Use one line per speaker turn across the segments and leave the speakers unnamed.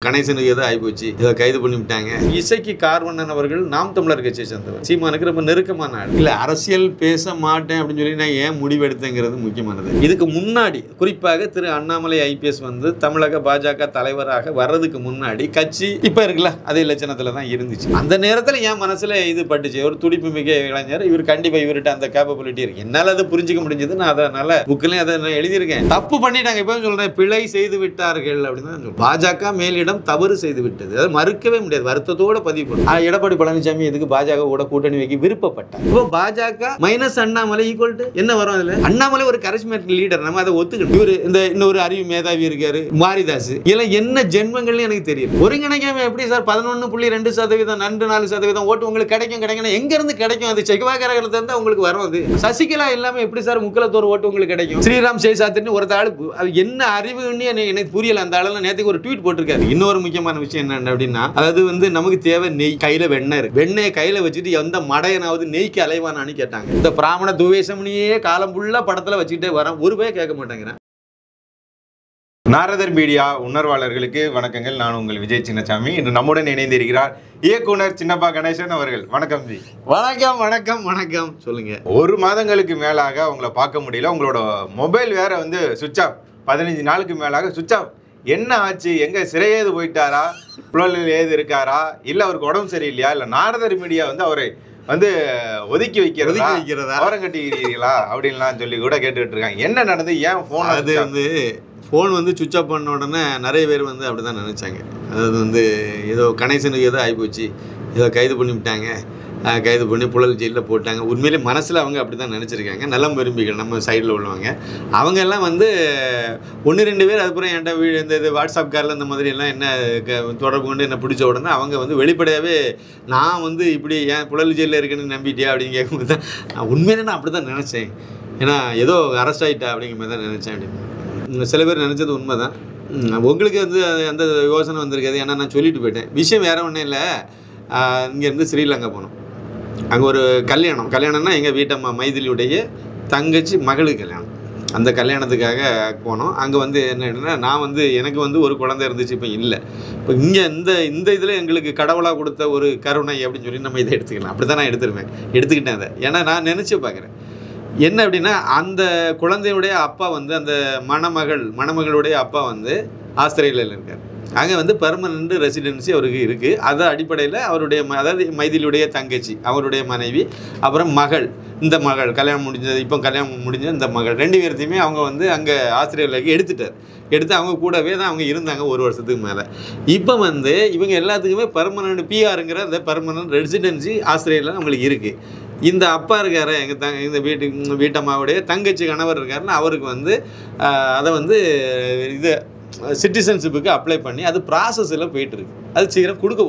கணேசனுக்கு ஏதோ ஆகிப்போச்சு, இதை கைது பண்ணி விட்டாங்க. இசைக்கு கார்வண்ணன் அவர்கள் நாம் தமிழர் கட்சியை சேர்ந்தவர், சீமானுக்கு ரொம்ப நெருக்கமான ஆள். இல்லை அரசியல் பேச மாட்டேன் அப்படின்னு சொல்லி நான் ஏன் முடிவெடுத்தேங்கிறது முக்கியமானது. இதுக்கு முன்னாடி குறிப்பாக திரு அண்ணாமலை ஐபிஎஸ் வந்து தமிழக பாஜக தலைவராக வர்றதுக்கு முன்னாடி கட்சி இப்போ இருக்குல்ல அதே லட்சணத்தில் தான் இருந்துச்சு. அந்த நேரத்தில் என் மனசில் இது பட்டுச்சு, ஒரு துடிப்பு மிக இளைஞர், இவர் கண்டிப்பாக இவர்கிட்ட அந்த கேப்பபிலிட்டி இருக்கு. என்னால் அதை புரிஞ்சிக்க முடிஞ்சது. நான் அதனால புக்கிலையும் அதை நான் எழுதியிருக்கேன். தப்பு பண்ணிட்டாங்க, இப்போ சொல்கிறேன், பிழை செய்து விட்டார்கள் அப்படின்னு தான் சொல்லுவேன். பாஜக மேலிடம் தவறு செய்து விட்டது, அதை மறுக்கவே முடியாது, வருத்தத்தோட பதிவு பண்ணும். எடப்பாடி பழனிசாமி எதுக்கு பாஜக கூட கூட்டணி வைக்க விருப்பப்பட்டார். இப்போ பாஜக மைனஸ் அண்ணாமலை ஈக்குவல் டு என்ன வரும்? அதில் அண்ணாமலை ஒரு கரிஸ்மேட்டிக் லீடர், நம்ம அதை ஒத்துக்கணும். இவர் இந்த இன்னொரு அறிவு மேதாவி இருக்காரு மாரிதாஸ், இதெல்லாம் என்ன ஜென்மங்கள்னு எனக்கு தெரியும். ஒருங்கிணைக்காம எப்படி சார் 11.2% 4% ஓட்டு உங்களுக்கு கிடைக்கும்? எங்க இருந்து கிடைக்கும்? அது செகவாகரத்துல இருந்து உங்களுக்கு வரும். அது சசிகலா இல்லாம எப்படி சார் முக்கலத்தோர் ஓட்டு உங்களுக்கு கிடைக்கும்? ஸ்ரீராம் சேஷாத்தின்னு ஒரு ஆளு, அது என்ன அறிவுன்னு எனக்கு புரியல. அந்த ஆளு நேற்றுக்கு ஒரு ட்வீட் போட்டிருக்காரு. இன்னொரு முக்கியமான விஷயம் என்ன அப்படின்னா, அதாவது வந்து நமக்கு தேவை நெய், கையில வெண்ணெய் இருக்கு, வெண்ணெயை கையில வச்சுட்டு எந்த மடையனாவது நெய்க்கு அலைவானான்னு கேட்டாங்க. இந்த பிராமண துவேஷம்னியே காலம் ஃபுல்லா படத்துல வச்சுக்கிட்டே வரேன், ஒரு பேர் கேட்க மாட்டேங்கிறேன்.
நாரதர் மீடியா உணர்வாளர்களுக்கு வணக்கங்கள். நான் உங்கள் விஜய் சின்னசாமி. இன்று நம்முடன் இணைந்திருக்கிறார் இயக்குனர் சின்னப்பா கணேசன் அவர்கள். வணக்கம் ஜி.
வணக்கம் வணக்கம் வணக்கம். சொல்லுங்க.
ஒரு மாதங்களுக்கு மேலாக உங்களை பார்க்க முடியல. உங்களோட மொபைல் வேற வந்து சுவிட்ச் ஆஃப், 15 நாளுக்கு மேலாக சுவிட்ச் ஆஃப். என்ன ஆச்சு? எங்க சிறையேது போயிட்டாரா, புழலில் ஏது இருக்காரா, இல்ல அவருக்கு உடம்பு சரியில்லையா, இல்ல நாரதர் மீடியா வந்து அவரை வந்து ஒதுக்கி வைக்கிறதா, ஓரம் கட்டிக்கிறீங்களா அப்படின்லாம் சொல்லி கூட கேட்டுக்கிட்டு இருக்காங்க. என்ன நடந்து? ஏன் ஃபோன்
அது வந்து ஃபோன் வந்து சுவிட்ச் ஆஃப் பண்ண உடனே நிறைய பேர் வந்து அப்படி தான் நினச்சாங்க. அதாவது வந்து ஏதோ கணேசனுக்கு ஏதோ ஆகிப்போச்சு, ஏதோ கைது பண்ணி விட்டாங்க, கைது பண்ணி புழல் ஜெயிலில் போட்டாங்க. உண்மையிலே மனசில் அவங்க அப்படி தான் நினச்சிருக்காங்க. நலம் விரும்பிகள் நம்ம சைடில் உள்ளவங்க அவங்க எல்லாம் வந்து 1-2 பேர் அதுக்கப்புறம் என்கிட்ட இந்த இது வாட்ஸ்அப் காரில் இந்த மாதிரி எல்லாம் என்ன தொடர்பு கொண்டு என்ன பிடிச்ச உடனே அவங்க வந்து வெளிப்படையாகவே நான் வந்து இப்படி ஏன் புழல் ஜெயிலில் இருக்குன்னு நம்பிட்டியா அப்படின்னு கேட்கும்போது தான் உண்மையிலே நான் அப்படி தான் நினச்சேன். ஏன்னா ஏதோ அரெஸ்ட் ஆகிட்டா அப்படிங்கிற மாதிரி தான் நினச்சேன் அப்படின்னு. சில பேர் நினச்சது உண்மை தான். உங்களுக்கு வந்து அந்த யோசனை வந்திருக்காது. ஏன்னா நான் சொல்லிட்டு போயிட்டேன். விஷயம் வேறு ஒன்றும் இல்லை. இங்கேருந்து ஸ்ரீலங்கா போனோம். அங்கே ஒரு கல்யாணம்னா எங்கள் வீட்டம்மா மைதிலியுடைய தங்கச்சி மகளுக்கு கல்யாணம். அந்த கல்யாணத்துக்காக போனோம். அங்கே வந்து என்னன்னா, நான் வந்து எனக்கு வந்து ஒரு குழந்தை இருந்துச்சு, இப்போ இல்லை. இப்போ இங்கே இந்த இதில் எங்களுக்கு கடவுளாக கொடுத்த ஒரு கருணை அப்படின்னு சொல்லி நம்ம இதை எடுத்துக்கலாம். அப்படி தான் நான் எடுத்துக்கிட்டேன் அதை. ஏன்னா நான் நினச்சி பார்க்குறேன் என்ன அப்படின்னா, அந்த குழந்தையுடைய அப்பா வந்து அந்த மணமகளுடைய அப்பா வந்து ஆஸ்திரேலியாவில் இருக்கார். அங்கே வந்து பெர்மனண்ட் ரெசிடென்சி அவருக்கு இருக்குது. அது அடிப்படையில் அவருடைய அதாவது மைதிலியுடைய தங்கச்சி, அவருடைய மனைவி, அப்புறம் இந்த மகள் கல்யாணம் முடிஞ்ச இந்த மகள் 2 பேர்த்தையுமே அவங்க வந்து அங்கே ஆஸ்திரேலியாவுக்கு எடுத்து அவங்க கூடவே தான் அவங்க இருந்தாங்க 1 வருஷத்துக்கு மேலே. இப்போ வந்து இவங்க எல்லாத்துக்குமே பெர்மனண்ட் பிஆருங்கிற அந்த பெர்மனண்ட் ரெசிடென்சி ஆஸ்திரேலியாவில் அவங்களுக்கு இருக்குது. இந்த அப்பா இருக்கார், இந்த வீட்டம்மாவுடைய தங்கச்சி கணவர் இருக்காருன்னா, அவருக்கு வந்து அதை வந்து இது சிட்டிசன்ஷிப்புக்கு அப்ளை பண்ணி அது ப்ராசஸில் போயிட்டுருக்கு. அது சீக்கிரம் கொடுக்க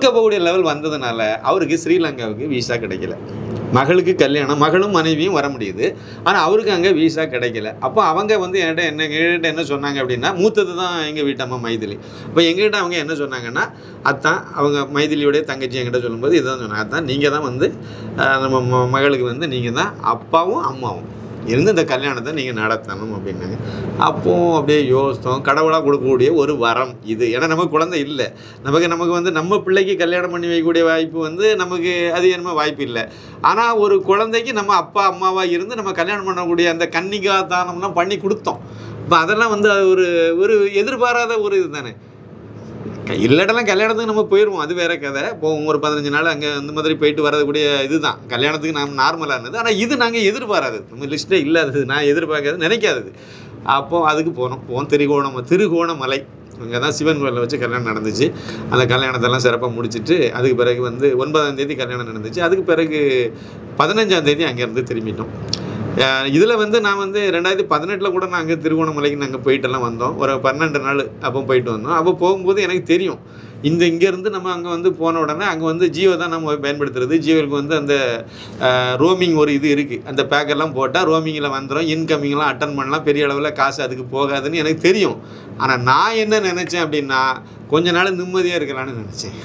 போகக்கூடிய லெவல் வந்ததுனால அவருக்கு ஸ்ரீலங்காவுக்கு வீசா கிடைக்கல. மகளுக்கு கல்யாணம், மகளும் மனைவியும் வர முடியுது, ஆனால் அவருக்கு அங்கே வீசா கிடைக்கல. அப்போ அவங்க வந்து என்கிட்ட என்ன சொன்னாங்க அப்படின்னா, மூத்தது தான் எங்கள் வீட்டம்மா மைதிலி. அப்போ எங்ககிட்ட அவங்க என்ன சொன்னாங்கன்னா, அதான் அவங்க மைதிலியோடைய தங்கச்சி என்கிட்ட சொல்லும்போது இதுதான் சொன்னாங்க, அதான் நீங்கள் தான் வந்து நம்ம மகளுக்கு வந்து நீங்கள் தான் அப்பாவும் அம்மாவும் இருந்து இந்த கல்யாணத்தை நீங்கள் நடத்தணும் அப்படின்னாங்க. அப்போது அப்படியே யோசித்தோம், கடவுளாக கொடுக்கக்கூடிய ஒரு வரம் இது. ஏன்னா நமக்கு குழந்தை இல்லை, நமக்கு வந்து நம்ம பிள்ளைக்கு கல்யாணம் பண்ணி வைக்கக்கூடிய வாய்ப்பு வந்து நமக்கு அது என்னமோ வாய்ப்பு இல்லை. ஆனால் ஒரு குழந்தைக்கு நம்ம அப்பா அம்மாவாக இருந்து நம்ம கல்யாணம் பண்ணக்கூடிய அந்த கன்னிகா தானம்லாம் பண்ணி கொடுத்தோம். இப்போ அதெல்லாம் வந்து ஒரு எதிர்பாராத ஒரு இது தானே. இல்லட்டெல்லாம் கல்யாணத்துக்கு நம்ம போயிடுவோம், அது வேற கதை. போவோம் ஒரு 15 நாள் அங்கே இந்த மாதிரி போயிட்டு வரக்கூடிய இதுதான் கல்யாணத்துக்கு நம்ம நார்மலாக இருந்தது. ஆனால் இது நாங்கள் எதிர்பாராதது, நம்ம லிஸ்ட்டே இல்லாதது, நான் எதிர்பார்க்காது நினைக்காதது. அப்போது அதுக்கு போனோம் திருகோணமலை. அங்கே தான் சிவன் கோயிலில் வச்சு கல்யாணம் நடந்துச்சு. அந்த கல்யாணத்தெல்லாம் சிறப்பாக முடிச்சுட்டு அதுக்கு பிறகு வந்து 9ஆம் தேதி கல்யாணம் நடந்துச்சு. அதுக்கு பிறகு 15ஆம் தேதி அங்கேருந்து திரும்பிட்டோம். இதில் வந்து நான் வந்து 2018 கூட நான் அங்கே திருகோணமலைக்கு நாங்கள் போயிட்டெல்லாம் வந்தோம். ஒரு 12 நாள் அப்போ போயிட்டு வந்தோம். அப்போ போகும்போது எனக்கு தெரியும், இங்கேருந்து நம்ம அங்கே வந்து போன உடனே அங்கே வந்து ஜியோ தான் நம்ம பயன்படுத்துறது. ஜியோவுக்கு வந்து அந்த ரோமிங் ஒரு இது இருக்குது, அந்த பேக்கெல்லாம் போட்டால் ரோமிங்கில் வந்துடும், இன்கமிங்லாம் அட்டன் பண்ணலாம், பெரிய அளவில் காசு அதுக்கு போகாதுன்னு எனக்கு தெரியும். ஆனால் நான் என்ன நினச்சேன் அப்படின்னா, கொஞ்ச நாள் நிம்மதியாக இருக்கலான்னு நினச்சேன்.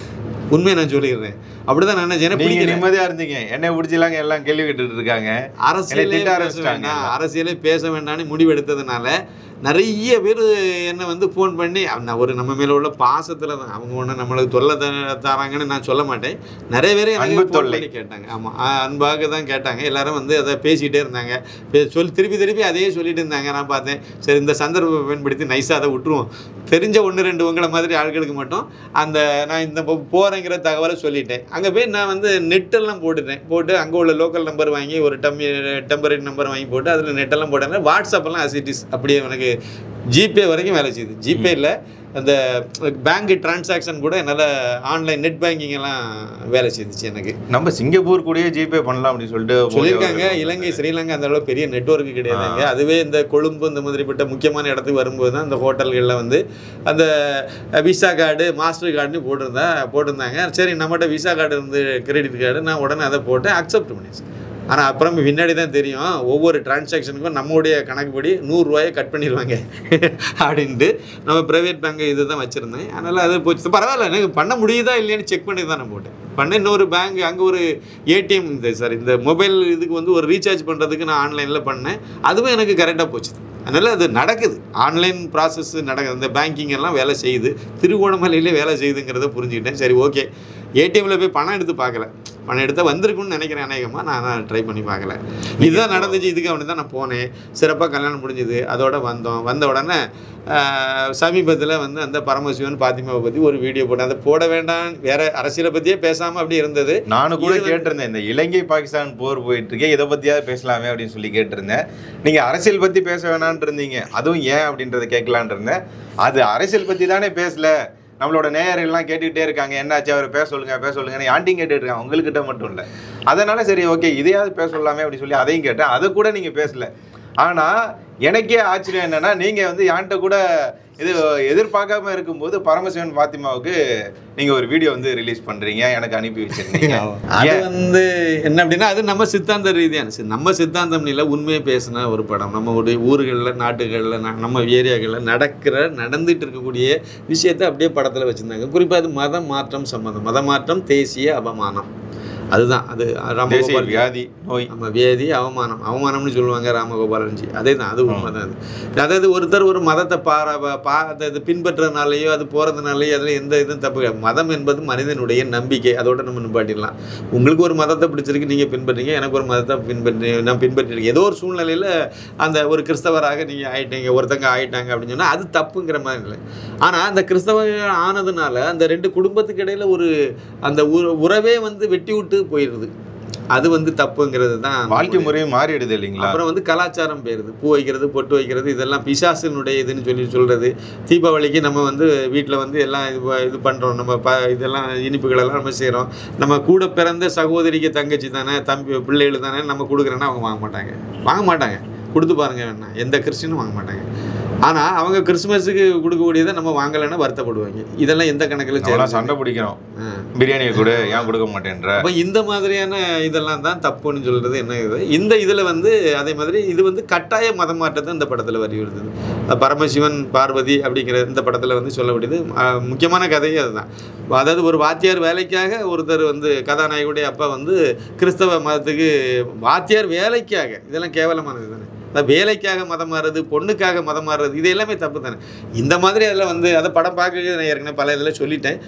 உண்மையை நான் சொல்லிடுறேன், அப்படிதான் நினைச்சேன்.
நிம்மதியாக இருந்தீங்க, என்னை பிடிச்சிலாங்க எல்லாம் கேள்வி கேட்டுட்டு இருக்காங்க.
அரசியலே பேச வேண்டாம்னு முடிவு எடுத்ததுனால நிறைய பேர் என்னை வந்து ஃபோன் பண்ணி ஒரு நம்ம மேலே உள்ள பாசத்தில் தான் அவங்க ஒன்று நம்மளுக்கு தொல்லை தராங்கன்னு நான் சொல்ல மாட்டேன். நிறைய பேர் எனக்கு ஃபோன் பண்ணி கேட்டாங்க. ஆமாம், அன்பாக தான் கேட்டாங்க. எல்லாரும் வந்து அதை பேசிகிட்டே இருந்தாங்க. திருப்பி அதையே சொல்லிட்டு இருந்தாங்க. நான் பார்த்தேன், சரி இந்த சந்தர்ப்பத்தை பயன்படுத்தி நைஸாக அதை விட்டுருவோம். தெரிஞ்ச 1-2 உங்களை மாதிரி ஆட்களுக்கு மட்டும் நான் இந்த போகிறேங்கிற தகவலை சொல்லிட்டேன். அங்கே போய் நான் வந்து நெட்டெல்லாம் போட்டு அங்கே உள்ள லோக்கல் நம்பர் வாங்கி ஒரு டெம்பரரி நம்பர் வாங்கி போட்டு அதில் நெட்டெல்லாம் போட்டேன். வாட்ஸ்அப்பெல்லாம் அசிட்டிஸ் அப்படியே எனக்கு ஜிபே வரைக்கும் வேலை செய்யுது. ஜிபே இல்லை, அந்த பேங்க் டிரான்சாக்ஷன் கூட என்னால் ஆன்லைன் நெட் பேங்கிங் எல்லாம் வேலை செய்துச்சு எனக்கு.
நம்ம சிங்கப்பூர் கூடயே ஜிபே பண்ணலாம் அப்படின்னு
சொல்லியிருக்காங்க. இலங்கை ஸ்ரீலங்கா அந்த அளவு பெரிய நெட்வொர்க் கிடையாதுங்க. அதுவே இந்த கொழும்பு இந்த மாதிரிப்பட்ட முக்கியமான இடத்துக்கு வரும்போது தான் அந்த ஹோட்டல்களில் வந்து அந்த விசா கார்டு மாஸ்டர் கார்டுன்னு போட்டிருந்தாங்க. சரி நம்மகிட்ட விசா கார்டு இருந்து கிரெடிட் கார்டு, நான் உடனே அதை போட்டு அக்செப்ட் பண்ணிச்சு. ஆனால் அப்புறம் பின்னாடி தான் தெரியும் ஒவ்வொரு டிரான்சாக்ஷனுக்கும் நம்மளுடைய கணக்குப்படி 100 ரூபாயை கட் பண்ணிடுவாங்க அப்படின்ட்டு. நம்ம ப்ரைவேட் பேங்க் இது தான் வச்சுருந்தேன். அதனால் அது போச்சு. பரவாயில்ல, எனக்கு பண்ண முடியுதா இல்லையான்னு செக் பண்ணி தான் நான் போட்டேன். இன்னொரு பேங்க் அங்கே ஒரு ஏடிஎம் இந்த மொபைல் இதுக்கு வந்து ஒரு ரீசார்ஜ் பண்ணுறதுக்கு நான் ஆன்லைனில் பண்ணேன். அதுவும் எனக்கு கரெக்டாக போச்சு. அதனால் அது நடக்குது, ஆன்லைன் ப்ராசஸ் நடக்குது. இந்த பேங்கிங் எல்லாம் வேலை செய்யுது, திருகோணமலையிலே வேலை செய்யுதுங்கிறத புரிஞ்சுக்கிட்டேன். சரி ஓகே, ஏடிஎம்மில் போய் பணம் எடுத்து பார்க்கல, பணம் எடுத்தால் வந்திருக்குன்னு நினைக்கிறேன். அநேகமாக நான் ட்ரை பண்ணி பார்க்கல. இதுதான் நடந்துச்சு. இதுக்கு அப்படி தான் நான் போனேன். சிறப்பாக கல்யாணம் முடிஞ்சுது. அதோட வந்த உடனே சமீபத்தில் வந்து அந்த பரமசிவன் பாத்திமாவை பற்றி ஒரு வீடியோ போட்டேன். அதை போட வேண்டாம், வேற அரசியலை பற்றியே பேசாமல் அப்படி இருந்தது.
நானும் கூட கேட்டிருந்தேன், இந்த இலங்கை பாகிஸ்தான் போர் போயிட்டு இருக்கே, இதை பற்றியாவது பேசலாமே அப்படின்னு சொல்லி கேட்டிருந்தேன். நீங்கள் அரசியல் பற்றி பேச வேணான்னு இருந்தீங்க, அதுவும் ஏன் அப்படின்றத கேட்கலான் இருந்தேன். அது அரசியல் பற்றி தானே பேசல, நம்மளோட நேயர்கள்லாம் கேட்டுக்கிட்டே இருக்காங்க, என்னாச்சு அவர் பேச சொல்லுங்கன்னு ஆண்டியும் கேட்டுட்டு இருக்காங்க, உங்கள்கிட்ட மட்டும் இல்லை. அதனால சரி ஓகே இதையாவது பேச சொல்லலாமே அப்படின்னு சொல்லி அதையும் கேட்டேன். அதை கூட நீங்கள் பேசல. ஆனால் எனக்கே ஆச்சரியம் என்னன்னா, நீங்கள் வந்து என்கிட்ட கூட இது எதிர்பார்க்காம இருக்கும்போது பரமசிவன் பாத்திமாவுக்கு நீங்கள் ஒரு வீடியோ வந்து ரிலீஸ் பண்ணுறீங்க, எனக்கு அனுப்பி வச்சிருந்தீங்க.
அது வந்து என்ன அப்படின்னா, அது நம்ம சித்தாந்த ரீதியான நம்ம சித்தாந்தம் இல்லை, உண்மையை பேசின ஒரு படம். நம்மளுடைய ஊர்களில் நாட்டுகளில் நம்ம ஏரியாக்களில் நடந்துட்டு இருக்கக்கூடிய விஷயத்தை அப்படியே படத்தில் வச்சுருந்தாங்க. குறிப்பாக அது மத மாற்றம் சம்மந்தம், மத மாற்றம், தேசிய அவமானம், அதுதான் அது. ராமகோபால்
வியாதி நோய்,
நம்ம வியாதி அவமானம்னு சொல்லுவாங்க ராமகோபாலன்ஜி. அதே தான், அது உண்மை தான். அதாவது ஒருத்தர் ஒரு மதத்தை பின்பற்றதுனாலேயோ அது போகிறதுனாலேயோ அதில் எந்த இதுவும் தப்பு. மதம் என்பது மனிதனுடைய நம்பிக்கை, அதோட நம்ம நிப்பாட்டிடலாம். உங்களுக்கு ஒரு மதத்தை பிடிச்சிருக்கு, நீங்கள் பின்பற்றீங்க, எனக்கு ஒரு மதத்தை நான் பின்பற்றிருக்கேன். ஏதோ ஒரு சூழ்நிலையில் அந்த ஒரு கிறிஸ்தவராக நீங்கள் ஆகிட்டீங்க, ஒருத்தங்க ஆகிட்டாங்க அப்படின்னு சொன்னால் அது தப்புங்கிற மாதிரி இல்லை. ஆனால் அந்த கிறிஸ்தவ ஆனதுனால அந்த 2 குடும்பத்துக்கு இடையில் ஒரு அந்த உறவே வந்து வெட்டி விட்டு போயிடுது. அது வந்து தப்புங்கிறது தான்.
வாழ்க்கை முறையும் மாறிடுது இல்லைங்களா?
அப்புறம் வந்து கலாச்சாரம் போயிடுது. பூ வைக்கிறது, பொட்டு வைக்கிறது, இதெல்லாம் பிசாசினுடைய இதுன்னு சொல்கிறது. தீபாவளிக்கு நம்ம வந்து வீட்டில் வந்து எல்லாம் இது பண்ணுறோம், நம்ம இதெல்லாம் இனிப்புகளெல்லாம் நம்ம செய்கிறோம். நம்ம கூட பிறந்த சகோதரிக்கு தங்கச்சி தானே, பிள்ளைகள் தானே நம்ம கொடுக்குறோன்னா அவங்க வாங்க மாட்டாங்க. கொடுத்து பாருங்க வேணா, எந்த கிறிஸ்டினும் வாங்க மாட்டாங்க. ஆனால் அவங்க கிறிஸ்துமஸுக்கு கொடுக்கக்கூடியதை நம்ம வாங்கலைன்னா வருத்தப்படுவாங்க. இதெல்லாம் எந்த கணக்கில்
சண்டை பிடிக்கிறோம், பிரியாணியை கூட ஏன் கொடுக்க மாட்டேன்ற.
அப்போ இந்த மாதிரியான இதெல்லாம் தான் தப்புன்னு சொல்கிறது என்ன இது. இந்த இதில் வந்து அதே மாதிரி இது வந்து கட்டாய மதம் மாற்றத்தை இந்த படத்தில் வலியுறுத்துது. பரமசிவன் பார்வதி அப்படிங்கிற இந்த படத்தில் வந்து சொல்லக்கூடியது முக்கியமான கதையே அதுதான். அதாவது ஒரு வாத்தியார் வேலைக்காக ஒருத்தர் வந்து கதாநாயகனுடைய அப்பா வந்து கிறிஸ்தவ மதத்துக்கு, வாத்தியார் வேலைக்காக, இதெல்லாம் கேவலமானது தானே. வேலைக்காக மதம் மாறுறது, பொண்ணுக்காக மதம் மாறுறது, இது எல்லாமே தப்பு தானே. இந்த மாதிரி அதில் வந்து அதை படம் பார்க்க நான் ஏற்கனவே பல இதில் சொல்லிட்டேன்.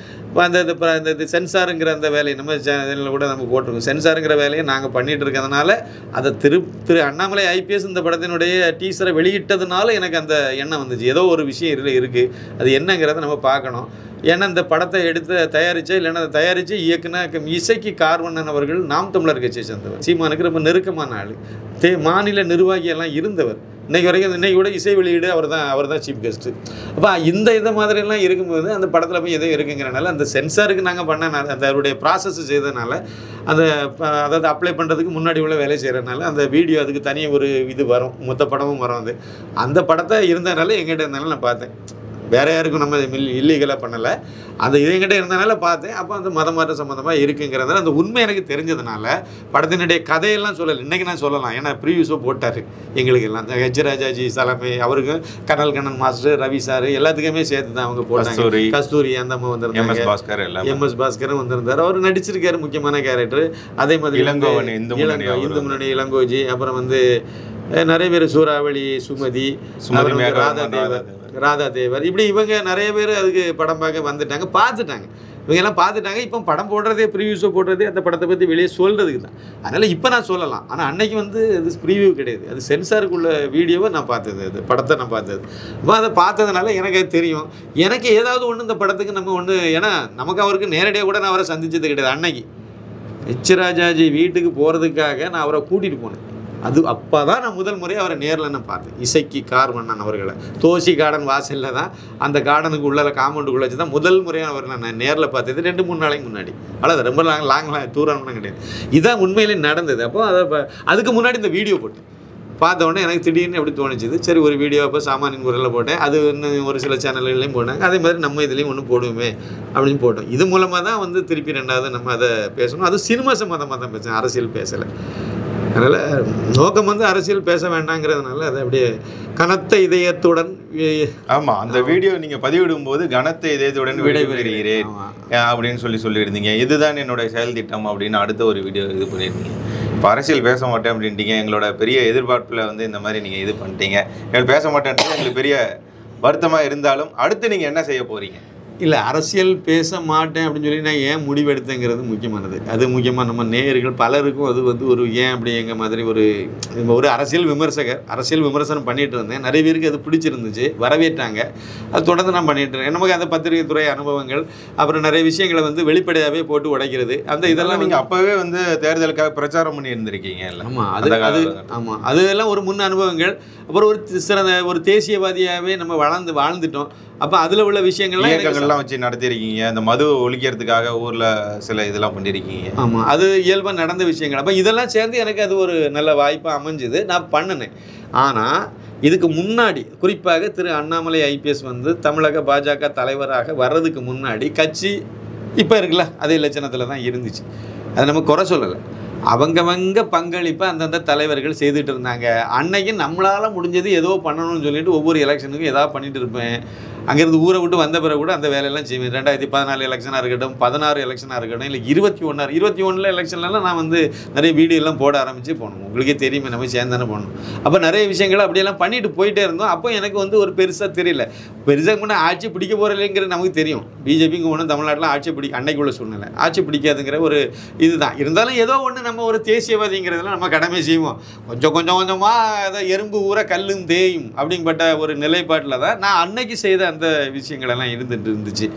அந்த சென்சாருங்கிற அந்த வேலையை நம்ம சேனலில் கூட நம்ம போட்டிருக்கோம். சென்சாருங்கிற வேலையை நாங்கள் பண்ணிகிட்டு இருக்கிறதுனால அதை திரு அண்ணாமலை ஐபிஎஸ் இந்த படத்தினுடைய டீசரை வெளியிட்டதுனால எனக்கு அந்த எண்ணம் வந்துச்சு. ஏதோ ஒரு விஷயம் இருக்குது, அது என்னங்கிறத நம்ம பார்க்கணும். ஏன்னா இந்த படத்தை தயாரித்து இயக்குன இசைக்கு கார்வண்ணன் அவர்கள் நாம் தமிழர் கட்சியை சேர்ந்தவர், சீமானுக்கு ரொம்ப நெருக்கமான ஆள், மாநில நிர்வாகியெல்லாம் இருந்தவர். இன்னைக்கு கூட இசை வெளியீடு அவர் தான் சீஃப் கெஸ்ட்டு. அப்போ இதை மாதிரிலாம் இருக்கும்போது அந்த படத்தில் போய் எதுவும் இருக்குங்கிறனால அந்த சென்சாருக்கு நாங்கள் பண்ணனால, அந்த அவருடைய ப்ராசஸ் செய்ததுனால, அதாவது அப்ளை பண்ணுறதுக்கு முன்னாடி உள்ள வேலை செய்கிறதுனால அந்த வீடியோ அதுக்கு தனியாக ஒரு இது வரும், மொத்த படமும் வரும். அந்த படத்தை இருந்ததுனால எங்கிட்ட இருந்தாலும் நான் பார்த்தேன். வேற யாருக்கும் நம்ம இல்லீகலாக பண்ணலை, அந்த எங்கிட்ட இருந்தனால பார்த்தேன். அப்போ அந்த மதம் மாற்ற சம்மந்தமாக இருக்குங்கிறதுனால அந்த உண்மை எனக்கு தெரிஞ்சதுனால படத்தினுடைய கதையெல்லாம் சொல்லலை. இன்றைக்கி நான் சொல்லலாம், ஏன்னா ப்ரீவியூஸோ போட்டார் எங்களுக்கு எல்லாம். ஹெச் ராஜாஜி சலமே, அவருக்கு கண்ணன் மாஸ்டர், ரவி சார் எல்லாத்துக்குமே சேர்த்து தான் அவங்க போட்டாங்க. கஸ்தூரி அந்த அம்மா வந்திருந்தாங்க, எம்எஸ் பாஸ்கரும் வந்திருந்தார். அவர் நடிச்சிருக்காரு முக்கியமான கேரக்டர். அதே மாதிரி
இந்து முன்னணி
இளங்கோஜி, அப்புறம் வந்து நிறைய பேர் சூறாவளி, சுமதி, ராதா தேவர் இப்படி இவங்க நிறைய பேர் அதுக்கு படம் பார்க்க வந்துட்டாங்க, பார்த்துட்டாங்க. இவங்க எல்லாம் பார்த்துட்டாங்க. இப்போ படம் போடுறதே ப்ரீவியூஸோ போடுறதே அந்த படத்தை பற்றி வெளியே சொல்கிறதுக்கு தான். அதனால் இப்போ நான் சொல்லலாம். ஆனால் அன்னைக்கு வந்து அது ப்ரீவியூ கிடையாது, அது சென்சாருக்குள்ள வீடியோவை நான் பார்த்தது, அது படத்தை நான் பார்த்தது. அப்போ அதை பார்த்ததுனால எனக்கு அது தெரியும். எனக்கு ஏதாவது ஒன்று இந்த படத்துக்கு நம்ம ஒன்று, ஏன்னா நமக்கு அவருக்கு நேரடியாக கூட நான் அவரை சந்திச்சது கிடையாது. அன்னைக்கு எச் ராஜாஜி வீட்டுக்கு போகிறதுக்காக நான் அவரை கூட்டிகிட்டு போனேன். அது அப்போ தான் நான் முதல் முறை அவரை நேரில் நான் பார்த்தேன். இசைக்கு கார்மன்னன் அவர்களை தோசி கார்டன் வாசலில் தான், அந்த கார்டனுக்கு உள்ள காம்பவுண்டுக்குள்ளே வச்சு தான் முதல் முறையாக அவரை நான் நேரில் பார்த்தது 2-3 நாளைக்கு முன்னாடி. அவ்வளோ ரொம்ப லாங்லாம் தூரம்லாம் கிடையாது. இதுதான் உண்மையிலே நடந்தது. அப்போ அதை அதுக்கு முன்னாடி இந்த வீடியோ போட்டேன். பார்த்த உடனே எனக்கு திடீர்னு எப்படி தோணுச்சுது, சரி ஒரு வீடியோ அப்போ சாமானின் குரலில் போட்டேன். அது இன்னும் ஒரு சில சேனல்கள்லையும் போட்டாங்க. அதே மாதிரி நம்ம இதுலேயும் ஒன்று போடுவோமே அப்படின்னு போட்டோம். இது மூலமாக தான் வந்து திருப்பி 2வது நம்ம அதை பேசணும். அது சினிமா சம்மந்தமாக தான் பேசுகிறேன், அரசியல் பேசலை. அதனால் நோக்கம் வந்து அரசியல் பேச வேண்டாங்கிறதுனால அதை அப்படியே கனத்த இதயத்துடன்.
ஆமாம், அந்த வீடியோ நீங்கள் பதிவிடும் போது கனத்த இதயத்துடன் விடைபெறுகிறேன் அப்படின்னு சொல்லியிருந்தீங்க. இதுதான் என்னோட செயல் திட்டம் அப்படின்னு அடுத்த ஒரு வீடியோ இது பண்ணியிருந்தீங்க. இப்போ அரசியல் பேச மாட்டேன் அப்படின்ட்டீங்க. எங்களோட பெரிய எதிர்பார்ப்பில் வந்து இந்த மாதிரி நீங்கள் இது பண்ணிட்டீங்க. எங்களுக்கு பேச மாட்டேன்றது எங்களுக்கு பெரிய வருத்தமாக இருந்தாலும் அடுத்து நீங்கள் என்ன செய்ய போகிறீங்க?
இல்லை, அரசியல் பேச மாட்டேன் அப்படின்னு சொல்லி நான் ஏன் முடிவெடுத்தேங்கிறது முக்கியமானது. அது முக்கியமாக நம்ம நேயர்கள் பலருக்கும் அது வந்து ஒரு ஏன் அப்படி எங்கள் மாதிரி ஒரு அரசியல் விமர்சகர், அரசியல் விமர்சனம் பண்ணிகிட்டு இருந்தேன். நிறைய பேருக்கு அது பிடிச்சிருந்துச்சு, வரவேற்றாங்க. அது தொடர்ந்து நான் பண்ணிட்டு இருக்கேன். நமக்கு அந்த பத்திரிகை துறை அனுபவங்கள், அப்புறம் நிறைய விஷயங்களை வந்து வெளிப்படையாகவே போட்டு உடைக்கிறது, அந்த இதெல்லாம்
நீங்கள் அப்போவே வந்து தேர்தலுக்காக பிரச்சாரம் பண்ணி இருந்திருக்கீங்க.
ஆமாம், ஆமாம், அதெல்லாம் ஒரு முன் அனுபவங்கள். அப்புறம் ஒரு தேசியவாதியாகவே நம்ம வாழ்ந்துட்டோம். அப்போ அதில் உள்ள
விஷயங்கள்லாம் வச்சு நடத்திருக்கீங்க. அந்த மது ஒழிக்கிறதுக்காக ஊரில் சில இதெல்லாம் பண்ணியிருக்கீங்க.
ஆமாம், அது இயல்பாக நடந்த விஷயங்கள். அப்போ இதெல்லாம் சேர்ந்து எனக்கு அது ஒரு நல்ல வாய்ப்பாக அமைஞ்சுது, நான் பண்ணினேன். ஆனால் இதுக்கு முன்னாடி குறிப்பாக திரு அண்ணாமலை ஐபிஎஸ் வந்து தமிழக பாஜக தலைவராக வர்றதுக்கு முன்னாடி கட்சி இப்போ இருக்குல்ல அதே லட்சணத்தில் தான் இருந்துச்சு. அதை நம்ம குறை சொல்லலை. அவங்கவங்க பங்களிப்பை அந்தந்த தலைவர்கள் செய்துட்டு இருந்தாங்க. அன்னைக்கு நம்மளால் முடிஞ்சது ஏதோ பண்ணணும்னு சொல்லிட்டு ஒவ்வொரு எலெக்ஷனுக்கும் ஏதாவது பண்ணிட்டு இருப்பேன். அங்கேருந்து ஊரை விட்டு வந்த பிறகு கூட அந்த வேலையெல்லாம் செய்வேன். 2014 எலெக்ஷனாக இருக்கட்டும், 16 எலெக்ஷனாக இருக்கட்டும், இல்லை 21 எலெக்ஷன்லாம் நான் வந்து நிறைய வீடியோலாம் போட ஆரம்பித்து போனோம். உங்களுக்கே தெரியுமே, நம்ம சேர்ந்தானே போனோம். அப்போ நிறைய விஷயங்கள் அப்படியெல்லாம் பண்ணிட்டு போயிட்டே இருந்தோம். அப்போ எனக்கு வந்து ஒரு பெருசாக தெரியல, பெருசாக முன்னே ஆட்சி பிடிக்க போகிறலைங்கிறது நமக்கு தெரியும். பிஜேபிக்கு ஒன்றும் தமிழ்நாட்டில் அன்னைக்கு உள்ள சூழ்நிலை ஆட்சி பிடிக்காதுங்கிற ஒரு இதுதான். இருந்தாலும் ஏதோ ஒன்று நம்ம ஒரு தேசியவாதிங்கிறதுலாம் நம்ம கடமை செய்வோம். கொஞ்சமாக அதை எறும்பு ஊற கல்லும் தேயும் அப்படிங்கப்பட்ட ஒரு நிலைப்பாட்டில் தான் நான் அன்னைக்கு செய்த அந்த விஷயங்களெல்லாம் இருந்துச்சு.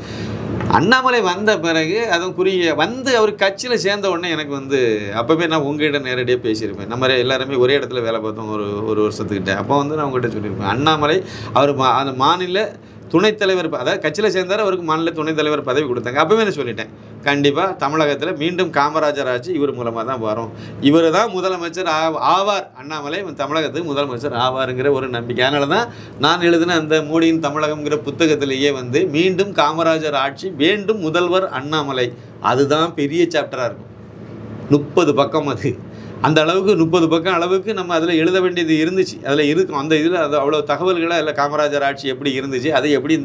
அண்ணாமலை வந்த பிறகு அதுவும் அவர் கட்சியில் சேர்ந்த உடனே எனக்கு வந்து அப்போவே நான் உங்ககிட்ட நேரடியாக பேசியிருப்பேன். நம்ம எல்லாருமே ஒரே இடத்துல வேலை பார்த்தோம் ஒரு வருஷத்துக்கிட்ட. அப்போ வந்து நான் உங்கள்கிட்ட சொல்லியிருப்பேன், அண்ணாமலை அவர் அந்த மாநில துணைத் தலைவர், அதாவது கட்சியில் சேர்ந்தார், அவருக்கு மாநில துணைத் தலைவர் பதவி கொடுத்தாங்க. அப்போவே நான் சொல்லிட்டேன், கண்டிப்பாக தமிழகத்தில் மீண்டும் காமராஜர் ஆட்சி இவர் மூலமாக தான் வரும், இவர் தான் முதலமைச்சர் ஆவார், அண்ணாமலை தமிழகத்துக்கு முதலமைச்சர் ஆவாருங்கிற ஒரு நம்பிக்கை. அதனால தான் நான் எழுதின அந்த மோடியின் தமிழகம்ங்கிற புத்தகத்திலேயே வந்து மீண்டும் காமராஜர் ஆட்சி வேண்டும், முதல்வர் அண்ணாமலை, அதுதான் பெரிய சாப்டராக இருக்கும். 30 பக்கம் அது. அந்த அளவுக்கு 30 பக்கம் அளவுக்கு நம்ம அதில் எழுத வேண்டியது இருந்துச்சு. அதில் இருக்கும் அந்த இதில் அது அவ்வளோ தகவல்களை அதில் காமராஜர் ஆட்சி எப்படி இருந்துச்சு, அது எப்படி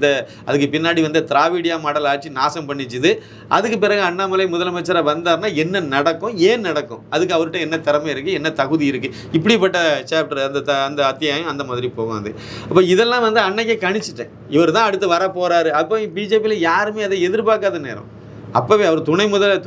அதுக்கு பின்னாடி வந்து திராவிடியா மாடல் ஆட்சி நாசம் பண்ணிச்சுது, அதுக்கு பிறகு அண்ணாமலை முதலமைச்சராக வந்தார்னா என்ன நடக்கும், ஏன் நடக்கும், அதுக்கு அவர்கிட்ட என்ன திறமை இருக்குது, என்ன தகுதி இருக்குது, இப்படிப்பட்ட சாப்டர் அந்த அத்தியாயம் அந்த மாதிரி போகும். அது அப்போ இதெல்லாம் வந்து அன்னைக்கே கணிச்சிட்டேன், இவர் தான் அடுத்து வர போகிறாரு. அப்போ பிஜேபியில் யாருமே அதை எதிர்பார்க்காத நேரம். அப்போவே அவர்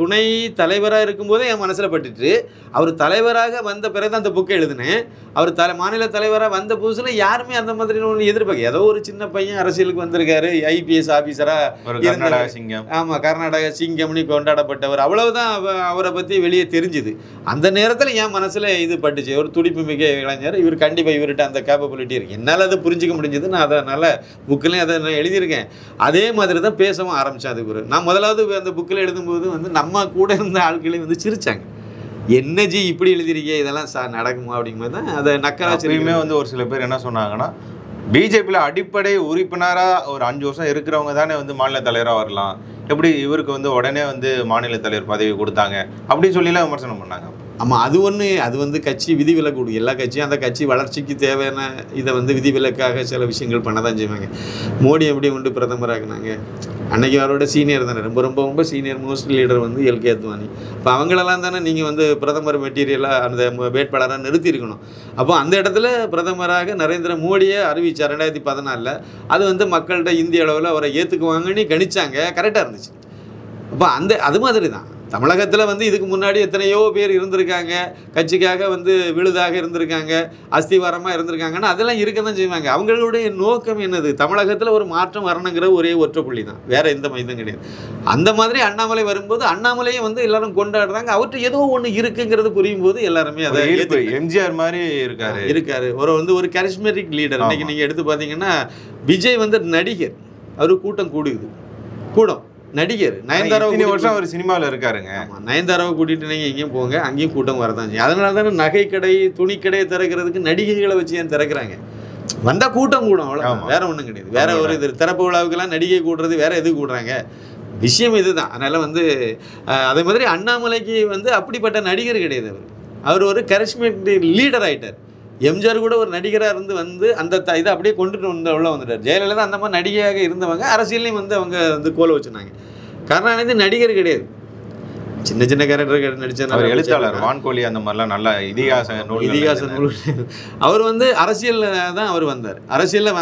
துணை தலைவராக இருக்கும்போதே என் மனசில் பட்டுட்டு, அவர் தலைவராக வந்த பிறகு தான் அந்த புக்கை எழுதினேன். அவர் மாநில தலைவராக வந்த புதுசில் யாருமே அந்த மாதிரி ஒன்று எதிர்பார்க்க, ஏதோ ஒரு சின்ன பையன் அரசியலுக்கு வந்திருக்காரு, ஐபிஎஸ் ஆஃபீஸராக
சிங்கம்,
ஆமாம் கர்நாடகா சிங்கம்னு கொண்டாடப்பட்டவர், அவ்வளவுதான் அவரை பற்றி வெளியே தெரிஞ்சுது. அந்த நேரத்தில் என் மனசில் இது பட்டுச்சு, ஒரு துடிப்பு மிக இளைஞர், இவர் கண்டிப்பாக இவர்கிட்ட அந்த கேப்பபிலிட்டி இருக்குது, என்னால் அதை புரிஞ்சிக்க முடிஞ்சது. நான் அதனால் புக்கிலையும் அதை நான் எழுதியிருக்கேன். அதே மாதிரி தான் பேசவும் ஆரம்பித்தேன். அதுக்கு நான் முதலாவது அந்த புக்கில் எழுதும்போது வந்து நம்ம கூட இருந்த ஆட்களையும் வந்து சிரிச்சாங்க, என்ன ஜி இப்படி எழுதிருக்கீங்க, இதெல்லாம் நடக்குமா அப்படிங்கும்போது தான் அதை
நக்கராச்சியுமே வந்து ஒரு சில பேர் என்ன சொன்னாங்கன்னா, பிஜேபியில் அடிப்படை உறுப்பினராக ஒரு 5 வருஷம் இருக்கிறவங்க தானே வந்து மாநில தலைவராக வரலாம், எப்படி இவருக்கு வந்து உடனே வந்து மாநில தலைவர் பதவி கொடுத்தாங்க அப்படின்னு சொல்லிலாம் விமர்சனம் பண்ணாங்க.
ஆமாம், அது ஒன்று. அது வந்து கட்சி விதிவிலக்கு. எல்லா கட்சியும் அந்த கட்சி வளர்ச்சிக்கு தேவையான இதை வந்து விதிவிலக்காக சில விஷயங்கள் பண்ண தான் செய்வாங்க. மோடி எப்படி வந்து பிரதமராக்குனாங்க? அன்னைக்கு அவரோட சீனியர் தானே, ரொம்ப ரொம்ப ரொம்ப சீனியர் மோஸ்ட் லீடர் வந்து எல்கே அத்வானி. இப்போ அவங்களெல்லாம் தானே நீங்கள் வந்து பிரதமர் மெட்டீரியலாக அந்த வேட்பாளராக நிறுத்தியிருக்கணும். அப்போ அந்த இடத்துல பிரதமராக நரேந்திர மோடியை அறிவித்தார் 2014. அது வந்து மக்கள்கிட்ட இந்திய அளவில் அவரை ஏற்றுக்குவாங்கன்னு கணிச்சாங்க. கரெக்டாக இருந்துச்சு. அப்போ அது மாதிரி தான் தமிழகத்தில் வந்து இதுக்கு முன்னாடி எத்தனையோ பேர் இருந்திருக்காங்க, கட்சிக்காக வந்து விழுதாக இருந்திருக்காங்க, அஸ்திவாரமாக இருந்திருக்காங்கன்னா அதெல்லாம் இருக்க தான் செய்வாங்க. அவங்களுடைய நோக்கம் என்னது? தமிழகத்தில் ஒரு மாற்றம் வரணுங்கிற ஒரே ஒற்றை புள்ளி தான், வேற எந்த இதுவும் கிடையாது. அந்த மாதிரி அண்ணாமலை வரும்போது அண்ணாமலையும் வந்து எல்லாரும் கொண்டாடுறாங்க. அவர்கிட்ட ஏதோ ஒன்று இருக்குங்கிறது புரியும் போது எல்லாருமே அதை
எம்ஜிஆர் மாதிரி
இருக்காரு. ஒரு கரிஸ்மெட்டிக் லீடர். இன்னைக்கு நீங்கள் எடுத்து பார்த்தீங்கன்னா விஜய் வந்து நடிகர், அவரு கூட்டம் நடிகர். நயன்தாராவை
வருஷம் அவர் சினிமாவில் இருக்காருங்க.
நயன்தாராவை கூட்டிட்டு நீங்கள் எங்கேயும் போங்க, அங்கேயும் கூட்டம் வரதான் செய்யும். அதனால தானே நகைக்கடை துணிக்கடையை திறக்கிறதுக்கு நடிகைகளை வச்சு ஏன் திறக்கிறாங்க? வந்தால் கூட்டம் அவ்வளோ, வேற ஒன்றும் கிடையாது. வேற ஒரு இது திறப்பு விழாவுக்கெல்லாம் நடிகை கூடுறது வேற எது கூடுறாங்க? விஷயம் இதுதான். அதனால வந்து அதே மாதிரி அண்ணாமலைக்கு வந்து அப்படிப்பட்ட நடிகர் கிடையாது. அவர் ஒரு கரிஸ்மெட்டிக் லீடர் ஆயிட்டார். எம்ஜிஆர் கூட ஒரு நடிகராக வந்து அந்த இதை அப்படியே கொண்டுட்டு உள்ள வந்துட்டார். ஜெயலலிதா அந்த மாதிரி நடிகையாக இருந்தவங்க அரசியலையும் வந்து அவங்க வந்து கோல வச்சுனாங்க. கருணாநிதி நடிகர் கிடையாது, சின்ன சின்ன கேரக்டர் நடிச்சார்.
எழுத்தாளர் வான்கோழி அந்த மாதிரிலாம் நல்ல இதிகாச நூல்.
அவர் வந்து அரசியலில் தான் அவர் வந்தார். அரசியலில்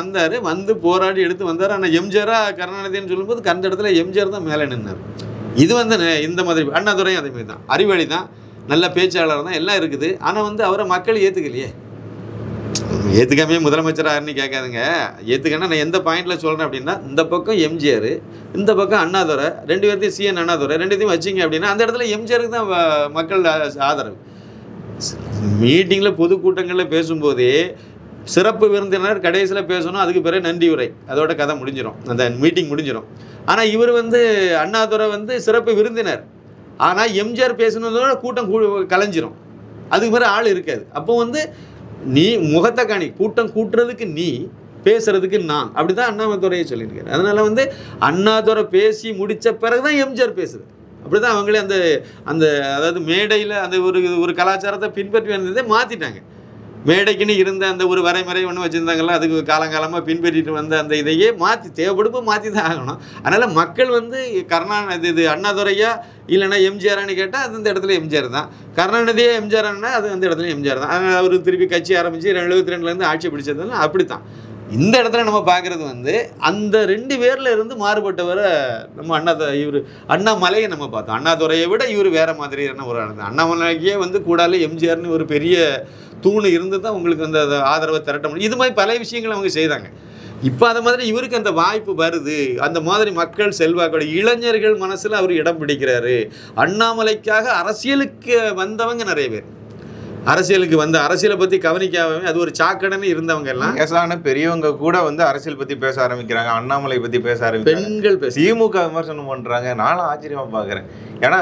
வந்து போராடி எடுத்து வந்தார். ஆனால் எம்ஜிஆரா கருணாநிதினு சொல்லும்போது அந்த இடத்துல எம்ஜிஆர் தான் மேலே நின்னார். இது வந்து இந்த மாதிரி அண்ணாதுரையும் அதே மாதிரி தான், அறிவாளி தான், நல்ல பேச்சாளர் தான், எல்லாம் இருக்குது. ஆனால் வந்து அவரை மக்கள் ஏற்றுக்கலையே. ஏற்றுக்காமே முதலமைச்சராகன்னு கேட்காதுங்க. ஏற்றுக்கன்னா நான் எந்த பாயிண்டில் சொல்கிறேன் அப்படின்னா, இந்த பக்கம் எம்ஜிஆர், இந்த பக்கம் அண்ணாதுரை, ரெண்டு பேர்த்தையும் சிஎன் அண்ணாதுரை ரெண்டுத்தையும் வச்சிங்க அப்படின்னா அந்த இடத்துல எம்ஜிஆருக்கு தான் மக்கள் ஆதரவு. மீட்டிங்கில் பொதுக்கூட்டங்களில் பேசும்போதே சிறப்பு விருந்தினர் கடைசியில் பேசணும், அதுக்கு பிறகு நன்றி உரை, அதோட கதை முடிஞ்சிடும், அந்த மீட்டிங் முடிஞ்சிடும். ஆனால் இவர் வந்து அண்ணாதுரை வந்து சிறப்பு விருந்தினர். ஆனால் எம்ஜிஆர் பேசணுன்றதோட கூட்டம் கலைஞ்சிரும், அதுக்கு பிறகு ஆள் இருக்காது. அப்போ வந்து நீ முகத்தை காணி, கூட்டம் கூட்டுறதுக்கு நீ, பேசுறதுக்கு நான், அப்படிதான் அண்ணாதுரையை சொல்லியிருக்காரு. அதனால வந்து அண்ணாதுரை பேசி முடித்த பிறகுதான் எம்ஜிஆர் பேசுது. அப்படிதான் அவங்களே அந்த அதாவது மேடையில் அந்த ஒரு கலாச்சாரத்தை பின்பற்றி வந்ததை மாற்றிட்டாங்க. மேடைக்குன்னு இருந்த அந்த ஒரு வரைமுறை ஒன்று வச்சுருந்தாங்கல்ல, அதுக்கு காலங்காலமாக பின்பற்றிட்டு வந்த அந்த இதையே தேவைப்படுப்போ மாற்றி தான் ஆகணும். அதனால் மக்கள் வந்து இது அண்ணாதுரையா இல்லைன்னா எம்ஜிஆரான்னு கேட்டால் அது அந்த இடத்துல எம்ஜிஆர் தான். கருணாநிதியே எம்ஜிஆர்னா அது அந்த இடத்துல எம்ஜிஆர் தான். அதனால் அவர் திருப்பி கட்சி ஆரம்பித்து 72 ஆட்சி பிடிச்சதுன்னா அப்படி தான். இந்த இடத்துல நம்ம பார்க்குறது வந்து அந்த ரெண்டு பேரில் இருந்து மாறுபட்டவரை நம்ம அண்ணாமலையை நம்ம பார்த்தோம். அண்ணாதுரையை விட இவர் வேறு மாதிரியான ஒரு ஆள். அண்ணாமலைக்கே வந்து கூடால எம்ஜிஆர்னு ஒரு பெரிய தூணு இருந்து தான் உங்களுக்கு அந்த ஆதரவை திரட்ட முடியும். இது மாதிரி பல விஷயங்கள் அவங்க செய்தாங்க. இப்போ அந்த மாதிரி இவருக்கு அந்த வாய்ப்பு வருது. அந்த மாதிரி மக்கள் செல்வாக்கோட இளைஞர்கள் மனசில் அவர் இடம் பிடிக்கிறாரு. அண்ணாமலைக்காக அரசியலுக்கு வந்தவங்க நிறைய பேர், அரசியலுக்கு வந்து அரசியலை பற்றி கவனிக்காம அது ஒரு சாக்கடைன்னு இருந்தவங்க எல்லாம்
வயசான பெரியவங்க கூட வந்து அரசியல் பற்றி பேச ஆரம்பிக்கிறாங்க, அண்ணாமலை பற்றி பேச ஆரம்பிக்கிறாங்க, பெண்கள் திமுக விமர்சனம் பண்ணுறாங்க. நானும் ஆச்சரியமாக பார்க்குறேன். ஏன்னா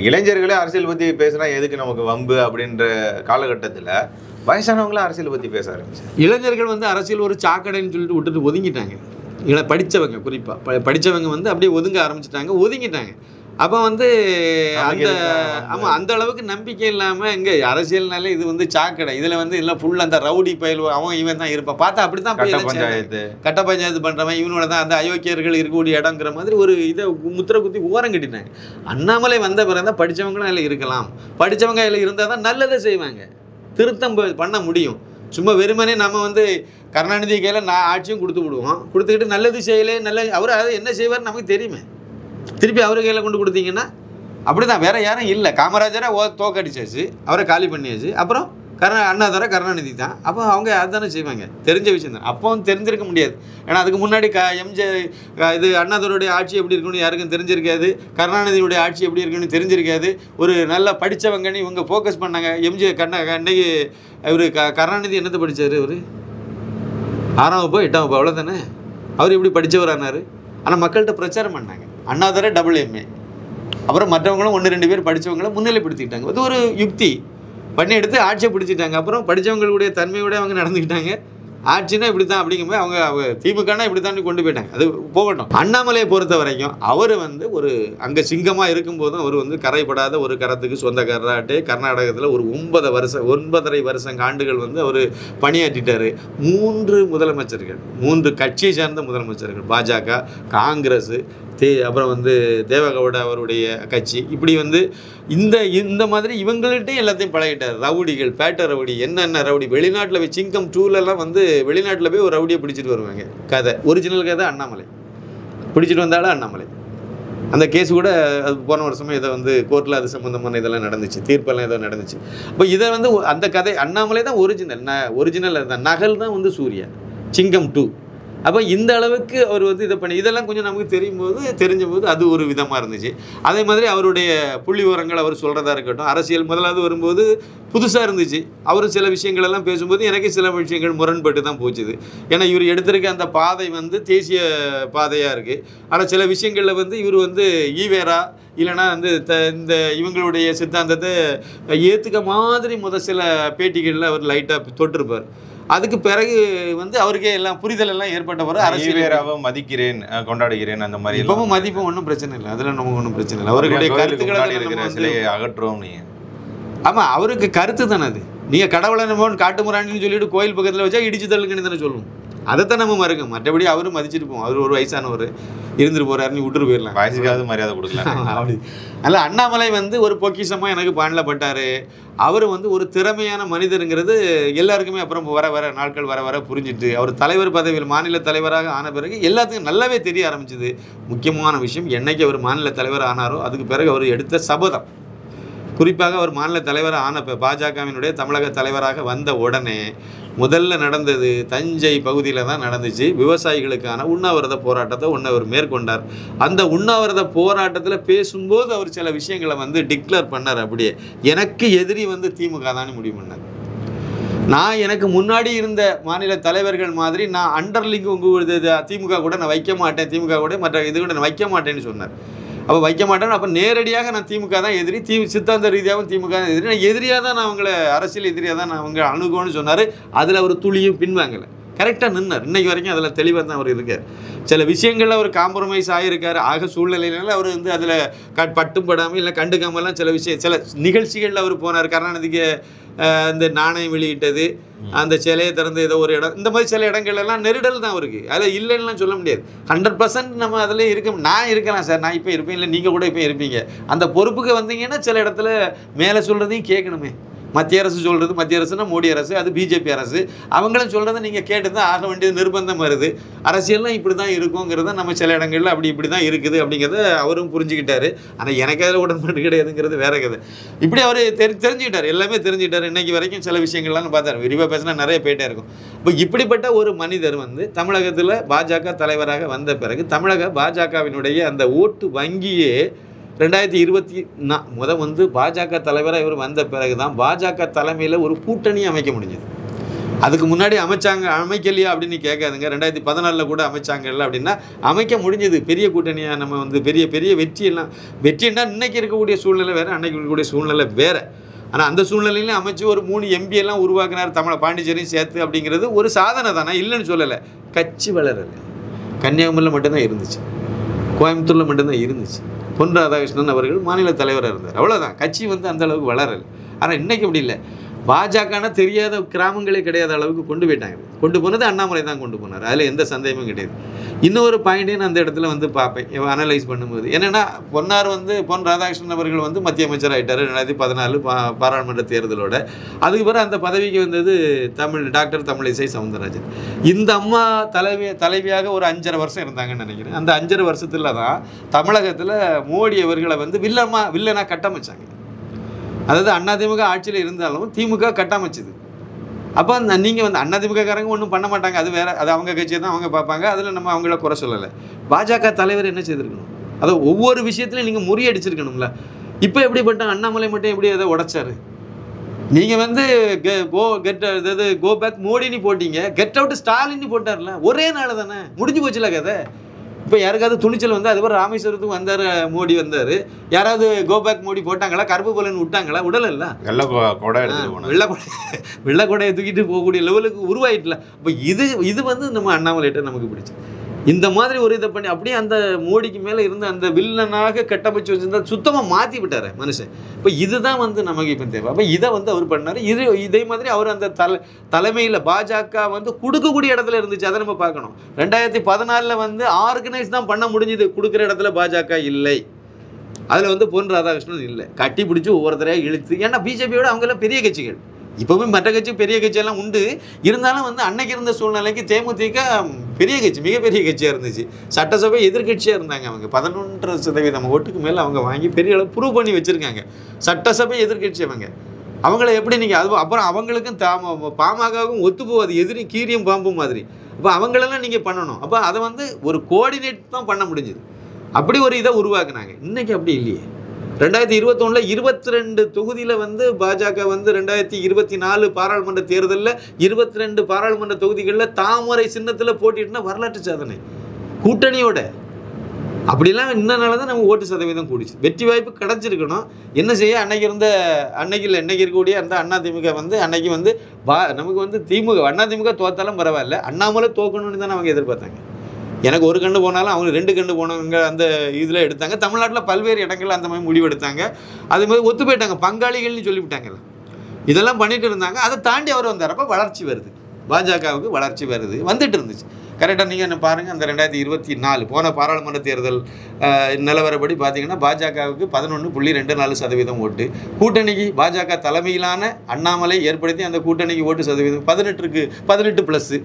இளைஞர்களே அரசியல் பற்றி பேசுனா எதுக்கு நமக்கு வம்பு அப்படின்ற காலகட்டத்தில் வயசானவங்களும் அரசியல் பற்றி பேச ஆரம்பிச்சு.
இளைஞர்கள் வந்து அரசியல் ஒரு சாக்கடைன்னு சொல்லிட்டு விட்டுட்டு ஒதுங்கிட்டாங்க. படித்தவங்க குறிப்பாக படித்தவங்க வந்து அப்படியே ஒதுங்க ஆரம்பிச்சிட்டாங்க, ஒதுங்கிட்டாங்க. அப்போ வந்து அந்த அளவுக்கு நம்பிக்கை இல்லாமல் எங்கே அரசியல்னாலே இது வந்து சாக்கடை, இதில் வந்து எல்லாம் ஃபுல்லாக அந்த ரவுடி பயில் அவன் இவன் தான் இருப்பான். பார்த்தா அப்படி தான் கட்ட பஞ்சாயத்து பண்ணுறவன் இவனோட தான் அந்த அயோக்கியர்கள் இருக்கக்கூடிய இடங்கிற மாதிரி ஒரு இதை முத்திரை குத்தி ஓரம் கட்டினாங்க. அண்ணாமலை வந்த பிறகு தான் படித்தவங்களும் அதில் இருக்கலாம், படித்தவங்க அதில் இருந்தால் தான் நல்லதை செய்வாங்க, திருத்தம் பண்ண முடியும். சும்மா வெறுமனே நம்ம வந்து கருணாநிதி கையில் ஆட்சியும் கொடுத்து விடுவோம், கொடுத்துக்கிட்டு நல்லது செய்யலே அவர் அதை என்ன செய்வார் நமக்கு தெரியுமே, திருப்பி அவரு கையில் கொண்டு கொடுத்தீங்கன்னா அப்படி தான். வேறு யாரும் இல்லை. காமராஜரை தோக்கடிச்சாச்சு, அவரை காலி பண்ணியாச்சு. அப்புறம் அண்ணாதுரை கருணாநிதி தான். அப்போ அவங்க அதுதானே செய்வாங்க, தெரிஞ்ச விஷயம் தான். அப்போ தெரிஞ்சிருக்க முடியாது. ஏன்னா அதுக்கு முன்னாடி இது அண்ணாதுரையுடைய ஆட்சி எப்படி இருக்குன்னு யாருக்கும் தெரிஞ்சிருக்காது, கருணாநிதியுடைய ஆட்சி எப்படி இருக்குன்னு தெரிஞ்சிருக்காது. ஒரு நல்லா படித்தவங்கன்னு இவங்க ஃபோக்கஸ் பண்ணாங்க. அன்னைக்கு இவர் கருணாநிதி என்னத்தை படித்தார்? இவர் 6ஆம் வகுப்போ 8ஆம் வகுப்பு அவ்வளோதானே. அவர் இப்படி படித்தவரானார். ஆனால் மக்கள்கிட்ட பிரச்சாரம் பண்ணாங்க. அண்ணாதுரை AA, அப்புறம் மற்றவங்களும் 1-2 பேர் படித்தவங்கள முன்னிலைப்படுத்திக்கிட்டாங்க. அது ஒரு யுக்தி பண்ணி எடுத்து ஆட்சியை பிடிச்சிட்டாங்க. அப்புறம் படித்தவங்களுடைய தன்மையோட அவங்க நடந்துக்கிட்டாங்க. ஆட்சினா இப்படி தான் அப்படிங்கும்போது அவங்க திமுகனா இப்படி தான் கொண்டு போயிட்டாங்க. அது போகட்டும். அண்ணாமலையை பொறுத்த வரைக்கும் அவர் வந்து ஒரு அங்கே சிங்கமாக இருக்கும்போதும் அவர் வந்து கரைப்படாத ஒரு கரத்துக்கு சொந்தக்காரராட்டே கர்நாடகத்தில் ஒரு 9.5 வருஷம் ஆண்டுகள் வந்து அவர் பணியாற்றிட்டார். 3 முதலமைச்சர்கள், 3 கட்சியை சார்ந்த முதலமைச்சர்கள், பாஜக, காங்கிரஸ், அப்புறம் வந்து தேவகவுடா அவருடைய கட்சி, இப்படி வந்து இந்த மாதிரி இவங்கள்ட்டையும் எல்லாத்தையும் பழகிட்டார். ரவுடிகள், பேட்ட ரவுடி, என்னென்ன ரவுடி வெளிநாட்டில் போய் சிங்கம் 2லலாம் வந்து வெளிநாட்டில் போய் ஒரு ரவுடியை பிடிச்சிட்டு வருவாங்க. கதை ஒரிஜினல் கதை அண்ணாமலை பிடிச்சிட்டு வந்தாலும் அண்ணாமலை. அந்த கேஸ் கூட அது போன வருஷமே இதை வந்து கோர்ட்டில் அது சம்மந்தமான இதெல்லாம் நடந்துச்சு, தீர்ப்பெல்லாம் ஏதோ நடந்துச்சு. அப்போ இதை வந்து அந்த கதை அண்ணாமலை தான் ஒரிஜினல் தான், நகல் தான் வந்து சூர்யா சிங்கம் 2. அப்போ இந்த அளவுக்கு அவர் வந்து இதை பண்ணி இதெல்லாம் கொஞ்சம் நமக்கு தெரிஞ்ச போது அது ஒரு விதமாக இருந்துச்சு. அதே மாதிரி அவருடைய புள்ளி விவரங்கள் அவர் சொல்கிறதா இருக்கட்டும், அரசியல் முதலாவது வரும்போது புதுசாக இருந்துச்சு. அவர் சில விஷயங்களெல்லாம் பேசும்போது எனக்கு சில விஷயங்கள் முரண்பட்டு தான் போச்சுது. ஏன்னா இவர் எடுத்திருக்க அந்த பாதை வந்து தேசிய பாதையாக இருக்குது. ஆனால் சில விஷயங்களில் வந்து இவர் வந்து ஈவேரா இல்லைனா வந்து இந்த இவங்களுடைய சித்தாந்தத்தை ஏற்றுக்க மாதிரி சில பேட்டிகளில் அவர் லைட்டாக தொட்டிருப்பார். அதுக்கு பிறகு வந்து அவருக்கே எல்லாம் புரிதல் எல்லாம் ஏற்பட்ட பிறகு
அரசியலாக மதிக்கிறேன், கொண்டாடுகிறேன், அந்த மாதிரி
இப்பவும் மதிப்பும் ஒன்றும் பிரச்சனை இல்லை. அதில் நமக்கு ஒன்றும் பிரச்சனை இல்லை. அவருடைய கருத்துக்களை
அகற்றுவோம். நீங்கள்
ஆமாம், அவருக்கு கருத்து தானே அது. நீங்கள் கடவுளை நம்ம காட்டுமுறாண்டின்னு சொல்லிட்டு கோயில் பக்கத்தில் வச்சா இடிச்சு தள்ளுக்குன்னு தானே சொல்லணும். அதைத்தான் நம்ம மறுக்கும். மற்றபடி அவரும் மதிச்சுட்டு போவோம். அவர் ஒரு வயசானவர் இருந்துட்டு போகிறாருன்னு விட்டுட்டு போயிடலாம்.
வயசுக்காவது மரியாதை கொடுக்கலாம்.
அப்படி அல்ல. அண்ணாமலை வந்து ஒரு பொக்கிஷமாக எனக்கு பாண்டில் பட்டார். அவர் வந்து ஒரு திறமையான மனிதருங்கிறது எல்லாருக்குமே அப்புறம் வர நாட்கள் வர புரிஞ்சிட்டு அவர் தலைவர் பதவியில் மாநில தலைவராக ஆன பிறகு எல்லாத்துக்கும் நல்லாவே தெரிய ஆரம்பிச்சுது. முக்கியமான விஷயம், என்னைக்கு அவர் மாநில தலைவர் ஆனாரோ அதுக்கு பிறகு அவர் எடுத்த சபதம், குறிப்பாக அவர் மாநில தலைவராக ஆன பாஜகவினுடைய தமிழக தலைவராக வந்த உடனே முதல்ல நடந்தது தஞ்சை பகுதியில் தான் நடந்துச்சு. விவசாயிகளுக்கான உண்ணாவிரத போராட்டத்தை அவர் மேற்கொண்டார். அந்த உண்ணாவிரத போராட்டத்தில் பேசும்போது அவர் சில விஷயங்களை வந்து டிக்ளேர் பண்ணார். அப்படியே எனக்கு எதிரி வந்து திமுக தான் முடிவு பண்ணார். நான் எனக்கு முன்னாடி இருந்த மாநில தலைவர்கள் மாதிரி நான் அண்டர்லிங்க் திமுக கூட நான் வைக்க மாட்டேன், திமுக கூட மற்ற இது கூட நான் வைக்க மாட்டேன்னு சொன்னார். அப்போ வைக்க மாட்டேன்னு அப்போ நேரடியாக நான் திமுக தான் எதிரி, சித்தாந்த ரீதியாகவும் திமுக தான் எதிரி, நான் எதிரியாக தான் நான் அவங்கள அரசியல் எதிரியாக தான் நான் அவங்க அணுகுவோன்னு சொன்னார். அதில் அவர் துளியும் பின்வாங்கலை, கரெக்டாக நின்னார். இன்றைக்கு வரைக்கும் அதில் தெளிவாக தான் அவர் இருக்கார். சில விஷயங்களில் அவர் காம்ப்ரமைஸ் ஆகியிருக்காரு. ஆக சூழ்நிலையினால அவர் வந்து அதில் பட்டுப்படாமல் இல்லை கண்டுக்காமலாம் சில நிகழ்ச்சிகளில் அவர் போனார். கருணாநிதிக்கு இந்த நாணயம் வெளியிட்டது, அந்த சிலையை திறந்து ஏதோ ஒரு இடம், இந்த மாதிரி சில இடங்கள்லாம் நெருடல் தான் அவருக்கு. அதில் இல்லைன்னுலாம் சொல்ல முடியாது. 100% நம்ம அதில் நான் இருக்கலாம் சார், நான் இப்போ இருப்பேன், இல்லை நீங்கள் கூட இப்போ இருப்பீங்க. அந்த பொறுப்புக்கு வந்தீங்கன்னா சில இடத்துல மேலே சொல்கிறதையும் கேட்கணுமே. மத்திய அரசு சொல்கிறது, மத்திய அரசுனா மோடி அரசு, அது பிஜேபி அரசு, அவங்களும் சொல்கிறத நீங்கள் கேட்டு தான் ஆக வேண்டியது நிர்பந்தம் வருது. அரசியல்லாம் இப்படி தான் இருக்குங்கிறத நம்ம சில இடங்களில் இப்படி தான் இருக்குது அப்படிங்கிறத அவரும் புரிஞ்சுக்கிட்டாரு. ஆனால் எனக்கு அதில் உடன்பாடு கிடையாதுங்கிறது வேற கதை. இப்படி அவர் தெரிஞ்சுக்கிட்டார், எல்லாமே தெரிஞ்சுக்கிட்டார். இன்றைக்கி வரைக்கும் சில விஷயங்கள்லாம் பார்த்தார். விரிவாக பேசினா நிறைய போயிட்டே இருக்கும். இப்போ இப்படிப்பட்ட ஒரு மனிதர் வந்து தமிழகத்தில் பாஜக தலைவராக வந்த பிறகு தமிழக பாஜகவினுடைய அந்த ஓட்டு வங்கியே 2020 வந்து பாஜக தலைவராக இவர் வந்த பிறகு தான் பாஜக தலைமையில் ஒரு கூட்டணி அமைக்க முடிஞ்சது. அதுக்கு முன்னாடி அமைக்கலையா அப்படின்னு கேட்காதுங்க. 2014 கூட அமைச்சாங்கல்ல அப்படின்னா அமைக்க முடிஞ்சது. பெரிய கூட்டணியாக நம்ம வந்து பெரிய வெற்றின்னா இன்னைக்கு இருக்கக்கூடிய சூழ்நிலை வேறு, அன்னைக்கு இருக்கக்கூடிய சூழ்நிலை வேறு. ஆனால் அந்த சூழ்நிலையிலும் அமைச்சு ஒரு 3 MP எல்லாம் உருவாக்குனார், பாண்டிச்சேரியும் சேர்த்து. அப்படிங்கிறது ஒரு சாதனை தானே, இல்லைன்னு சொல்லலை. கட்சி வளரலை. கன்னியாகுமரியில் மட்டும்தான் இருந்துச்சு, கோயம்புத்தூரில் மட்டும்தான் இருந்துச்சு. பொன் ராதாகிருஷ்ணன் அவர்கள் மாநில தலைவராக இருந்தார், அவ்வளோதான். கட்சி வந்து அந்த அளவுக்கு வளரலை. ஆனால் இன்றைக்கி அப்படி இல்லை. பாஜகனா தெரியாத கிராமங்களே கிடையாத அளவுக்கு கொண்டு போயிட்டாங்க. கொண்டு போனது அண்ணாமலை தான் கொண்டு போனார், அதில் எந்த சந்தேகமும் கிடையாது. இன்னொரு பாயிண்ட்டே நான் அந்த இடத்துல வந்து பார்ப்பேன், அனலைஸ் பண்ணும்போது என்னென்னா, பொன் ராதாகிருஷ்ணன் அவர்கள் வந்து மத்திய அமைச்சர் ஆகிட்டார் 2014 பாராளுமன்ற தேர்தலோட. அதுக்கு பிறகு அந்த பதவிக்கு வந்தது டாக்டர் தமிழிசை சவுந்தரராஜன். இந்த அம்மா தலைவியாக ஒரு 5.5 வருஷம் இருந்தாங்கன்னு நினைக்கிறேன். அந்த 5.5 வருஷத்துல தான் தமிழகத்தில் மோடி அவர்களை வந்து வில்லனா கட்டமைச்சாங்க. அதாவது அதிமுக ஆட்சியில் இருந்தாலும் திமுக கட்டமைச்சுது. அப்போ நீங்கள் வந்து அதிமுககாரங்க ஒன்றும் பண்ண மாட்டாங்க, அது வேறு, அது அவங்க கட்சியை தான் அவங்க பார்ப்பாங்க. அதில் நம்ம அவங்கள குறை சொல்லலை. பாஜக தலைவர் என்ன செய்திருக்கணும், அதை ஒவ்வொரு விஷயத்துலையும் நீங்கள் முறியடிச்சிருக்கணும்ல. இப்போ எப்படிப்பட்ட அண்ணாமலை மட்டும் எப்படி அதை உடைச்சாரு? நீங்கள் வந்து கோ பேக் மோடின்னு போட்டீங்க, கெட் அவுட் ஸ்டாலின்னு போட்டார்ல, ஒரே நாள் தானே முடிஞ்சு போச்சுல கதை. இப்போ யாருக்காவது துணிச்சல் வந்து அதுக்கப்புறம் ராமேஸ்வரத்துக்கு வந்தார், மோடி வந்தார், யாராவது கோபேக் மோடி போட்டாங்களா, கருப்பு பலன் விட்டாங்களா? விடல. வெள்ளை கொடையை தூக்கிட்டு போகக்கூடிய லெவலுக்கு உருவாயிட்டல. இப்போ இது வந்து நம்ம அண்ணாமலைகிட்ட நமக்கு பிடிச்சி இந்த மாதிரி ஒரு இதை பண்ணி அப்படியே அந்த மோடிக்கு மேலே இருந்த அந்த வில்லனாக கட்டமைச்சு வச்சுருந்தா சுத்தமாக மாற்றி விட்டார் மனுஷன். இப்போ இதுதான் வந்து நமக்கு இப்போ தேவை. அப்போ இதை வந்து அவர் பண்ணார். இதே மாதிரி அவர் அந்த தலைமையில் பாஜக வந்து கொடுக்கக்கூடிய இடத்துல இருந்துச்சு. அதை நம்ம பார்க்கணும். 2014 வந்து ஆர்கனைஸ் தான் பண்ண முடிஞ்சுது. கொடுக்குற இடத்துல பாஜக இல்லை. அதில் வந்து பொன் ராதாகிருஷ்ணன் இல்லை. கட்டி பிடிச்சி ஒவ்வொருத்தரையாக இழுத்து, ஏன்னா பிஜேபியோட அவங்கெல்லாம் பெரிய கட்சிகள், இப்போவும் மற்ற கட்சி பெரிய கட்சியெல்லாம் உண்டு. இருந்தாலும் வந்து அன்னைக்கு இருந்த சூழ்நிலைக்கு தேமுதிக பெரிய கட்சி, மிகப்பெரிய கட்சியாக இருந்துச்சு. சட்டசபை எதிர்கட்சியாக இருந்தாங்க. அவங்க 11% ஓட்டுக்கு மேலே அவங்க வாங்கி பெரிய அளவு ப்ரூவ் பண்ணி வச்சுருக்காங்க. சட்டசபை எதிர்கட்சி அவங்கள எப்படி நீங்கள் அது அப்புறம் அவங்களுக்கும் பாமகவும் ஒத்து போகாது, எதிரி கீரியும் பாம்பும் மாதிரி. அப்போ அவங்களெல்லாம் நீங்கள் பண்ணணும். அப்போ அதை வந்து ஒரு கோஆர்டினேட் தான் பண்ண முடிஞ்சுது. அப்படி ஒரு இதை உருவாக்குனாங்க. இன்றைக்கி அப்படி இல்லையே. 2021 22 தொகுதியில் வந்து பாஜக வந்து 2024 பாராளுமன்ற தேர்தலில் 22 பாராளுமன்ற தொகுதிகளில் தாமரை சின்னத்தில் போட்டிட்டுனா வரலாற்று சாதனை. கூட்டணியோட அப்படிலாம் இன்னனால தான் நம்ம ஓட்டு சதவீதம் கூடிச்சு. வெற்றி வாய்ப்பு கிடச்சிருக்கணும். என்ன செய்ய, அன்னைக்கு இருக்கக்கூடிய அந்த அதிமுக வந்து அன்னைக்கு வந்து நமக்கு வந்து அதிமுக தோத்தாலும் பரவாயில்ல, அண்ணாமலை தோக்கணும்னு தானே அவங்க எதிர்பார்த்தாங்க. எனக்கு ஒரு கண்டு போனாலும் அவங்க 2 கண்டு போனவங்க அந்த இதில் எடுத்தாங்க. தமிழ்நாட்டில் பல்வேறு இடங்களில் அந்த மாதிரி முடிவு எடுத்தாங்க. அது மாதிரி ஒத்து போயிட்டாங்க, பங்காளிகள்னு சொல்லிவிட்டாங்கல்ல. இதெல்லாம் பண்ணிட்டு இருந்தாங்க. அதை தாண்டி அவர் வந்தார். அப்போ வளர்ச்சி வருது, பாஜகவுக்கு வளர்ச்சி வருது, வந்துட்டு இருந்துச்சு. கரெக்டாக நீங்கள் என்ன பாருங்கள், அந்த 2024 போன பாராளுமன்ற தேர்தல் நிலவரப்படி பார்த்தீங்கன்னா பாஜகவுக்கு 11.24% ஓட்டு. கூட்டணிக்கு பாஜக தலைமையிலான அண்ணாமலை ஏற்படுத்தி அந்த கூட்டணிக்கு ஓட்டு சதவீதம் 18+.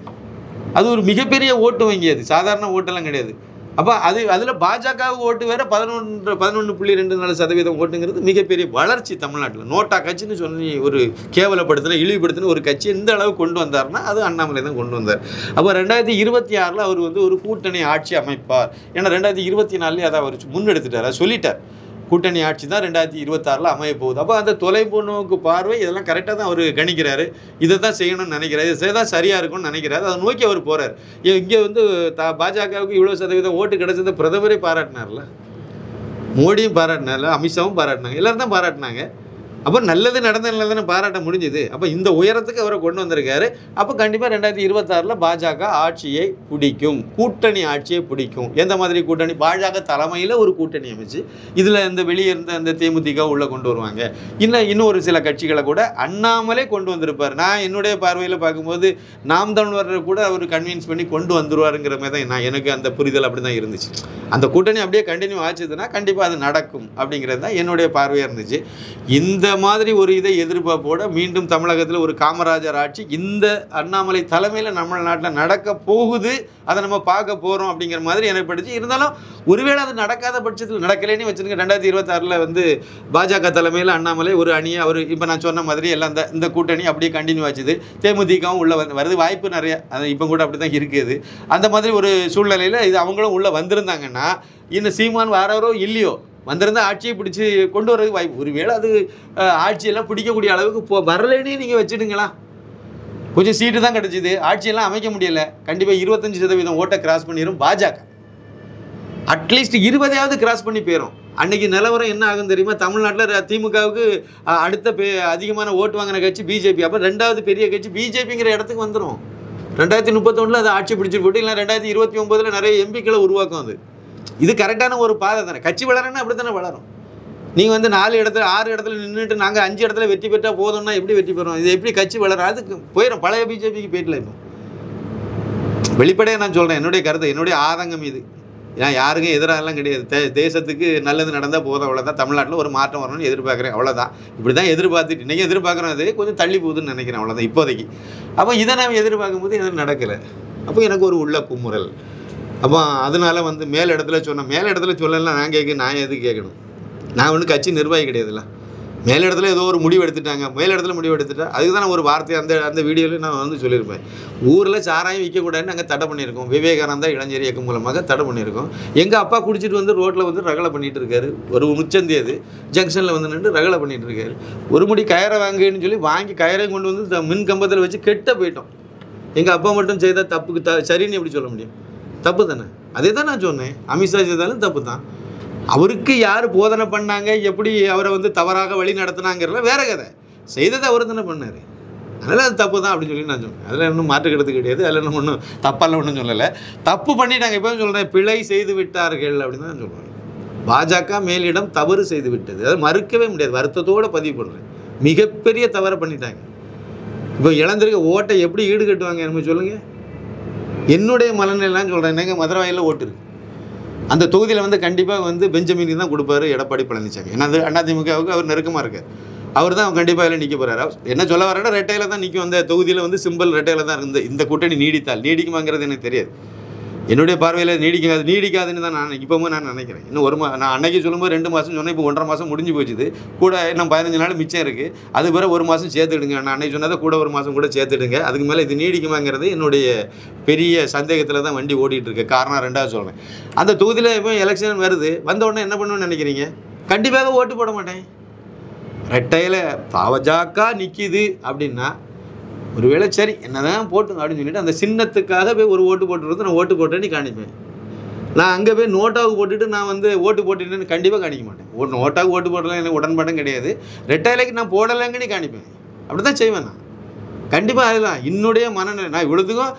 அது ஒரு மிகப்பெரிய ஓட்டு வங்கி, அது சாதாரண ஓட்டெல்லாம் கிடையாது. அப்போ அதில் பாஜகவுக்கு ஓட்டு வேறு 11.24% ஓட்டுங்கிறது மிகப்பெரிய வளர்ச்சி தமிழ்நாட்டில். நோட்டா கட்சின்னு சொல்லி ஒரு கேவலப்படுத்தின இழிவுபடுத்தின ஒரு கட்சி எந்த அளவு கொண்டு வந்தார்னா அது அண்ணாமலை தான் கொண்டு வந்தார். அப்போ 2026 அவர் வந்து ஒரு கூட்டணி ஆட்சி அமைப்பார். ஏன்னா 2024 அதை அவர் முன்னெடுத்துட்டார், சொல்லிட்டார். கூட்டணி ஆட்சி தான் 2026 அமைய போகுது. அப்போ அந்த தொலைநோக்கு பார்வை இதெல்லாம் கரெக்டாக தான் அவர் கணிக்கிறாரு. இதை தான் செய்யணும்னு நினைக்கிறாரு, இதை தான் சரியாக இருக்கும்னு நினைக்கிறாரு. அதை நோக்கி அவர் போகிறார். இங்கே வந்து பாஜகவுக்கு இவ்வளோ சதவீதம் ஓட்டு கிடைச்சதை பிரதமரே பாராட்டினார்ல, மோடியும் பாராட்டினார்ல, அமித்ஷாவும் பாராட்டினாங்க, எல்லோரும் தான் பாராட்டினாங்க. அப்போ நல்லது நடந்ததுனால பாராட்ட முடிஞ்சுது. அப்போ இந்த உயரத்துக்கு அவரை கொண்டு வந்திருக்காரு. அப்போ கண்டிப்பாக 2026 பாஜக ஆட்சியை பிடிக்கும், கூட்டணி ஆட்சியை பிடிக்கும். எந்த மாதிரி கூட்டணி? பாஜக தலைமையில் ஒரு கூட்டணி அமைச்சு இதில் இந்த வெளியே இருந்த அந்த தேமுதிக உள்ளே கொண்டு வருவாங்க. இன்னும் ஒரு சில கட்சிகளை கூட அண்ணாமலே கொண்டு வந்திருப்பார். நான் என்னுடைய பார்வையில் பார்க்கும்போது நாம் தமிழரை கூட அவர் கன்வின்ஸ் பண்ணி கொண்டு வந்துருவாருங்கிற மாதிரி தான் எனக்கு அந்த புரிதல் அப்படி தான் இருந்துச்சு. அந்த கூட்டணி அப்படியே கண்டினியூ ஆச்சுதுன்னா கண்டிப்பாக அது நடக்கும் அப்படிங்கிறது தான் என்னுடைய பார்வையாக இருந்துச்சு. இந்த மாதிரி ஒரு இதை எதிர்பார்ப்போட மீண்டும் தமிழகத்தில் ஒரு காமராஜர் ஆட்சி இந்த அண்ணாமலை தலைமையில் நம்ம நாட்டில் நடக்க போகுது, அதை நம்ம பார்க்க போகிறோம் அப்படிங்கிற மாதிரி எனக்கு படிச்சு. இருந்தாலும் ஒருவேளை அது நடக்காத பட்சத்தில், நடக்கலைன்னு வச்சுருங்க, 2026 வந்து பாஜக தலைமையில் அண்ணாமலை ஒரு அணியை அவர் இப்போ நான் சொன்ன மாதிரி எல்லாம் இந்த கூட்டணி அப்படியே கண்டினியூ ஆச்சுது. தேமுதிகவும் உள்ளே வருது, வாய்ப்பு நிறைய, அது இப்போ கூட அப்படி தான் இருக்குது. அந்த மாதிரி ஒரு சூழ்நிலையில் இது அவங்களும் உள்ளே வந்திருந்தாங்கன்னா இன்னும் சீமான் வாரவரோ இல்லையோ வந்திருந்தால் ஆட்சியை பிடிச்சி கொண்டு வரதுக்கு வாய்ப்பு. ஒருவேளை அது ஆட்சியெல்லாம் பிடிக்கக்கூடிய அளவுக்கு வரலைன்னே நீங்கள் வச்சுடுங்களா. கொஞ்சம் சீட்டு தான் கிடச்சிது, ஆட்சியெல்லாம் அமைக்க முடியலை. கண்டிப்பாக 25% ஓட்டை கிராஸ் பண்ணிடும் பாஜக. அட்லீஸ்ட் 20ஆவது கிராஸ் பண்ணி போயிடும். அன்றைக்கி நிலவரம் என்ன ஆகும் தெரியுமா? தமிழ்நாட்டில் திமுகவுக்கு அடுத்த அதிகமான ஓட்டு வாங்கின கட்சி பிஜேபி. அப்போ 2வது பெரிய கட்சி பிஜேபிங்கிற இடத்துக்கு வந்துடும். 2031 அது ஆட்சி பிடிச்சி போட்டு, இல்லை 2029 நிறைய எம்பிக்களை உருவாக்கும். அது இது கரெக்டான ஒரு பாதை தானே. கட்சி வளரணும்னா அப்படி தானே வளரும். நீங்கள் வந்து 4 இடத்துல 6 இடத்துல நின்றுட்டு நாங்கள் 5 இடத்துல வெற்றி பெற்றால் போதும்னா எப்படி வெற்றி பெறும்? இது எப்படி கட்சி வளரும்? அதுக்கு போயிடும். பழைய பிஜேபிக்கு போயிடல. இப்போ வெளிப்படையாக நான் சொல்கிறேன், என்னுடைய கருத்து, என்னுடைய ஆதங்கம் இது. ஏன்னா யாருக்கும் எதிராகலாம் கிடையாது. தேசத்துக்கு நல்லது நடந்தால் போதும், அவ்வளோதான். தமிழ்நாட்டில் ஒரு மாற்றம் வரணும்னு எதிர்பார்க்குறேன், அவ்வளோதான். இப்படி தான் எதிர்பார்த்துட்டு இன்றைக்கி எதிர்பார்க்குறோம். அது கொஞ்சம் தள்ளி போகுதுன்னு நினைக்கிறேன், அவ்வளோதான் இப்போதைக்கு. அப்போ இதை நான் எதிர்பார்க்கும் போது எதுவும் நடக்கலை. அப்போ எனக்கு ஒரு உள்ள குமுறல். அப்போ அதனால் வந்து மேல் இடத்துல சொல்லலாம். நான் எதுக்கு கேட்கணும்? நான் ஒன்றும் கட்சி நிர்வாகி கிடையாதுல்ல. மேல் இடத்துல ஏதோ ஒரு முடிவு எடுத்துட்டாங்க, மேல் இடத்துல முடிவு எடுத்துட்டா அதுக்கு தான் ஒரு வார்த்தை அந்த வீடியோவில் நான் வந்து சொல்லியிருப்பேன். ஊரில் சாராயம் விற்கக்கூடாதுன்னு நாங்கள் தடை பண்ணியிருக்கோம். விவேகானந்தா இளைஞர் இயக்கம் மூலமாக தடை பண்ணியிருக்கோம். எங்கள் அப்பா குடிச்சிட்டு வந்து ரோட்டில் வந்து ரகலை பண்ணிகிட்டு இருக்காரு. ஒரு முச்சந்தியது ஜங்ஷனில் வந்து நின்று ரகலை பண்ணிகிட்டு இருக்காரு. ஒரு முடி கயரை வாங்குன்னு சொல்லி வாங்கி கயரையும் கொண்டு வந்து மின் கம்பத்தில் வச்சு கெட்ட போயிட்டோம். எங்கள் அப்பா மட்டும் செய்தால் தப்புக்கு சரின்னு எப்படி சொல்ல முடியும்? தப்பு தானே? அதே தான் நான் சொன்னேன். அமித்ஷா செய்தாலும் தப்பு தான். அவருக்கு யார் போதனை பண்ணாங்க, எப்படி அவரை வந்து தவறாக வழி நடத்தினாங்கிறதுல வேற கதை. செய்ததை அவர் தானே பண்ணார். அதனால் அது தப்பு தான் அப்படின்னு சொல்லி நான் சொன்னேன். அதில் இன்னும் மாற்றுக்கிறது கிடையாது. அதில் இன்னும் ஒன்றும் தப்பெல்லாம் ஒன்றும் சொல்லலை. தப்பு பண்ணிட்டாங்க. இப்போ சொல்கிறேன், பிழை செய்து விட்டார்கள் அப்படின்னு தான் சொல்கிறேன். பாஜக மேலிடம் தவறு செய்து விட்டது. அதை மறுக்கவே முடியாது. வருத்தத்தோடு பதிவு பண்ணுறேன். மிகப்பெரிய தவறை பண்ணிட்டாங்க. இப்போ இழந்திருக்க ஓட்டை எப்படி ஈடுகட்டுவாங்க நம்ம சொல்லுங்கள். என்னுடைய மனநிலைலாம் சொல்கிறேன். என்னங்க மதுரவாயில் ஓட்டு இருக்கு. அந்த தொகுதியில் வந்து கண்டிப்பாக வந்து பெஞ்சமின் தான் கொடுப்பாரு எடப்பாடி பழனிசாமி. ஏன்னா அது அதிமுகவுக்கு அவர் நெருக்கமாக இருக்கார். அவர் தான் கண்டிப்பாக இதில் நிற்க போகிறாரு. என்ன சொல்ல வரேன்னா ரெட்டையில் தான் நிற்கும். அந்த தொகுதியில் வந்து சிம்பிள் ரெட்டையில் தான் இருந்து இந்த கூட்டணி நீடிக்குமாங்கிறது எனக்கு தெரியாது. என்னுடைய பார்வையில் நீடிக்காதுன்னு தான் நான் இப்போவும் நான் நினைக்கிறேன். இன்னும் நான் அன்னைக்கு சொல்லும்போது 2 மாதம் சொன்னேன். இப்போ 1.5 மாதம் முடிஞ்சு போச்சுது. கூட இன்னும் 15 நாள் மிச்சம் இருக்குது. அது பிறகு 1 மாதம் சேர்த்துடுங்க. நான் அன்னைக்கு சொன்னதை கூட 1 மாதம் கூட சேர்த்துடுங்க. அதுக்கு மேலே இது நீடிக்குமாங்கிறது என்னுடைய பெரிய சந்தேகத்தில் தான் வண்டி ஓடிட்டு இருக்கு. காரணம் 2வது சொல்கிறேன். அந்த தொகுதியில் இப்போ எலெக்ஷன் வருது. வந்த உடனே என்ன பண்ணுவேன்னு நினைக்கிறீங்க? கண்டிப்பாக ஓட்டு போட மாட்டேன். ரெட்டையில் பாஜக நிற்கிது அப்படின்னா ஒருவேளை சரி என்னதான் போட்டுங்க அப்படின்னு சொல்லிட்டு அந்த சின்னத்துக்காக போய் ஒரு ஓட்டு போட்டுருந்து நான் ஓட்டு போட்டேன்னு காணிப்பேன். நான் அங்கே போய் நோட்டாவுக்கு போட்டுட்டு நான் வந்து ஓட்டு போட்டுட்டேன்னு கண்டிப்பாக காணிக்க மாட்டேன். நோட்டாவுக்கு ஓட்டு போடலாம் எனக்கு உடன்பாடும் கிடையாது. ரெட்டையிலைக்கு நான் போடலைங்கன்னு காணிப்பேன். அப்படி தான் செய்வேன் நான். கண்டிப்பாக அதுதான் என்னுடைய மனநிலை. நான் இவ்வளோத்துக்கும்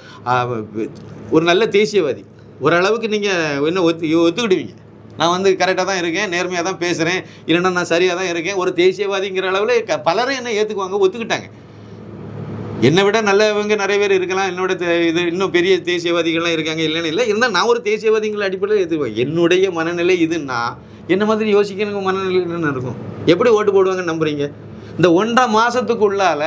ஒரு நல்ல தேசியவாதி. ஓரளவுக்கு நீங்கள் என்ன ஒத்துக்கிடுவீங்க. நான் வந்து கரெக்டாக தான் இருக்கேன், நேர்மையாக தான் பேசுகிறேன், இல்லைன்னா நான் சரியாக தான் இருக்கேன். ஒரு தேசியவாதிங்கிற அளவில் பலரும் என்னை ஏற்றுக்குவாங்க, ஒத்துக்கிட்டாங்க. என்னை விட நல்லவங்க நிறைய பேர் இருக்கலாம். என்னோட இது இன்னும் பெரிய தேசியவாதிகள்லாம் இருக்காங்க, இல்லைன்னு இல்லை. இருந்தால் நான் ஒரு தேசியவாதிகள் அடிப்படையில் ஏற்றுக்குவேன். என்னுடைய மனநிலை இதுன்னா என்ன மாதிரி யோசிக்கணுங்க மனநிலை என்னென்ன இருக்கும்? எப்படி ஓட்டு போடுவாங்கன்னு நம்புறீங்க? இந்த 1.5 மாதத்துக்குள்ளால்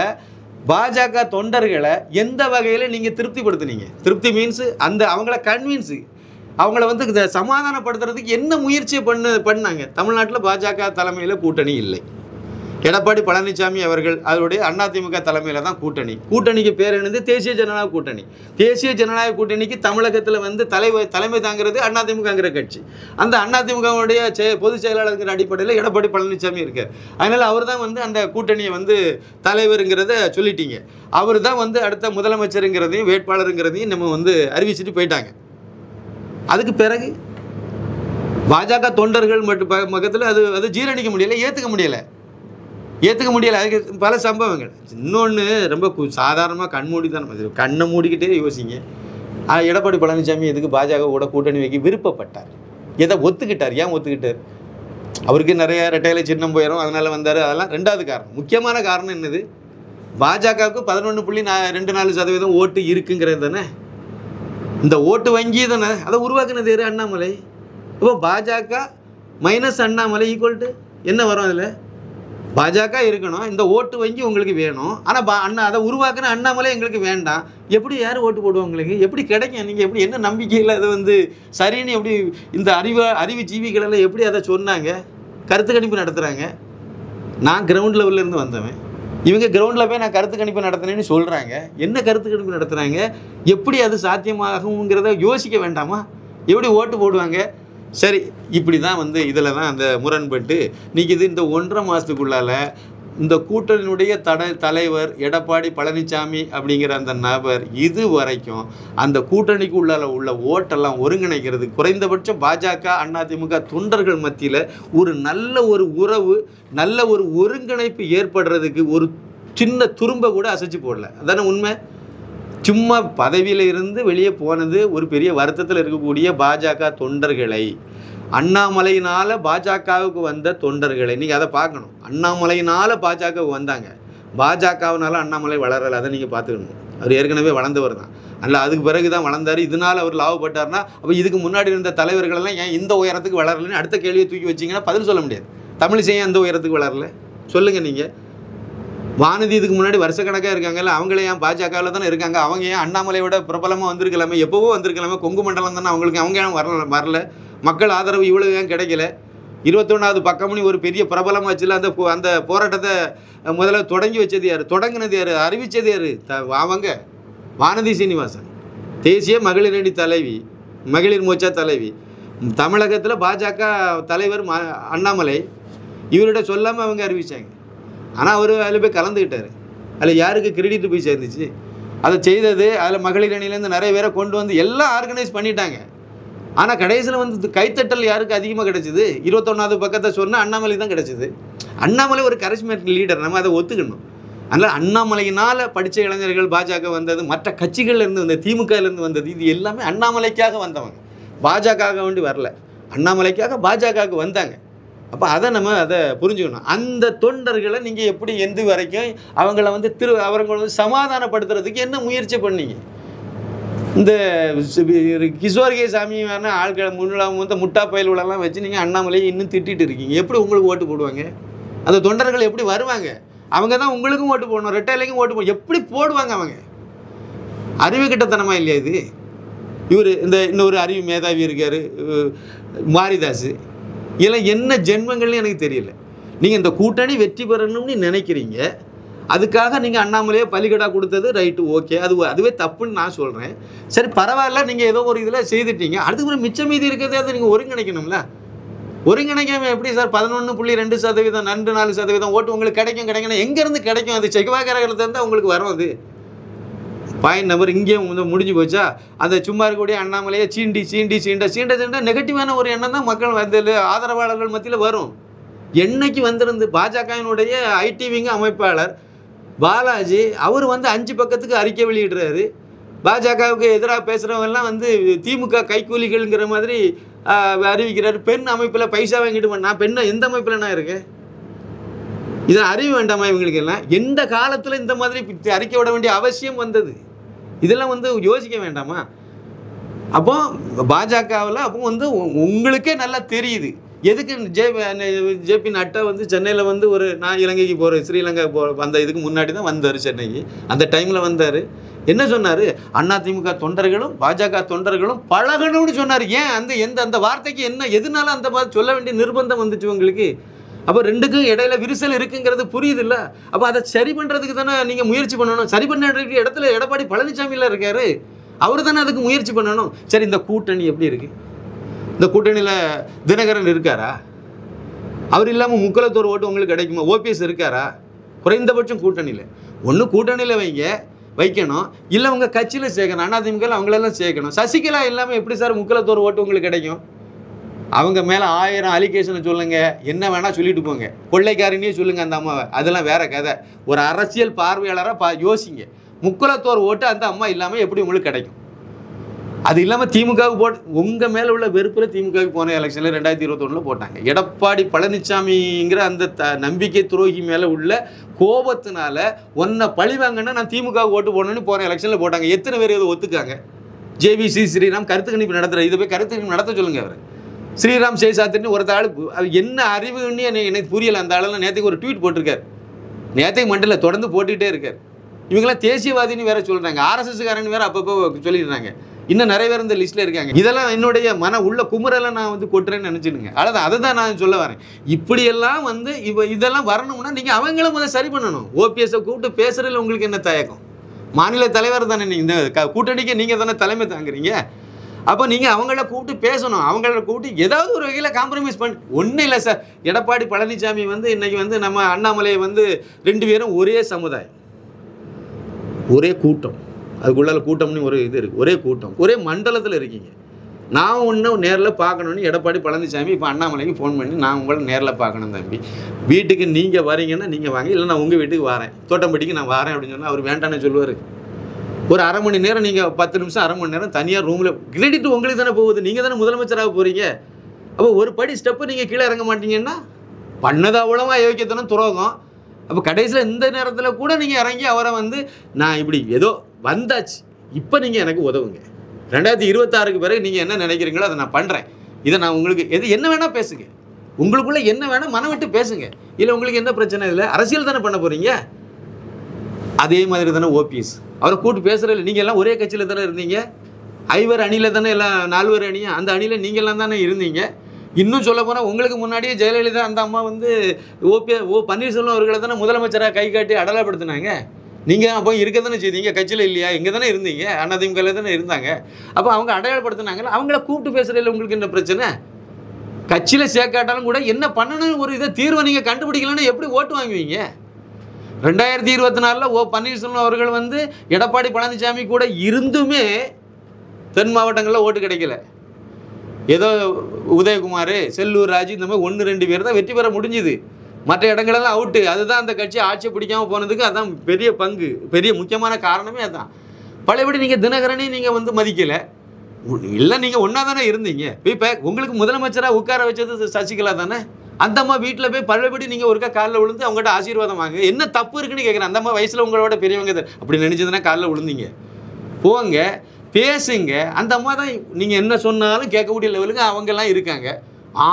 பாஜக தொண்டர்களை எந்த வகையில் நீங்கள் திருப்திப்படுத்துனீங்க? திருப்தி மீன்ஸு அவங்கள கன்வின்ஸு அவங்கள வந்து சமாதானப்படுத்துறதுக்கு என்ன முயற்சியை பண்ணாங்க? தமிழ்நாட்டில் பாஜக தலைமையில் கூட்டணி இல்லை. எடப்பாடி பழனிசாமி அவர்கள் அவருடைய அதிமுக தலைமையில் தான் கூட்டணிக்கு பேர் என்னது? தேசிய ஜனநாயக கூட்டணி. தேசிய ஜனநாயக கூட்டணிக்கு தமிழகத்தில் வந்து தலைமை தாங்கிறது அதிமுகங்கிற கட்சி. அந்த அதிமுகவுடைய பொதுச் செயலாளர்கிற அடிப்படையில் எடப்பாடி பழனிசாமி இருக்கார். அதனால் அவர் தான் வந்து அந்த கூட்டணியை வந்து தலைவருங்கிறத சொல்லிட்டீங்க. அவர் தான் வந்து அடுத்த முதலமைச்சருங்கிறதையும் வேட்பாளருங்கிறதையும் நம்ம வந்து அறிவிச்சுட்டு போயிட்டாங்க. அதுக்கு பிறகு பாஜக தொண்டர்கள் மட்டும் பக்கத்தில் அது ஜீரணிக்க முடியலை, ஏற்றுக்க முடியலை. அதுக்கு பல சம்பவங்கள். இன்னொன்று ரொம்ப சாதாரணமாக கண்ணை மூடிக்கிட்டே யோசிங்க. எடப்பாடி பழனிசாமி எதுக்கு பாஜக கூட கூட்டணி வைக்க விருப்பப்பட்டார்? எதை ஒத்துக்கிட்டார்? ஏன் ஒத்துக்கிட்டார்? அவருக்கு நிறைய ரெட்டையில சின்னம் போயிடும், அதனால் வந்தார். அதெல்லாம் 2வது காரணம். முக்கியமான காரணம் என்னது? பாஜகவுக்கு 11.24% ஓட்டு இருக்குங்கிறது தானே. இந்த ஓட்டு வங்கி தானே அதை உருவாக்குனது யார்? அண்ணாமலை. இப்போ பாஜக மைனஸ் அண்ணாமலை ஈக்குவல் டு என்ன வரும்? அதில் பாஜக இருக்கணும், இந்த ஓட்டு வங்கி உங்களுக்கு வேணும். ஆனால் அதை உருவாக்குன அண்ணாமலை எங்களுக்கு வேண்டாம். எப்படி யார் ஓட்டு போடுவோம் உங்களுக்கு? எப்படி கிடைக்கும்? நீங்கள் எப்படி என்ன நம்பிக்கையில் அதை வந்து சரின்னு எப்படி இந்த அறிவு ஜீவிகளெல்லாம் எப்படி அதை சொன்னாங்க? கருத்து கணிப்பு நடத்துகிறாங்க. நான் கிரவுண்ட் லெவல்லேருந்து வந்தவன். இவங்க கிரவுண்டில் போய் நான் கருத்து கணிப்பு நடத்தினேன்னு சொல்கிறாங்க. என்ன கருத்து கணிப்பு நடத்துகிறாங்க? எப்படி அது சாத்தியமாகுங்கிறத யோசிக்க வேண்டாமா? எப்படி ஓட்டு போடுவாங்க? சரி, இப்படி தான் வந்து இதில் தான் அந்த முரண்பட்டு நிற்கிது. இந்த 1.5 மாதத்துக்குள்ளால் இந்த கூட்டணியுடைய தலைவர் எடப்பாடி பழனிசாமி அப்படிங்கிற அந்த நபர் இது வரைக்கும் அந்த கூட்டணிக்கு உள்ள ஓட்டெல்லாம் ஒருங்கிணைக்கிறது குறைந்தபட்சம் பாஜக அதிமுக தொண்டர்கள் மத்தியில் ஒரு நல்ல ஒரு உறவு, நல்ல ஒரு ஒருங்கிணைப்பு ஏற்படுறதுக்கு ஒரு சின்ன துரும்ப கூட அசைச்சு போடல. அதான உண்மை. சும்மா பதவியில் இருந்து வெளியே போனது ஒரு பெரிய வருத்தத்தில் இருக்கக்கூடிய பாஜக தொண்டர்களை, அண்ணாமலையினால் பாஜகவுக்கு வந்த தொண்டர்களை நீங்கள் அதை பார்க்கணும். அண்ணாமலையினால் பாஜகவுக்கு வந்தாங்க, பாஜகவினால அண்ணாமலை வளரலை. அதை நீங்கள் பார்த்துக்கணும். அவர் ஏற்கனவே வளர்ந்தவர் தான். அல்ல அதுக்கு பிறகு தான் வளர்ந்தார். இதனால் அவர் லாபப்பட்டார்னா அப்போ இதுக்கு முன்னாடி இருந்த தலைவர்களெல்லாம் ஏன் இந்த உயரத்துக்கு வளரலன்னு அடுத்த கேள்வியை தூக்கி வச்சிங்கன்னா பதில் சொல்ல முடியாது. தமிழிசை ஏன் அந்த உயரத்துக்கு வளரல சொல்லுங்கள் நீங்கள். வானதி இதுக்கு முன்னாடி வருஷக்கணக்காக இருக்காங்கல்ல, அவங்களே ஏன் பாஜகவில் தானே இருக்காங்க. அவங்க ஏன் அண்ணாமலையோட பிரபலமாக வந்திருக்கலாமே, எப்போவோ வந்திருக்கலாமே. கொங்கு மண்டலம் தானே அவங்களுக்கு, அவங்க ஏன் வரல? மக்கள் ஆதரவு இவ்வளோ ஏன் கிடைக்கல? 21வது பக்கமணி ஒரு பெரிய பிரபலமாச்சுல. அந்த போராட்டத்தை முதல்ல தொடங்கி வச்சது யார்? தொடங்கினது யார்? அறிவித்தது யார்? அவங்க வானதி சீனிவாசன், தேசிய மகளிர் அணி தலைவி, மகளிர் மோர்ச்சா தலைவி. தமிழகத்தில் பாஜக தலைவர் அண்ணாமலை. இவர்கிட்ட சொல்லாமல் அவங்க அறிவித்தாங்க. ஆனால் அவர் அதில் போய் கலந்துக்கிட்டார். அதில் யாருக்கு கிரெடிட் போய் சேர்ந்துச்சு? அதை செய்தது, அதில் மகளிர் அணியிலேருந்து நிறைய பேரை கொண்டு வந்து எல்லாம் ஆர்கனைஸ் பண்ணிட்டாங்க. ஆனால் கடைசியில் வந்து கைத்தட்டல் யாருக்கு அதிகமாக கிடைச்சிது? 21வது பக்கத்தை சொன்னால் அண்ணாமலை தான் கிடைச்சிது. அண்ணாமலை ஒரு கரிஸ்மேட்டிக் லீடர், நம்ம அதை ஒத்துக்கணும். அதனால் அண்ணாமலையினால் படித்த இளைஞர்கள் பாஜக வந்தது, மற்ற கட்சிகள்லேருந்து வந்தது, திமுகலேருந்து வந்தது, இது எல்லாமே அண்ணாமலைக்காக வந்தவங்க, பாஜக வேண்டி வரல. அண்ணாமலைக்காக பாஜகவுக்கு வந்தாங்க. அப்போ அதை புரிஞ்சுக்கணும். அந்த தொண்டர்களை நீங்கள் எப்படி எந்த வரைக்கும் அவங்கள வந்து அவங்களை வந்து சமாதானப்படுத்துறதுக்கு என்ன முயற்சி பண்ணீங்க? இந்த கிஷோர் கே சாமியான ஆட்களை முன்னாள் வந்து முட்டா பயல்களெல்லாம் வச்சு நீங்கள் அண்ணாமலையை இன்னும் திட்டிகிட்டு இருக்கீங்க. எப்படி உங்களுக்கு ஓட்டு போடுவாங்க? அந்த தொண்டர்கள் எப்படி வருவாங்க? அவங்க தான் உங்களுக்கும் ஓட்டு போடணும், ரெட்டைலைக்கும் ஓட்டு போடணும். எப்படி போடுவாங்க அவங்க? அறிவு கிட்டத்தனமாக இல்லையா இது? இவர் இன்னொரு அறிவு மேதாவி இருக்கார் மாரிதாஸ், இதெல்லாம் என்ன ஜென்மங்கள்னு எனக்கு தெரியல. நீங்கள் இந்த கூட்டணி வெற்றி பெறணும்னு நினைக்கிறீங்க, அதுக்காக நீங்கள் அண்ணாமலையை பலிகடா கொடுத்தது ரைட்டு, ஓகே, அதுவே தப்புன்னு நான் சொல்கிறேன். சரி பரவாயில்ல, நீங்கள் ஏதோ ஒரு இதில் செய்துட்டீங்க, அடுத்து மிச்சம் மீதி இருக்கிறதே அதை நீங்கள் ஒருங்கிணைக்கணும்ல. ஒருங்கிணைக்காமல் எப்படி சார் 11.2%, 4% ஓட்டு உங்களுக்கு கிடைக்கணும்? எங்கேருந்து கிடைக்கும்? அது செவ்வாய்க்கிரகத்துலேருந்து உங்களுக்கு வரும். அது பாயிண்ட் நம்பர் இங்கே முடிஞ்சு போச்சா? அந்த சும்மா இருக்கக்கூடிய அண்ணாமலையை சீண்ட நெகட்டிவான ஒரு எண்ணம் தான் மக்கள் வந்து ஆதரவாளர்கள் மத்தியில் வரும். என்னைக்கு வந்திருந்து பாஜகவினுடைய ஐடி விங் அமைப்பாளர் பாலாஜி அவர் வந்து 5 பக்கத்துக்கு அறிக்கை வெளியிடுறாரு. பாஜகவுக்கு எதிராக பேசுகிறவங்கெல்லாம் வந்து திமுக கைக்கூலிகள்ங்கிற மாதிரி அறிவிக்கிறார். பெண் அமைப்பில் பைசா வாங்கிட்டு நான் பெண்ணை எந்த அமைப்பில் நான் இருக்கேன்? இதை அறிவு வேண்டாமா இவங்களுக்கு எல்லாம்? எந்த காலத்தில் இந்த மாதிரி அறிக்கை விட வேண்டிய அவசியம் வந்தது? இதெல்லாம் வந்து யோசிக்க வேண்டாமா? அப்போ பாஜகவில் அப்போ வந்து உங்களுக்கே நல்லா தெரியுது எதுக்கு ஜேபி நட்டா வந்து சென்னையில் வந்து நான் இலங்கைக்கு போகிறேன், ஸ்ரீலங்கா அந்த இதுக்கு முன்னாடி தான் வந்தார் சென்னைக்கு. அந்த டைமில் வந்தார். என்ன சொன்னார்? அதிமுக தொண்டர்களும் பாஜக தொண்டர்களும் பழகணும்னு சொன்னார். ஏன் அந்த வார்த்தைக்கு என்ன எதுனால அந்த மாதிரி சொல்ல வேண்டிய நிர்பந்தம் வந்துச்சு உங்களுக்கு? அப்போ ரெண்டுக்கும் இடையில விரிசல் இருக்குங்கிறது புரியுது இல்லை? அப்போ அதை சரி பண்ணுறதுக்கு தானே நீங்கள் முயற்சி பண்ணணும். சரி பண்ண இடத்துல எடப்பாடி பழனிசாமியில் இருக்காரு, அவர் தானே அதுக்கு முயற்சி பண்ணணும். சரி, இந்த கூட்டணி எப்படி இருக்குது? இந்த கூட்டணியில் தினகரன் இருக்காரா? அவர் இல்லாமல் முக்குலத்தோர் ஓட்டு உங்களுக்கு கிடைக்குமா? ஓபிஎஸ் இருக்காரா? குறைந்தபட்சம் கூட்டணியில் ஒன்று கூட்டணியில் வைக்கணும், இல்லை உங்கள் கட்சியில் சேர்க்கணும். அதிமுக அவங்களெல்லாம் சேர்க்கணும். சசிகலா இல்லாமல் எப்படி சார் முக்குலத்தோர் ஓட்டு உங்களுக்கு கிடைக்கும்? அவங்க மேலே 1000 அலிகேஷனை சொல்லுங்கள், என்ன வேணால் சொல்லிட்டு போங்க, கொள்ளைக்காரனே சொல்லுங்கள் அந்த அம்மாவை, அதெல்லாம் வேறு கதை. ஒரு அரசியல் பார்வையாளராக யோசிங்க. முக்குலத்தோர் ஓட்டு அந்த அம்மா இல்லாமல் எப்படி உங்களுக்கு கிடைக்கும்? அது இல்லாமல் திமுகவுக்கு உங்கள் மேலே உள்ள வெறுப்பில் திமுகவுக்கு போன எலெக்ஷனில் 2021 போட்டாங்க. எடப்பாடி பழனிசாமிங்கிற அந்த நம்பிக்கை துரோகி மேலே உள்ள கோபத்தினால ஒன்றை பழி வாங்கன்னா நான் திமுகவுக்கு ஓட்டு போடணும்னு போன எலெக்ஷனில் போட்டாங்க. எத்தனை பேர் இதை ஒத்துக்காங்க? ஜேவிசி ஸ்ரீராம் கருத்து கணிப்பு நடத்துகிற, இதை போய் கருத்து கணிப்பு நடத்த சொல்லுங்கள். அவர் ஸ்ரீராம் சேஷாத்தின்னு ஒரு ஆள், அது என்ன அறிவுன்னு எனக்கு புரியலை. அந்த ஆளெல்லாம் நேற்றுக்கு ஒரு ட்வீட் போட்டிருக்கார். நேற்றுக்கு மண்டல தொடர்ந்து போட்டுக்கிட்டே இருக்கார். இவங்களாம் தேசியவாதின்னு வேற சொல்கிறாங்க, ஆர்எஸ்எஸ்காரன்னு வேற அப்பப்போ சொல்லிடுறாங்க. இன்னும் நிறைய பேர் இந்த லிஸ்ட்டில் இருக்காங்க. இதெல்லாம் என்னுடைய உள்ள குமுறெல்லாம் நான் வந்து கொட்டுறேன்னு நினச்சிடுங்க. அதை தான் நான் சொல்ல வரேன். இப்படியெல்லாம் இதெல்லாம் வரணும்னா நீங்கள் அவங்கள முதல்ல சரி பண்ணணும். ஓபிஎஸ்ஸை கூப்பிட்டு பேசுகிறதுல உங்களுக்கு என்ன தயக்கம்? மாநில தலைவர் தானே நீங்கள், இந்த கூட்டணிக்கு நீங்கள் தானே தலைமை தாங்குறீங்க. அப்போ நீங்கள் அவங்கள கூப்பிட்டு பேசணும். அவங்கள கூப்பிட்டு ஏதாவது ஒரு வகையில் காம்ப்ரமைஸ் பண்ணி ஒன்றும் இல்லை சார். எடப்பாடி பழனிசாமி இன்றைக்கி நம்ம அண்ணாமலையை 2 பேரும் ஒரே சமுதாயம், ஒரே கூட்டம், அதுக்குள்ளால கூட்டம்னு ஒரு இது இருக்குது, ஒரே கூட்டம், ஒரே மண்டலத்தில் இருக்கீங்க. நான் ஒன்றும் நேரில் பார்க்கணுன்னு எடப்பாடி பழனிசாமி இப்போ அண்ணாமலைக்கு ஃபோன் பண்ணி நான் உங்களை நேரில் பார்க்கணும் தம்பி, வீட்டுக்கு நீங்கள் வரீங்கன்னா நீங்கள் வாங்க, இல்லை நான் உங்கள் வீட்டுக்கு வரேன், தோட்டம்பட்டிக்கு நான் வரேன் அப்படின்னு சொன்னால் அவர் வேண்டான்னு சொல்லுவார். ஒரு அரை மணி நேரம் நீங்கள் 10 நிமிஷம் அரை மணி நேரம் தனியாக ரூமில் கிரெடிட் உங்களுக்கு தானே போகுது. நீங்கள் தானே முதலமைச்சராக போகிறீங்க. அப்போ ஒரு படி ஸ்டெப்பு நீங்கள் கீழே இறங்க மாட்டீங்கன்னா பண்ணது அவ்வளோவா யோக்கியத்தனம் துரோகம். அப்போ கடைசியில் இந்த நேரத்தில் கூட நீங்கள் இறங்கி அவரை நான் இப்படி ஏதோ வந்தாச்சு, இப்போ நீங்கள் எனக்கு உதவுங்க, 2026க்கு பிறகு நீங்கள் என்ன நினைக்கிறீங்களோ அதை நான் பண்ணுறேன், இதை நான் உங்களுக்கு என்ன வேணால் பேசுங்க, உங்களுக்குள்ளே என்ன வேணால் மனம் விட்டு பேசுங்க, இல்லை உங்களுக்கு என்ன பிரச்சனை இல்லை, அரசியல் தானே பண்ண போகிறீங்க. அதே மாதிரி தானே ஓபிஎஸ், அவரை கூப்பிட்டு பேசுகிறதில்ல. நீங்கள் எல்லாம் ஒரே கட்சியில் தானே இருந்தீங்க, 5 அணியில் தானே எல்லாம் 4 அணியா, அந்த அணியில் நீங்கள்லாம் தானே இருந்தீங்க. இன்னும் சொல்ல போனால் உங்களுக்கு முன்னாடியே ஜெயலலிதா அந்த அம்மா பன்னீர்செல்வம் அவர்களை தானே முதலமைச்சராக கை காட்டி அடலாப்படுத்தினாங்க. நீங்கள் அப்போ இருக்க தானே செய்தீங்க, கட்சியில் இல்லையா, இங்கே தானே இருந்தீங்க, அதிமுகவில் தானே இருந்தாங்க. அப்போ அவங்க அடையாளப்படுத்தினாங்களா, அவங்கள கூப்பிட்டு பேசுகிறதில்ல. உங்களுக்கு என்ன பிரச்சனை? கட்சியில் சேர்க்காட்டாலும் கூட என்ன பண்ணணும் ஒரு இதை தீர்வை நீங்கள் கண்டுபிடிக்கலன்னா எப்படி ஓட்டு வாங்குவீங்க? 2024 பன்னீர்செல்வம் அவர்கள் வந்து எடப்பாடி பழனிசாமி கூட இருந்துமே தென் மாவட்டங்களில் ஓட்டு கிடைக்கல. ஏதோ உதயகுமார், செல்லூர் ராஜு இந்த மாதிரி 1-2 பேர் தான் வெற்றி பெற முடிஞ்சுது. மற்ற இடங்களெல்லாம் அவுட்டு. அதுதான் அந்த கட்சி ஆட்சியை பிடிக்காமல் போனதுக்கு அதான் பெரிய பங்கு, பெரிய முக்கியமான காரணமே அதுதான். பழையபடி நீங்கள் தினகரனையும் நீங்கள் வந்து மதிக்கலை. இல்லை, நீங்கள் ஒன்றா தானே இருந்தீங்க. இப்போ உங்களுக்கு முதலமைச்சராக உட்கார வச்சது சசிகலா தானே. அந்த அம்மா வீட்டில் போய் பழையபடி நீங்கள் ஒருக்கா காலில் விழுந்து அவங்ககிட்ட ஆசீர்வாதம் வாங்க. என்ன தப்பு இருக்குன்னு கேட்குறேன். அந்த அம்மா வயசில் உங்களோட பெரியவங்க அப்படி நினச்சதுன்னா காலில் விழுந்தீங்க. போங்க, பேசுங்க. அந்த அம்மா தான் நீங்கள் என்ன சொன்னாலும் கேட்கக்கூடிய லெவலுக்கு அவங்கெல்லாம் இருக்காங்க.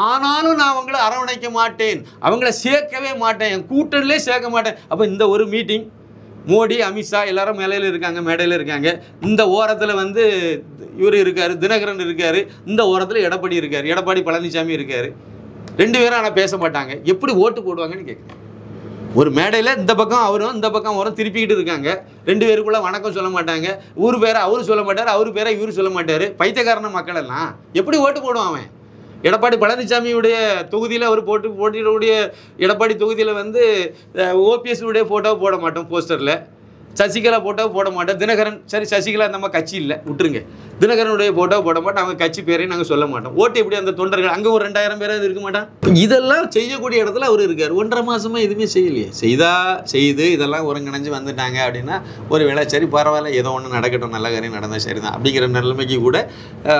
ஆனாலும் நான் அவங்கள அரவணைக்க மாட்டேன், அவங்கள சேர்க்கவே மாட்டேன், என் கூட்டணிலே சேர்க்க மாட்டேன். அப்போ இந்த ஒரு மீட்டிங் மோடி, அமித்ஷா எல்லாரும் மேலையில் இருக்காங்க, மேடையில் இருக்காங்க. இந்த ஓரத்தில் வந்து இவர் இருக்கார், தினகரன் இருக்கார். இந்த ஓரத்தில் எடப்பாடி இருக்கார், எடப்பாடி பழனிசாமி இருக்கார். 2 பேரும் ஆனால் பேச மாட்டாங்க. எப்படி ஓட்டு போடுவாங்கன்னு கேட்குறேன். ஒரு மேடையில் இந்த பக்கம் அவரும் இந்த பக்கம் அவரும் திருப்பிக்கிட்டு இருக்காங்க. 2 பேருக்குள்ள வணக்கம் சொல்ல மாட்டாங்க. ஊர் பேரை அவரு சொல்ல மாட்டார், அவர் பேரை இவரு சொல்ல மாட்டார். பைத்தியக்காரன மக்கள் எல்லாம் எப்படி ஓட்டு போடுவான் அவன்? எடப்பாடி பழனிசாமியுடைய தொகுதியில் அவர் போட்டியிடக்கூடிய எடப்பாடி தொகுதியில் வந்து ஓபிஎஸ் உடைய ஃபோட்டோவை போட மாட்டோம் போஸ்டரில், சசிகலா ஃபோட்டோவை போட மாட்டோம். தினகரன், சரி சசிகலா நம்ம கட்சி இல்லை விட்டுருங்க, தினகரனுடைய ஃபோட்டோவை போட மாட்டோம், அவங்க கட்சி பேரையும் நாங்கள் சொல்ல மாட்டோம். ஓட்டு எப்படி அந்த தொண்டர்கள் அங்கே ஒரு 2000 பேராவது இருக்க மாட்டான். இதெல்லாம் செய்யக்கூடிய இடத்துல அவர் இருக்கார். 1.5 மாதமாக எதுவுமே செய்யலையே. செய்து இதெல்லாம் ஒருங்கிணைஞ்சு வந்துட்டாங்க அப்படின்னா ஒரு வேளை சரி பரவாயில்ல, ஏதோ ஒன்று நடக்கட்டும், நல்ல காரியம் நடந்தால் சரி தான் அப்படிங்கிற நிலைமைக்கு கூட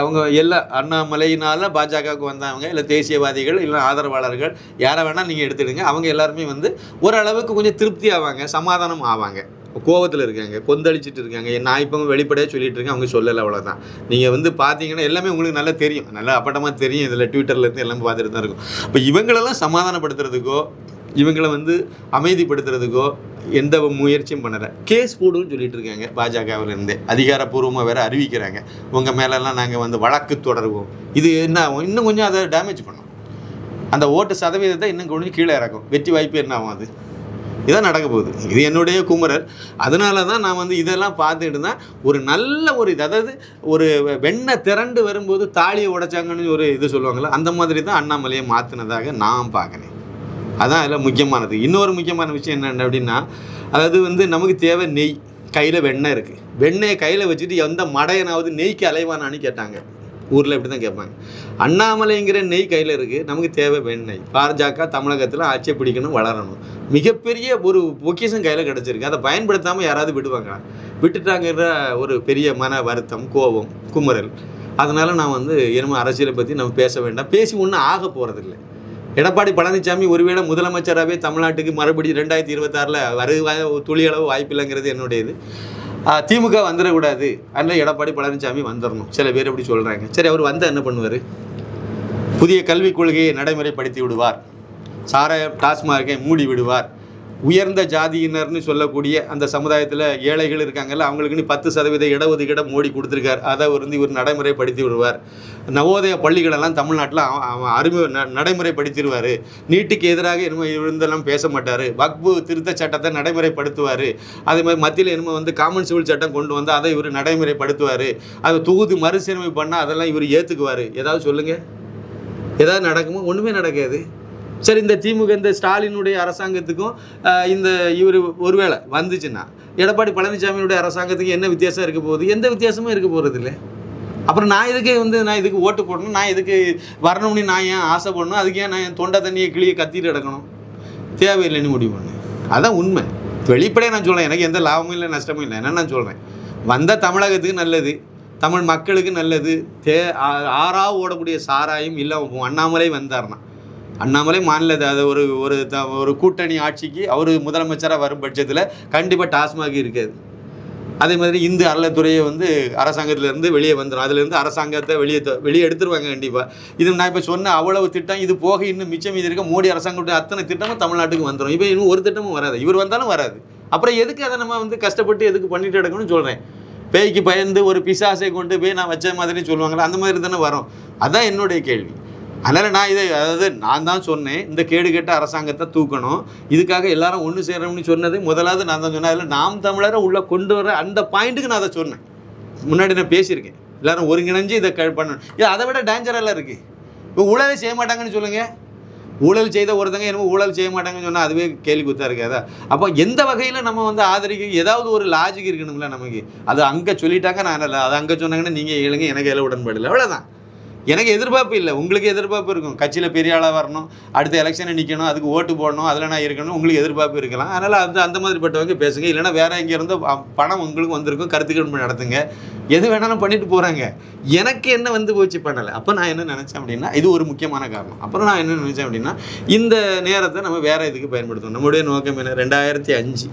அவங்க எல்லா அண்ணாமலையினால் பாஜகவுக்கு வந்தவங்க, இல்லை தேசியவாதிகள், இல்லை ஆதரவாளர்கள், யாரை வேணால் நீங்கள் எடுத்துடுங்க, அவங்க எல்லாருமே வந்து ஓரளவுக்கு கொஞ்சம் திருப்தி ஆவாங்க, சமாதானம் ஆவாங்க. கோவத்தில் இருக்காங்க, கொந்தளிச்சிட்டு இருக்காங்க. நான் இப்போ வெளிப்படையாக சொல்லிட்டு இருக்கேன், அவங்க சொல்லலை, அவ்வளோதான். நீங்கள் வந்து பார்த்தீங்கன்னா எல்லாமே உங்களுக்கு நல்லா தெரியும், நல்லா அப்பட்டமாக தெரியும். இதில் ட்விட்டர்லேருந்து எல்லாமே பார்த்துட்டு தான் இருக்கும். இப்போ இவங்களெல்லாம் சமாதானப்படுத்துறதுக்கோ இவங்களை வந்து அமைதிப்படுத்துறதுக்கோ எந்த முயற்சியும் பண்ணலை. கேஸ் போடுன்னு சொல்லிட்டு இருக்காங்க பாஜகவிலேருந்தே, அதிகாரப்பூர்வமாக வேறு அறிவிக்கிறாங்க. உங்கள் மேலெல்லாம் நாங்கள் வந்து வழக்கு தொடருவோம். இது என்ன ஆகும்? இன்னும் கொஞ்சம் அதை டேமேஜ் பண்ணும். அந்த ஓட்டு சதவீதத்தை இன்னும் கொஞ்சம் கீழே இறக்கும். வெற்றி வாய்ப்பு என்ன ஆகும்? அது இதான் நடக்க போகுது. இது என்னுடைய குமரல். அதனால தான் நான் வந்து இதெல்லாம் பார்த்துட்டு தான் ஒரு நல்ல ஒரு அதாவது ஒரு வெண்ணெய் திரண்டு வரும்போது தாலியை உடைச்சாங்கன்னு ஒரு இது சொல்லுவாங்களே, அந்த மாதிரி தான் அண்ணாமலையை மாற்றினதாக நான் பார்க்குறேன். அதான் அதில் முக்கியமானது. இன்னொரு முக்கியமான விஷயம் என்ன அப்படின்னா, அதாவது வந்து நமக்கு தேவை நெய். கையில் வெண்ணெய் இருக்குது, வெண்ணெயை கையில் வச்சுட்டு எந்த மடையனாவது நெய்க்கு அலைவானான்னு கேட்டாங்க. ஊரில் இப்படி தான் கேட்பாங்க. அண்ணாமலைங்கிற நெய் கையில் இருக்குது, நமக்கு தேவை வெண்ணெய். பாஜக தமிழகத்தில் ஆட்சியை பிடிக்கணும், வளரணும். மிகப்பெரிய ஒரு பொக்கிஷம் கையில் கிடச்சிருக்கு. அதை பயன்படுத்தாமல் யாராவது விடுவாங்க? விட்டுட்டாங்கிற ஒரு பெரிய மன வருத்தம், கோபம், குமுறல். அதனால் நான் வந்து இனிமே அரசியலை பற்றி நம்ம பேச வேண்டாம், பேசி ஒன்றும் ஆக போகிறதில்லை. எடப்பாடி பழனிசாமி ஒருவேளை முதலமைச்சராகவே தமிழ்நாட்டுக்கு மறுபடியும் 2026 வருவாய் துளியளவு வாய்ப்பில்லைங்கிறது என்னுடையது. திமுக வந்துடக்கூடாது, அதனால் எடப்பாடி பழனிசாமி வந்துடணும். சில பேர் எப்படி சொல்கிறாங்க. சரி, அவர் வந்தால் என்ன பண்ணுவார்? புதிய கல்விக் கொள்கையை நடைமுறைப்படுத்தி விடுவார், டாஸ்மாகை மூடி விடுவார், உயர்ந்த ஜாதியினர்னு சொல்லக்கூடிய அந்த சமுதாயத்தில் ஏழைகள் இருக்காங்கல்ல, அவங்களுக்குன்னு 10% இடஒதுக்கீடை மோடி கொடுத்துருக்கார். அதை வந்து இவர் நடைமுறைப்படுத்தி விடுவார். நவோதய பள்ளிகளெல்லாம் தமிழ்நாட்டில் நடைமுறைப்படுத்திடுவார். நீட்டுக்கு எதிராக என்னமோ இருந்தெல்லாம் பேச மாட்டார். வக்பு திருத்த சட்டத்தை நடைமுறைப்படுத்துவார். அதே மாதிரி மத்தியில் என்னமோ வந்து காமன் சிவில் சட்டம் கொண்டு வந்து அதை இவர் நடைமுறைப்படுத்துவார். அதை தொகுதி மறுசீரமைப்பு பண்ணால் அதெல்லாம் இவர் ஏற்றுக்குவார். ஏதாவது சொல்லுங்கள், ஏதாவது நடக்குமோ? ஒன்றுமே நடக்காது. சரி, இந்த திமுக இந்த ஸ்டாலினுடைய அரசாங்கத்துக்கும் இந்த இவர் ஒருவேளை வந்துச்சுன்னா எடப்பாடி பழனிசாமியுடைய அரசாங்கத்துக்கு என்ன வித்தியாசம் இருக்க போகுது? எந்த வித்தியாசமும் இருக்க போகிறது இல்லை. அப்புறம் நான் இதுக்கு ஓட்டு போடணும், நான் இதுக்கு வரணும்னு நான் ஏன் ஆசைப்படணும்? அதுக்கு ஏன் நான் என் தொண்டை தண்ணியை கிளியை கத்திட்டு கிடக்கணும்? தேவையில்லைன்னு முடிவு பண்ணு. அதான் உண்மை. வெளிப்படையாக நான் சொல்கிறேன், எனக்கு எந்த லாபமும் இல்லை, நஷ்டமும் இல்லை. என்ன நான் சொல்கிறேன், வந்த தமிழகத்துக்கு நல்லது, தமிழ் மக்களுக்கு நல்லது. ஆறாக ஓடக்கூடிய சாராயம் இல்லை. அண்ணாமலை வந்தார்னா, அண்ணாமலை மாநிலத்தை அது ஒரு கூட்டணி ஆட்சிக்கு அவர் முதலமைச்சராக வரும் பட்சத்தில் கண்டிப்பாக டாஸ்மாக் இருக்காது. அதே மாதிரி இந்து அறநிலைத்துறையை வந்து அரசாங்கத்திலேருந்து வெளியே வந்துடும். அதுலேருந்து அரசாங்கத்தை வெளியே எடுத்துருவாங்க கண்டிப்பாக. இது நான் இப்போ சொன்ன அவ்வளவு திட்டம், இது போக இன்னும் மிச்சம் மீதி இருக்க மோடி அரசாங்கத்துடைய அத்தனை திட்டமும் தமிழ்நாட்டுக்கு வந்துடும். இப்போ இன்னும் ஒரு திட்டமும் வராது. இவர் வந்தாலும் வராது. அப்புறம் எதுக்கு அதை நம்ம வந்து கஷ்டப்பட்டு எதுக்கு பண்ணிட்டு கிடக்கணும்னு சொல்கிறேன். பேய்க்கு பயந்து ஒரு பிசாசை கொண்டு போய் நான் வச்ச மாதிரி சொல்லுவாங்களா, அந்த மாதிரி தானே வரும். அதுதான் என்னுடைய கேள்வி. அதனால் நான் தான் சொன்னேன், இந்த கேடு கேட்ட அரசாங்கத்தை தூக்கணும், இதுக்காக எல்லாரும் ஒன்று சேரணும்னு சொன்னது முதலாவது நான் தான் சொன்னேன். அதில் நாம் தமிழரை உள்ளே கொண்டு வர அந்த பாயிண்ட்டுக்கு நான் அதை சொன்னேன். முன்னாடி நான் பேசியிருக்கேன், எல்லாரும் ஒருங்கிணைஞ்சு இதை பண்ணணும். இது அதை விட டேஞ்சரெல்லாம் இருக்குது. இப்போ ஊழலே செய்ய மாட்டாங்கன்னு சொல்லுங்கள். ஊழல் செய்த ஒருத்தங்க என்னமோ ஊழல் செய்ய மாட்டாங்கன்னு சொன்னால் அதுவே கேள்வி குத்தா இருக்காதா? அப்போ எந்த வகையில் நம்ம வந்து ஆதரிக்க ஏதாவது ஒரு லாஜிக் இருக்கணும்ல நமக்கு. அது அங்கே சொல்லிட்டாங்க, நான் இல்லை, அது அங்கே சொன்னாங்கன்னா நீங்கள் ஏழுங்க, எனக்கு எல்லாம் உடன்பாடு இல்லை, அவ்வளோதான். எனக்கு எதிர்பார்ப்பு இல்லை, உங்களுக்கு எதிர்பார்ப்பு இருக்கும். கட்சியில் பெரிய ஆளாக வரணும், அடுத்த எலெக்ஷனை நிற்கணும், அதுக்கு ஓட்டு போடணும், அதில் நான் இருக்கணும், உங்களுக்கு எதிர்பார்ப்பு இருக்கலாம். அதனால் அந்த மாதிரிப்பட்டவங்க பேசுங்க. இல்லைனா வேறு எங்கே இருந்தோ பணம் உங்களுக்கு வந்திருக்கும், கருத்து கணிப்பு நடத்துங்க, எது வேணாலும் பண்ணிட்டு போகிறாங்க. எனக்கு என்ன வந்து போச்சு பண்ணலை. அப்போ நான் என்ன நினச்சேன் அப்படின்னா, இது ஒரு முக்கியமான காரணம். அப்புறம் நான் என்ன நினச்சேன் அப்படின்னா, இந்த நேரத்தை நம்ம வேறு இதுக்கு பயன்படுத்தணும். நம்முடைய நோக்கம் என்ன? 2005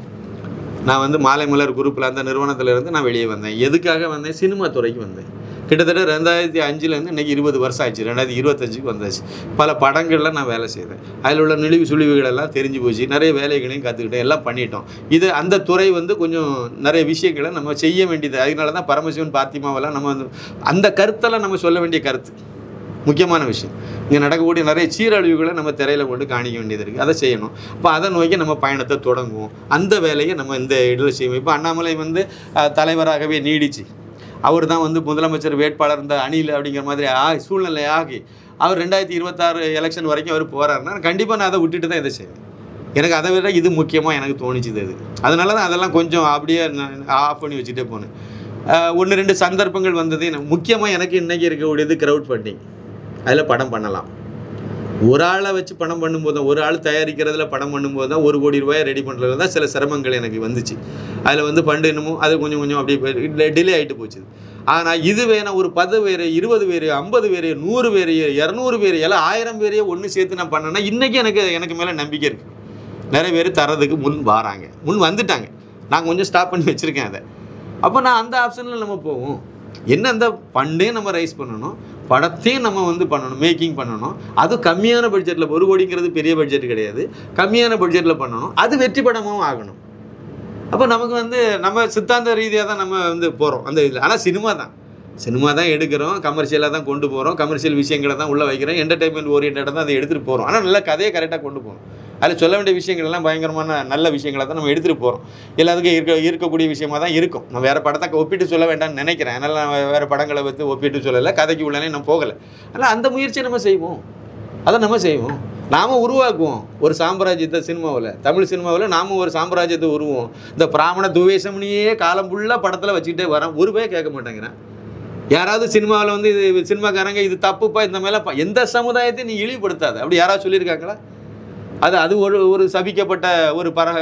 நான் வந்து மாலை மலர் குரூப்பில் அந்த நிறுவனத்திலேருந்து நான் வெளியே வந்தேன். எதுக்காக வந்தேன்? சினிமா துறைக்கு வந்தேன். கிட்டத்தட்ட 2005 இன்றைக்கி 20 வருஷம் ஆச்சு. 2025 வந்தாச்சு. பல படங்களில் நான் வேலை செய்தேன். அதில் உள்ள நெளிவு சுழிவுகளெல்லாம் தெரிஞ்சு போச்சு. நிறைய வேலைகளையும் கற்றுக்கிட்டேன், எல்லாம் பண்ணிட்டோம். இது அந்த துறை வந்து கொஞ்சம் நிறைய விஷயங்களை நம்ம செய்ய வேண்டியது. அதனால தான் பரமசிவன் பாத்திமாவெல்லாம் நம்ம அந்த கருத்தெல்லாம் நம்ம சொல்ல வேண்டிய கருத்து முக்கியமான விஷயம். இங்கே நடக்கக்கூடிய நிறைய சீரழிவுகளை நம்ம திரையில் கொண்டு காணிக்க வேண்டியது இருக்குது. அதை செய்யணும். இப்போ அதை நோக்கி நம்ம பயணத்தை தொடங்குவோம். அந்த வேலையை நம்ம இந்த இதில் செய்வோம். இப்போ அண்ணாமலை வந்து தலைவராகவே நீடிச்சு, அவர் தான் வந்து முதலமைச்சர் வேட்பாளர் இந்த அணியில் அப்படிங்கிற மாதிரி சூழ்நிலை ஆகி அவர் 2026 எலெக்ஷன் வரைக்கும் அவர் போகிறாருன்னா கண்டிப்பாக நான் அதை விட்டுட்டு தான் இதை செய்வேன். எனக்கு அதை விட இது முக்கியமாக எனக்கு தோணிச்சுது. அது அதனால தான் அதெல்லாம் கொஞ்சம் அப்படியே ஆஃப் பண்ணி வச்சுட்டே போனேன். 1-2 சந்தர்ப்பங்கள் வந்தது. முக்கியமாக எனக்கு இன்றைக்கி இருக்கக்கூடியது க்ரௌட் ஃபண்டிங். அதில் படம் பண்ணலாம். ஒரு ஆளை வச்சு படம் பண்ணும்போது தான், ஒரு ஆள் தயாரிக்கிறதுல படம் பண்ணும்போது தான், 1 கோடி ரூபாயை ரெடி பண்ணுறது தான் சில சிரமங்கள் எனக்கு வந்துச்சு. அதில் வந்து ஃபண்டு இன்னமும் அது கொஞ்சம் கொஞ்சம் அப்படியே டிலே ஆகிட்டு போச்சு. ஆனால் இது வேணால் ஒரு 10 பேர், 20 பேர், 50 பேர், 100 பேர், 200 பேர், எல்லாம் 1000 பேரையே ஒன்று சேர்த்து நான் பண்ணேன்னா இன்றைக்கி எனக்கு மேலே நம்பிக்கை இருக்குது. நிறைய பேர் தரதுக்கு முன் வந்துட்டாங்க. நான் கொஞ்சம் ஸ்டாப் பண்ணி வச்சுருக்கேன் அதை. அப்போ நான் அந்த ஆப்ஷனில் நம்ம போவோம். என்ன, அந்த ஃபண்டையும் நம்ம ரைஸ் பண்ணணும், படத்தையும் நம்ம வந்து பண்ணணும், மேக்கிங் பண்ணணும். அது கம்மியான பட்ஜெட்டில், 1 கோடிங்கிறது பெரிய பட்ஜெட் கிடையாது, கம்மியான பட்ஜெட்டில் பண்ணணும். அது வெற்றி படமாகவும் ஆகணும். அப்போ நமக்கு வந்து நம்ம சித்தாந்த ரீதியாக தான் நம்ம வந்து போகிறோம் அந்த இதில். ஆனால் சினிமா தான் எடுக்கிறோம், கமர்ஷியலாக தான் கொண்டு போகிறோம், கமர்ஷியல் விஷயங்களை தான் உள்ளே வைக்கிறோம், என்டர்டைன்மெண்ட் ஓரியன்டாக தான் அதை எடுத்துகிட்டு போகிறோம். ஆனால் நல்ல கதையை கரெக்டாக கொண்டு போகணும். அதில் சொல்ல வேண்டிய விஷயங்கள்லாம் பயங்கரமான நல்ல விஷயங்களை தான் நம்ம எடுத்துகிட்டு போகிறோம். எல்லாத்துக்கும் இருக்கக்கூடிய விஷயமாக தான் இருக்கும். நான் வேறு படத்தை ஒப்பிட்டு சொல்ல வேண்டாம்னு நினைக்கிறேன். அதனால் நான் வேறு படங்களை வந்து ஒப்பிட்டு சொல்லலை, கதைக்கு உள்ளே நான் போகலை. ஆனால் அந்த முயற்சியை நம்ம செய்வோம், அதை நம்ம செய்வோம். நாம் உருவாக்குவோம் ஒரு சாம்ராஜ்யத்தை சினிமாவில், தமிழ் சினிமாவில் நாம் ஒரு சாம்ராஜ்யத்தை உருவோம். இந்த பிராமண துவேஷம்னியே காலம் ஃபுல்லாக படத்தில் வச்சுக்கிட்டே வரேன், ஒரு பேர் கேட்க மாட்டேங்கிறேன். யாராவது சினிமாவில் வந்து இது சினிமாக்காரங்க இது தப்புப்பா, இந்த மேலே எந்த சமுதாயத்தையும் நீ இழிவுபடுத்தாது அப்படி யாராவது சொல்லியிருக்காங்களா? அது ஒரு சபிக்கப்பட்ட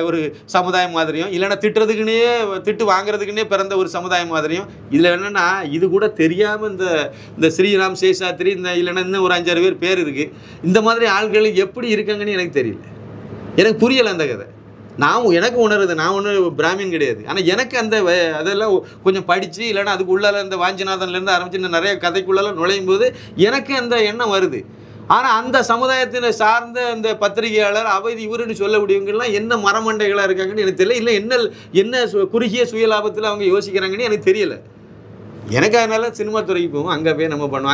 ஒரு சமுதாயம் மாதிரியும், இல்லைன்னா திட்டு வாங்குறதுக்குன்னே பிறந்த ஒரு சமுதாயம் மாதிரியும். இதில் என்னென்னா, இது கூட தெரியாமல் இந்த ஸ்ரீராம் சேஷாத்ரி இல்லைன்னா இன்னும் ஒரு 5-6 பேர் இருக்குது. இந்த மாதிரி ஆள்கள் எப்படி இருக்காங்கன்னு எனக்கு தெரியல, எனக்கு புரியலை அந்த கதை. எனக்கு உணருது, நான் ஒன்றும் பிராமின் கிடையாது. ஆனால் எனக்கு அதெல்லாம் கொஞ்சம் படித்து, இல்லைன்னா அதுக்கு உள்ளால இந்த வாஞ்சிநாதன்லேருந்து ஆரம்பித்து நிறைய கதைக்குள்ளால நுழையும் போது எனக்கு அந்த எண்ணம் வருது. ஆனால் அந்த சமுதாயத்தினை சார்ந்த அந்த பத்திரிகையாளர் அவை இவருன்னு சொல்லக்கூடியவங்கெல்லாம் என்ன மரமண்டைகளாக இருக்காங்கன்னு எனக்கு தெரியல. இல்லை என்ன குறுகிய சுயலாபத்தில் அவங்க யோசிக்கிறாங்கன்னு எனக்கு தெரியலை. எனக்கு அதனால சினிமா துறைக்கு போவோம், அங்கே போய் நம்ம பண்ணுவோம்.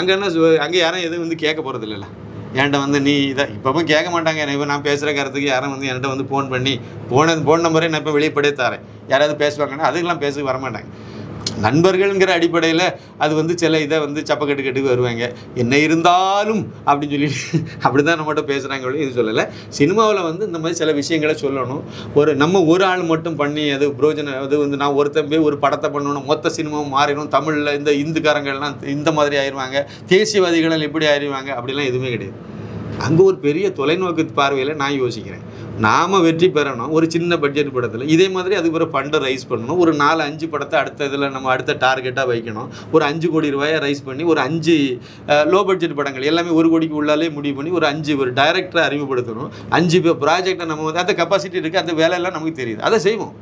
அங்கே யாரும் எதுவும் வந்து கேட்க போகிறது இல்லைல்ல. என்கிட்ட வந்து நீ இதை இப்போ கேட்க மாட்டாங்க. இப்போ நான் பேசுகிற கருத்துக்கு யாரும் வந்து என்கிட்ட வந்து ஃபோன் பண்ணி ஃபோன் நம்பரே நான் இப்போ வெளிப்படையே தரேன், யாராவது பேசுவாங்கன்னா அதுக்கெல்லாம் பேச வரமாட்டாங்க. நண்பர்கள்ங்கிற அடிப்படையில் அது வந்து சில இதை வந்து சப்பக்கட்டுக்கு வருவாங்க. என்ன இருந்தாலும் அப்படின்னு சொல்லிட்டு அப்படி தான் நம்மகிட்ட பேசுகிறாங்க. இது சொல்லலை. சினிமாவில் வந்து இந்த மாதிரி சில விஷயங்களை சொல்லணும். நம்ம ஒரு ஆள் மட்டும் பண்ணி அது புரோஜனம், அது வந்து நான் ஒருத்தன் போய் ஒரு படத்தை பண்ணணும், மொத்த சினிமாவும் மாறிடும், தமிழில் இந்த இந்துக்காரங்கள்லாம் இந்த மாதிரி ஆயிடுவாங்க, தேசியவாதிகள் எப்படி ஆயிடுவாங்க, அப்படிலாம் எதுவுமே கிடையாது. அங்கே ஒரு பெரிய தொலைநோக்கு பார்வையில் நான் யோசிக்கிறேன். நாம் வெற்றி பெறணும் ஒரு சின்ன பட்ஜெட் படத்தில், இதே மாதிரி அதுக்கு பிறகு ஃபண்டை ரைஸ் பண்ணணும். ஒரு 4-5 படத்தை அடுத்த இதில் நம்ம அடுத்த டார்கெட்டாக வைக்கணும். ஒரு 5 கோடி ரூபாயை ரைஸ் பண்ணி ஒரு 5 லோ பட்ஜெட் படங்கள் எல்லாமே 1 கோடிக்கு உள்ளாலே முடிவு பண்ணி ஒரு 5 டைரக்டரை அறிமுகப்படுத்தணும். 5 ப்ராஜெக்டை நம்ம வந்து அந்த கெப்பாசிட்டி இருக்குது, அந்த வேலையெல்லாம் நமக்கு தெரியுது, அதை செய்வோம்.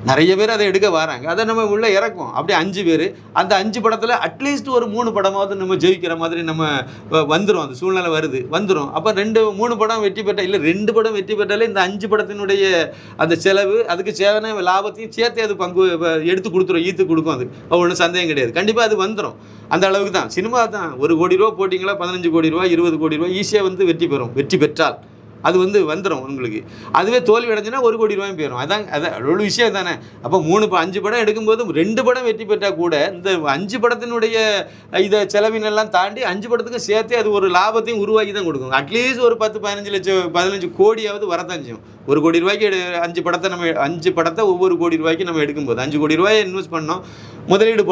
நிறைய பேர் அதை எடுக்க வராங்க, அதை நம்ம உள்ளே இறக்குவோம். அப்படியே 5 பேர், அந்த 5 படத்தில் அட்லீஸ்ட் ஒரு 3 படமாவது நம்ம ஜெயிக்கிற மாதிரி நம்ம வந்துடும். அந்த சூழ்நிலை வந்துடும். அப்போ 2-3 படம் வெற்றி பெற்ற, இல்லை 2 படம் வெற்றி பெற்றாலே இந்த 5 படத்தினுடைய அந்த செலவு, அதுக்கு சேதன லாபத்தையும் சேர்த்து அது பங்கு எடுத்து கொடுத்துரும், ஈர்த்து கொடுக்கும். அது ஒன்றும் சந்தேகம் கிடையாது, கண்டிப்பாக அது வந்துடும். அந்த அளவுக்கு தான் சினிமா தான். 1 கோடி ரூபா போட்டிங்களா, 15 கோடி ரூபா, 20 கோடி ரூபா ஈஸியாக வந்து வெற்றி பெறும், வெற்றி பெற்றால். அது வந்து வந்துடும் உங்களுக்கு. அதுவே தோல்வி அடைஞ்சுன்னா 1 கோடி ரூபாயும் போயிடும். அதான் ஒரு விஷயம் தானே. அப்போ 5 படம் எடுக்கும்போது 2 படம் வெற்றி பெற்றால் கூட இந்த 5 படத்தினுடைய இதை செலவினெல்லாம் தாண்டி 5 படத்துக்கும் சேர்த்து அது ஒரு லாபத்தையும் உருவாக்கி தான் கொடுக்கும். அட்லீஸ்ட் ஒரு 10-15 லட்சம் 15 கோடியாவது வரத்தான் செய்யும். 1 கோடி ரூபாய்க்கு 5 படத்தை ஒவ்வொரு கோடி ரூபாய்க்கு நம்ம எடுக்கும்போது 5 கோடி ரூபாயை இன்வெஸ்ட் பண்ணோம், முதலீடு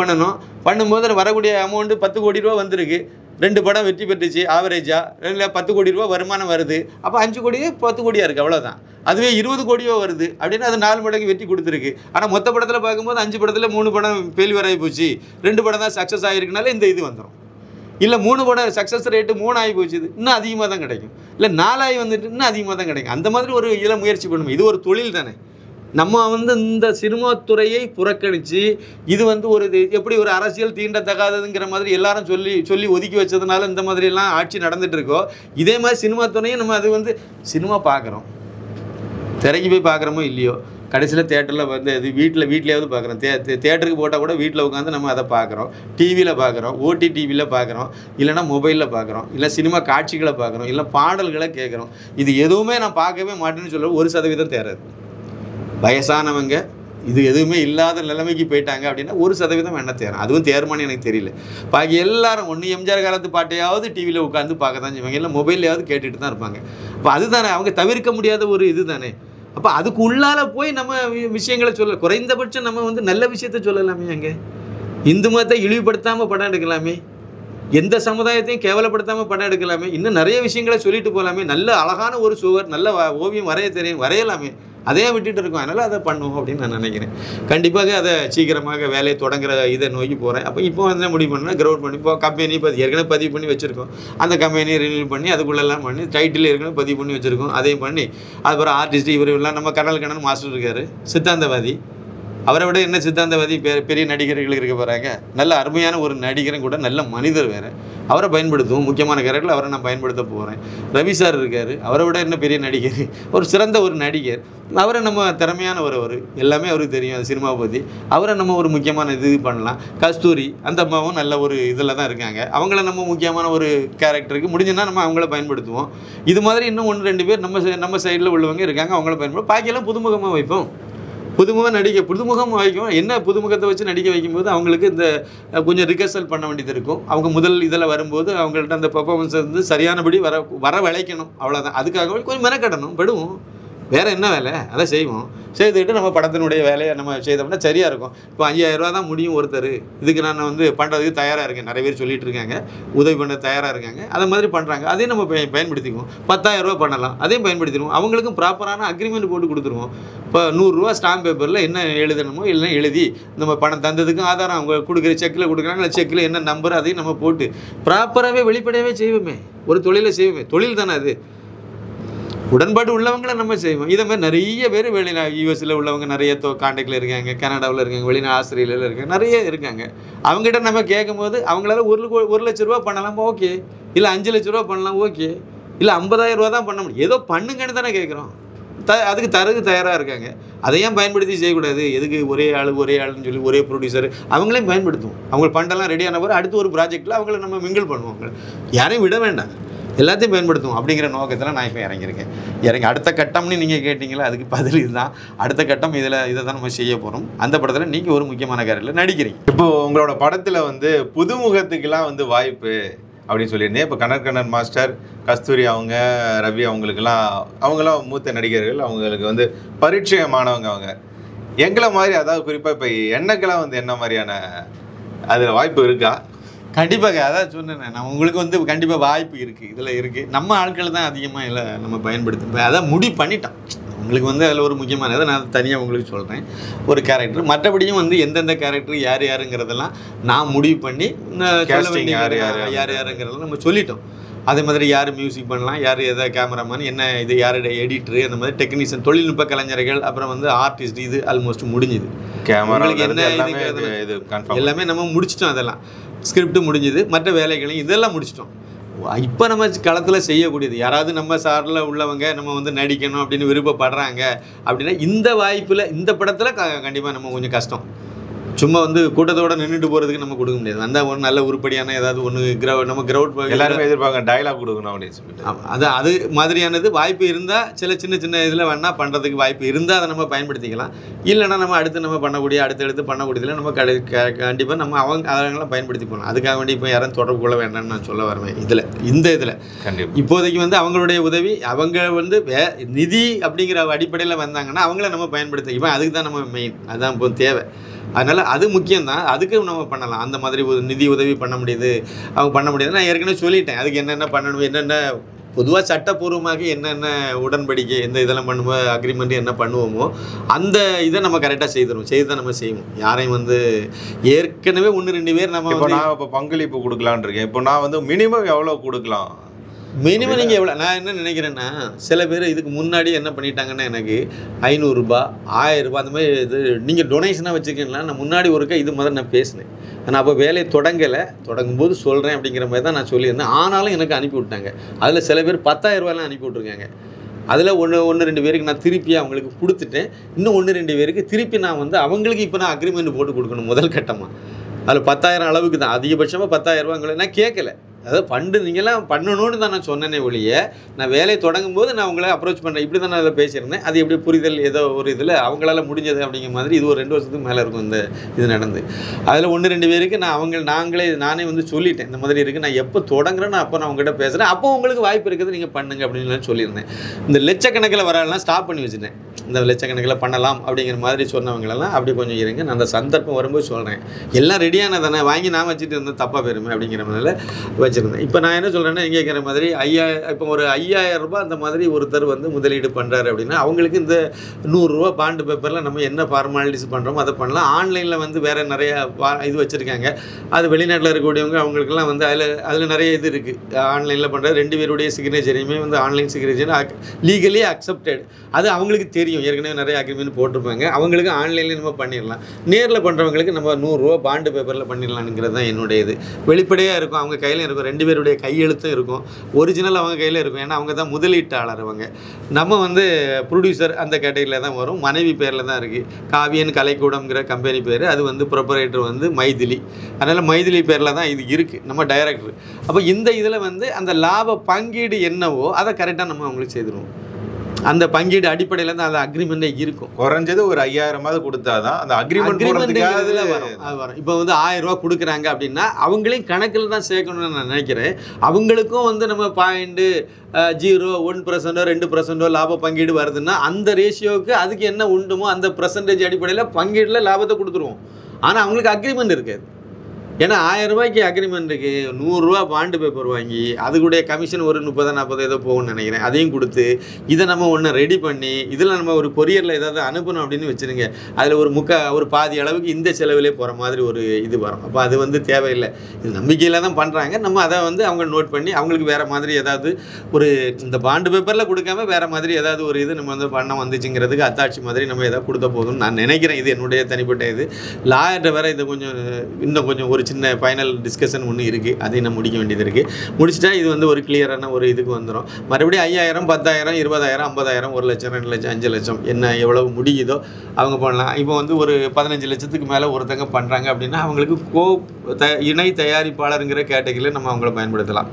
பண்ணும்போது வரக்கூடிய அமௌண்ட்டு 10 கோடி ரூபா வந்திருக்கு. 2 படம் வெற்றி பெற்றுச்சு ஆவரேஜா, இல்லை 10 கோடி ரூபா வருமானம் வருது. அப்போ 5 கோடியே 10 கோடியாக இருக்குது, அவ்வளோதான். அதுவே 20 கோடியோ வருது அப்படின்னா அது 4 மடங்கு வெற்றி கொடுத்துருக்கு. ஆனால் மொத்த படத்தில் பார்க்கும்போது 5 படத்தில் 3 படம் ஃபெயில்யூர் ஆகி போச்சு, 2 படம் தான் சக்ஸஸ் ஆகிருக்குனால இந்த இது வந்துடும். இல்லை 3 படம் சக்ஸஸ் ரேட்டு 3 ஆகி போச்சு, இன்னும் அதிகமாக தான் கிடைக்கும். இல்லை 4 ஆகி வந்துட்டு இன்னும் அதிகமாக தான் கிடைக்கும். அந்த மாதிரி ஒரு இதில் முயற்சி பண்ணுவோம். இது ஒரு தொழில் தானே. நம்ம வந்து இந்த சினிமா துறையை புறக்கணித்து இது வந்து எப்படி ஒரு அரசியல் தீண்டத்தகாததுங்கிற மாதிரி எல்லாரும் சொல்லி ஒதுக்கி வச்சதுனால இந்த மாதிரிலாம் ஆட்சி நடந்துட்டு இருக்கோ, இதே மாதிரி சினிமா துறையும் நம்ம அது வந்து சினிமா பார்க்குறோம், திரைக்கு போய் பார்க்குறோமோ இல்லையோ, கடைசியில் தேட்டரில் வந்து அது வீட்டிலேயாவது பார்க்குறோம். தேட்டருக்கு போட்டால் கூட வீட்டில் உட்காந்து நம்ம அதை பார்க்குறோம், டிவியில் பார்க்குறோம், OTTவியில் பார்க்குறோம், இல்லைனா மொபைலில் பார்க்குறோம், இல்லை சினிமா காட்சிகளை பார்க்குறோம், இல்லை பாடல்களை கேட்குறோம். இது எதுவுமே நான் பார்க்கவே மாட்டேன்னு சொல்ல 1% தேராது. வயசானவங்க இது எதுவுமே இல்லாத நிலைமைக்கு போயிட்டாங்க அப்படின்னா 1% என்ன தேரும், அதுவும் தேருமானு எனக்கு தெரியல. பாக்கி எல்லாரும் ஒன்று எம்ஜிஆர் காலத்து பாட்டையாவது டிவியில் உட்காந்து பார்க்க தான் செய்வாங்க, இல்லை மொபைல்லையாவது கேட்டுட்டு தான் இருப்பாங்க. அப்போ அதுதானே அவங்க தவிர்க்க முடியாத ஒரு இது தானே. அப்போ அதுக்கு உள்ளால போய் நம்ம விஷயங்களை சொல்ல, குறைந்தபட்சம் நம்ம வந்து நல்ல விஷயத்த சொல்லலாமே. அங்கே இந்து மதத்தை இழிவுபடுத்தாமல் படம் எடுக்கலாமே, எந்த சமுதாயத்தையும் கேவலப்படுத்தாமல் படம் எடுக்கலாமே, இன்னும் நிறைய விஷயங்களை சொல்லிட்டு போகலாமே. நல்ல அழகான ஒரு சுவர், நல்ல ஓவியம் வரைய தெரியும், வரையலாமே. அதையே விட்டுட்டு இருக்கோம். அதனால் அதை பண்ணுவோம் அப்படின்னு நான் நினைக்கிறேன். கண்டிப்பாக அதை சீக்கிரமாக வேலையை தொடங்குற இதை நோக்கி போகிறேன். அப்போ இப்போ வந்து முடிவு பண்ணால் கிரவுண்ட் பண்ணி இப்போ கம்பெனி ஏற்கனவே பதிவு பண்ணி வச்சுருக்கோம். அந்த கம்பெனியை ரினியூ பண்ணி அதுக்குள்ளெல்லாம் பண்ணி டைட்டில் ஏற்கனவே பதிவு பண்ணி வச்சுருக்கோம். அதையும் பண்ணி அதுக்கப்புறம் ஆர்டிஸ்ட் இவரெல்லாம் நம்ம கண்ணன் மாஸ்டர் இருக்கார், சித்தாந்தவாதி. அவரை விட என்ன சித்தாந்தவாதி பெரிய நடிகர்கள் இருக்க போகிறாங்க. நல்ல அருமையான ஒரு நடிகரும் கூட, நல்ல மனிதர் வேறு. அவரை பயன்படுத்துவோம். முக்கியமான கேரக்டரில் அவரை நான் பயன்படுத்த போகிறேன். ரவி சார் இருக்கார், அவரை விட என்ன பெரிய நடிகர், ஒரு சிறந்த ஒரு நடிகர். அவரை நம்ம திறமையானவர், அவர் எல்லாமே அவருக்கு தெரியும் அது சினிமாவை பற்றி. அவரை நம்ம ஒரு முக்கியமான இது பண்ணலாம். கஸ்தூரி அந்த அம்மாவும் நல்ல ஒரு இதில் தான் இருக்காங்க. அவங்கள நம்ம முக்கியமான ஒரு கேரக்டருக்கு முடிஞ்சுன்னா நம்ம அவங்கள பயன்படுத்துவோம். இது மாதிரி இன்னும் 1-2 பேர் நம்ம சைடில் உள்ளவங்க இருக்காங்க, அவங்கள பயன்படுத்தும். பாக்கியெல்லாம் புதுமுகமாக வைப்போம். புதுமுகம் வைக்கும். என்ன புதுமுகத்தை வச்சு நடிக்க வைக்கும்போது அவங்களுக்கு இந்த கொஞ்சம் ரிகர்சல் பண்ண வேண்டியது இருக்கும். அவங்க முதல் இதில் வரும்போது அவங்கள்ட்ட அந்த பெர்ஃபார்மன்ஸ் வந்து சரியானபடி வர விளைக்கணும், அவ்வளோதான். அதுக்காக கொஞ்சம் மெனக்கட்டணும், படுவோம். வேறு என்ன வேலை அதை செய்வோம். செய்துக்கிட்டு நம்ம படத்தினுடைய வேலையை நம்ம செய்தோம்னா சரியாக இருக்கும். இப்போ 5000 ரூபா தான் முடியும் ஒருத்தர். இதுக்கு நான் வந்து பண்ணுறதுக்கு தயாராக இருக்கேன். நிறைய பேர் சொல்லிட்டு இருக்காங்க, உதவி பண்ண தயாராக இருக்காங்க. அதை மாதிரி பண்ணுறாங்க. அதையும் நம்ம பயன்படுத்திக்குவோம். 10000 ரூபா பண்ணலாம், அதையும் பயன்படுத்திடுவோம். அவங்களுக்கும் ப்ராப்பரான அக்ரிமெண்ட் போட்டு கொடுத்துருவோம். இப்போ 100 ரூபா ஸ்டாம்ப் பேப்பரில் என்ன எழுதணுமோ இல்லை எழுதி நம்ம பணம் தந்ததுக்கும் ஆதாரம் அவங்க கொடுக்குற செக்கில் கொடுக்குறாங்க, செக்கில் என்ன நம்பர் அதையும் நம்ம போட்டு ப்ராப்பராகவே வெளிப்படையாகவே செய்வோமே. ஒரு தொழிலை செய்வோமே. தொழில் தானே அது. உடன்பாடு உள்ளவங்களை நம்ம செய்வோம். இதை மாதிரி நிறைய பேர் வெளியில் யூஎஸில் உள்ளவங்க நிறைய கான்டாக்டில் இருக்காங்க, கனடாவில் இருக்காங்க, வெளிநாடு ஆஸ்திரேலியாவில் இருக்காங்க, நிறைய இருக்காங்க. அவங்ககிட்ட நம்ம கேட்கும்போது அவங்களால 1 லட்ச ரூபா பண்ணலாம், ஓகே. இல்லை 5 லட்ச ரூபா பண்ணலாம், ஓகே. இல்லை 50,000 ரூபா தான் பண்ண முடியும். ஏதோ பண்ணுங்கன்னு தானே கேட்குறோம். அதுக்கு தயாராக இருக்காங்க. அதையும் பயன்படுத்தி செய்யக்கூடாது. எதுக்கு ஒரே ஆளுன்னு சொல்லி ஒரே ப்ரொடியூசர் அவங்களையும் பயன்படுத்துவோம். அவங்க பண்டெல்லாம் ரெடியான பிறகு அடுத்து ஒரு ப்ராஜெக்டில் அவங்கள நம்ம மிங்கிள் பண்ணுவோம். யாரையும் விட வேண்டாம், எல்லாத்தையும் பயன்படுத்துவோம் அப்படிங்கிற நோக்கத்தில் நான் இப்போ இறங்கி அடுத்த கட்டம்னு நீங்கள் கேட்டிங்களா, அதுக்கு பதில் இதுதான். அடுத்த கட்டம் இதை தான் நம்ம செய்ய போகிறோம். அந்த படத்தில் நீங்கள் ஒரு முக்கியமான கேரக்டரில் நடிக்கிறீங்க.
இப்போது உங்களோட படத்தில் வந்து புதுமுகத்துக்கெல்லாம் வந்து வாய்ப்பு அப்படின்னு சொல்லியிருந்தேன். இப்போ கண்ணன் மாஸ்டர், கஸ்தூரி அவங்க, ரவி அவங்களாம் மூத்த நடிகர்கள். அவங்களுக்கு வந்து பரிச்சயமானவங்க. அவங்க எங்களை மாதிரி, அதாவது குறிப்பாக இப்போ என்னக்கெல்லாம் வந்து என்ன மாதிரியான அதில் வாய்ப்பு இருக்கா?
கண்டிப்பாக அதான் சொன்னேன் நான் உங்களுக்கு வந்து கண்டிப்பாக வாய்ப்பு இருக்குது, இதில் இருக்குது. நம்ம ஆட்கள் தான் அதிகமாக இல்லை நம்ம பயன்படுத்த அதான் முடிவு பண்ணிட்டோம். உங்களுக்கு வந்து அதில் ஒரு முக்கியமான இதை நான் தனியாக உங்களுக்கு சொல்கிறேன், ஒரு கேரக்டர். மற்றபடியும் வந்து எந்தெந்த கேரக்டர் யாருங்கிறதெல்லாம் நான் முடிவு பண்ணி யாருங்கிறதெல்லாம் நம்ம சொல்லிட்டோம். அதே மாதிரி யார் மியூசிக் பண்ணலாம், யார் எதாவது கேமராமேன், என்ன இது யாரோட எடிட்டரு, அந்த மாதிரி டெக்னீஷியன், தொழில்நுட்ப கலைஞர்கள், அப்புறம் வந்து ஆர்டிஸ்ட், இது ஆல்மோஸ்ட் முடிஞ்சுது.
கேமராவுக்கு என்ன
எல்லாமே நம்ம முடிச்சிட்டோம். அதெல்லாம் ஸ்கிரிப்ட் முடிஞ்சுது, மற்ற வேலைகளையும் இதெல்லாம் முடிச்சிட்டோம். இப்போ நம்ம களத்தில் செய்யக்கூடியது யாராவது நம்ம சாரில் உள்ளவங்க நம்ம வந்து நடிக்கணும் அப்படின்னு விருப்பப்படுறாங்க அப்படின்னா இந்த வாய்ப்பில் இந்த படத்தில் கண்டிப்பாக நம்ம கொஞ்சம் கஷ்டம். சும்மா வந்து கூட்டத்தோடு நின்றுட்டு போகிறதுக்கு நம்ம கொடுக்க முடியாது. வந்தால் ஒரு நல்ல உருப்படியான ஏதாவது ஒன்று நம்ம கிரவுண்ட்
எல்லாருமே எதிர்பார்க்க டைலாக் கொடுக்கணும் அப்படின்னு சொல்லிட்டு
அது மாதிரியானது வாய்ப்பு இருந்தால் சின்ன இதில் வேணால் பண்ணுறதுக்கு வாய்ப்பு இருந்தால் அதை நம்ம பயன்படுத்திக்கலாம். இல்லைன்னா நம்ம அடுத்து அடுத்தடுத்து பண்ணக்கூடியதில் நம்ம கண்டிப்பாக நம்ம அவங்களாம் பயன்படுத்தி போகலாம். அதுக்காக வேண்டி இப்போ யாரும் தொடர்பு கொள்ள வேண்டாம்னு நான் சொல்ல வருவேன். இதில் கண்டிப்பாக இப்போதைக்கு வந்து அவங்களுடைய உதவி அவங்க வந்து நிதி அப்படிங்கிற அடிப்படையில் வந்தாங்கன்னா அவங்கள நம்ம பயன்படுத்த இப்போ அதுக்கு தான் நம்ம மெயின், அதுதான் இப்போ தேவை. அதனால் அது முக்கியம்தான், அதுக்கு நம்ம பண்ணலாம். அந்த மாதிரி ஒரு நிதி உதவி பண்ண முடியுது, அவங்க பண்ண முடியாது. நான் ஏற்கனவே சொல்லிட்டேன் அதுக்கு என்னென்ன பண்ணணும், என்னென்ன பொதுவாக சட்டப்பூர்வமாக என்னென்ன உடன்படிக்கை எந்த இதெல்லாம் பண்ணுவோம், அக்ரிமெண்ட் என்ன பண்ணுவோமோ அந்த இதை நம்ம கரெக்டாக செய்து தான் நம்ம செய்வோம். யாரையும் வந்து ஏற்கனவே 1-2 பேர் நம்ம
நான் இப்போ பங்களிப்பு கொடுக்கலான் இருக்கேன். இப்போ நான் வந்து மினிமம் எவ்வளோ கொடுக்கலாம்?
மினிமம் நீங்கள் எவ்வளோ, நான் என்ன நினைக்கிறேன்னா சில பேர் இதுக்கு முன்னாடி என்ன பண்ணிட்டாங்கன்னா எனக்கு 500 ரூபா 1000 ரூபா அந்த மாதிரி இது நீங்கள் டொனேஷனாக வச்சுருக்கீங்களா. நான் முன்னாடி ஒருக்கா இது மாதிரி நான் பேசினேன். நான் அப்போ வேலையை தொடங்கும்போது சொல்கிறேன் அப்படிங்கிற மாதிரி தான் நான் சொல்லியிருந்தேன். ஆனாலும் எனக்கு அனுப்பி விட்டாங்க. அதில் சில பேர் 10,000 ரூபாயெலாம் அனுப்பி விட்ருக்காங்க. அதில் 1-2 பேருக்கு நான் திருப்பி அவங்களுக்கு கொடுத்துட்டேன். இன்னும் 1-2 பேருக்கு திருப்பி நான் வந்து அவங்களுக்கு இப்போ நான் அக்ரிமெண்ட் போட்டு கொடுக்கணும் முதல் கட்டமாக. அதில் 10,000 அளவுக்கு தான், அதிகபட்சமாக 10,000 ரூபாங்களை நான் கேட்கல. அதாவது நீங்கள்லாம் பண்ணணும்னு தான் நான் சொன்னேனே ஒழிய நான் வேலையை தொடங்கும் போது நான் உங்களை அப்ரோச் பண்ணுறேன் இப்படி தான் நான் அதில் பேசியிருந்தேன். அது எப்படி புரிதல் ஏதோ ஒரு இதில் அவங்களால முடிஞ்சது அப்படிங்கிற மாதிரி இது ஒரு 2 வருஷத்துக்கு மேலே இருக்கும் இந்த இது நடந்து. அதில் 1-2 பேருக்கு நானே வந்து சொல்லிட்டேன் இந்த மாதிரி இருக்குது, நான் எப்போ தொடங்குறேன்னு அப்போ நான் உங்கள்கிட்ட பேசுகிறேன், அப்போ உங்களுக்கு வாய்ப்பு இருக்குது நீங்கள் பண்ணுங்க அப்படின்னு சொல்லியிருந்தேன். இந்த லட்சக்கணக்கில் வரலாம் ஸ்டாப் பண்ணி வச்சுட்டேன். இந்த லட்சக்கணக்கில் பண்ணலாம் அப்படிங்கிற மாதிரி சொன்னவங்களெல்லாம் அப்படி கொஞ்சம் இருங்க, நான் அந்த சந்தர்ப்பம் வரும்போது சொல்கிறேன். எல்லாம் ரெடியானதானே வாங்கி நான் வச்சுட்டு இருந்தால் தப்பாக போயிருமே அப்படிங்கிற மாதிரில வச்சுருந்தேன். இப்போ நான் என்ன சொல்கிறேன்னா இங்கே இருக்கிற மாதிரி இப்போ ஒரு 5,000 ரூபாய் அந்த மாதிரி ஒருத்தர் வந்து முதலீடு பண்ணுறாரு அப்படின்னா அவங்களுக்கு இந்த 100 ரூபா பாண்டு பேப்பரில் நம்ம என்ன ஃபார்மாலிட்டிஸ் பண்ணுறோமோ அதை பண்ணலாம். ஆன்லைனில் வந்து வேறு நிறைய இது வச்சுருக்காங்க. அது வெளிநாட்டில் இருக்கக்கூடியவங்க அவங்களுக்கெல்லாம் வந்து அதில் நிறைய இது இருக்குது. ஆன்லைனில் பண்ணுற 2 பேருடைய சிக்னேச்சரையுமே வந்து ஆன்லைன் சிக்னேச்சர் லீகலி அக்செப்டட். அது அவங்களுக்கு தெரியும், ஏற்கனவே நிறைய அக்ரிமெண்ட் போட்டிருப்பாங்க. அவங்களுக்கு ஆன்லைன்லேயே நம்ம பண்ணிடலாம். நேரில் பண்ணுறவங்களுக்கு நம்ம 100 ரூபா பாண்டு பேப்பரில் பண்ணிடலாம்ங்கிறது தான் என்னுடைய இது. வெளிப்படையாக இருக்கும், அவங்க கையில் இருக்கும், 2 பேருடைய கையெழுத்தும் இருக்கும், ஒரிஜினல் அவங்க கையில் இருக்கும். ஏன்னா அவங்க தான் முதலீட்டாளர். அவங்க நம்ம வந்து ப்ரொடியூசர் அந்த கேட்டகரியில் தான் வரும். மனைவி பேரில் தான் இருக்குது. காவியன் கலைக்கூடம்ங்கிற கம்பெனி பேர், அது வந்து ப்ரொப்பரேட்டர் வந்து மைதிலி. அதனால் மைதிலி பேரில் தான் இது இருக்குது, நம்ம டைரக்டர். அப்போ இந்த இதில் வந்து அந்த லாப பங்கீடு என்னவோ அதை கரெக்டாக நம்ம அவங்களுக்கு செய்துருவோம். அந்த பங்கீடு அடிப்படையில் தான் அந்த அக்ரிமெண்ட்டே இருக்கும்.
குறைஞ்சது ஒரு 5,000 கொடுத்தாதான் அந்த அக்ரிமெண்ட்
வரும். இப்போ வந்து 1000 ரூபா கொடுக்குறாங்க அப்படின்னா அவங்களையும் கணக்கில் தான் சேர்க்கணும்னு நான் நினைக்கிறேன். அவங்களுக்கும் வந்து நம்ம 0.01% 2% லாப பங்கீடு வருதுன்னா அந்த ரேஷியோவுக்கு அதுக்கு என்ன உண்டுமோ அந்த பெர்சன்டேஜ் அடிப்படையில் பங்கீடில் லாபத்தை கொடுத்துருவோம். ஆனால் அவங்களுக்கு அக்ரிமெண்ட் இருக்காது. ஏன்னா 1000 ரூபாய்க்கு அக்ரிமெண்ட்டுக்கு 100 ரூபா பாண்டு பேப்பர் வாங்கி அதுக்குடைய கமிஷன் ஒரு 30-40 ஏதோ போகும்னு நினைக்கிறேன். அதையும் கொடுத்து இதை நம்ம ஒன்று ரெடி பண்ணி இதில் நம்ம ஒரு கொரியரில் ஏதாவது அனுப்பணும் அப்படின்னு வச்சுருங்க. அதில் ஒரு பாதி அளவுக்கு இந்த செலவிலே போகிற மாதிரி ஒரு இது வரும். அப்போ அது வந்து தேவையில்லை. இது நம்பிக்கையில் தான் பண்ணுறாங்க. நம்ம அதை வந்து அவங்க நோட் பண்ணி அவங்களுக்கு வேறு மாதிரி ஏதாவது ஒரு இந்த பாண்டு பேப்பரில் கொடுக்காம வேறு மாதிரி ஏதாவது ஒரு இது நம்ம வந்து பண்ண வந்துச்சுங்கிறதுக்கு அத்தாட்சி மாதிரி நம்ம எதாவது கொடுத்த போதும்னு நான் நினைக்கிறேன். இது என்னுடைய தனிப்பட்ட இது. லாயர்கிட்ட வேறு இதை இன்னும் கொஞ்சம் ஒரு சின்ன ஃபைனல் டிஸ்கஷன் ஒன்று இருக்குது, அதையும் நான் முடிக்க வேண்டியது இருக்குது. முடிச்சிட்டா இது வந்து ஒரு கிளியரான ஒரு இதுக்கு வந்துடும். மறுபடியும் 5,000 10,000 20,000 50,000 1 லட்சம் 2 லட்சம் 5 லட்சம் என்ன எவ்வளவு முடியுதோ அவங்க பண்ணலாம். இப்போ வந்து ஒரு 15 லட்சத்துக்கு மேலே ஒருத்தங்க பண்ணுறாங்க அப்படின்னா அவங்களுக்கு இணை தயாரிப்பாளருங்கிற கேட்டகரியில் நம்ம அவங்கள பயன்படுத்தலாம்.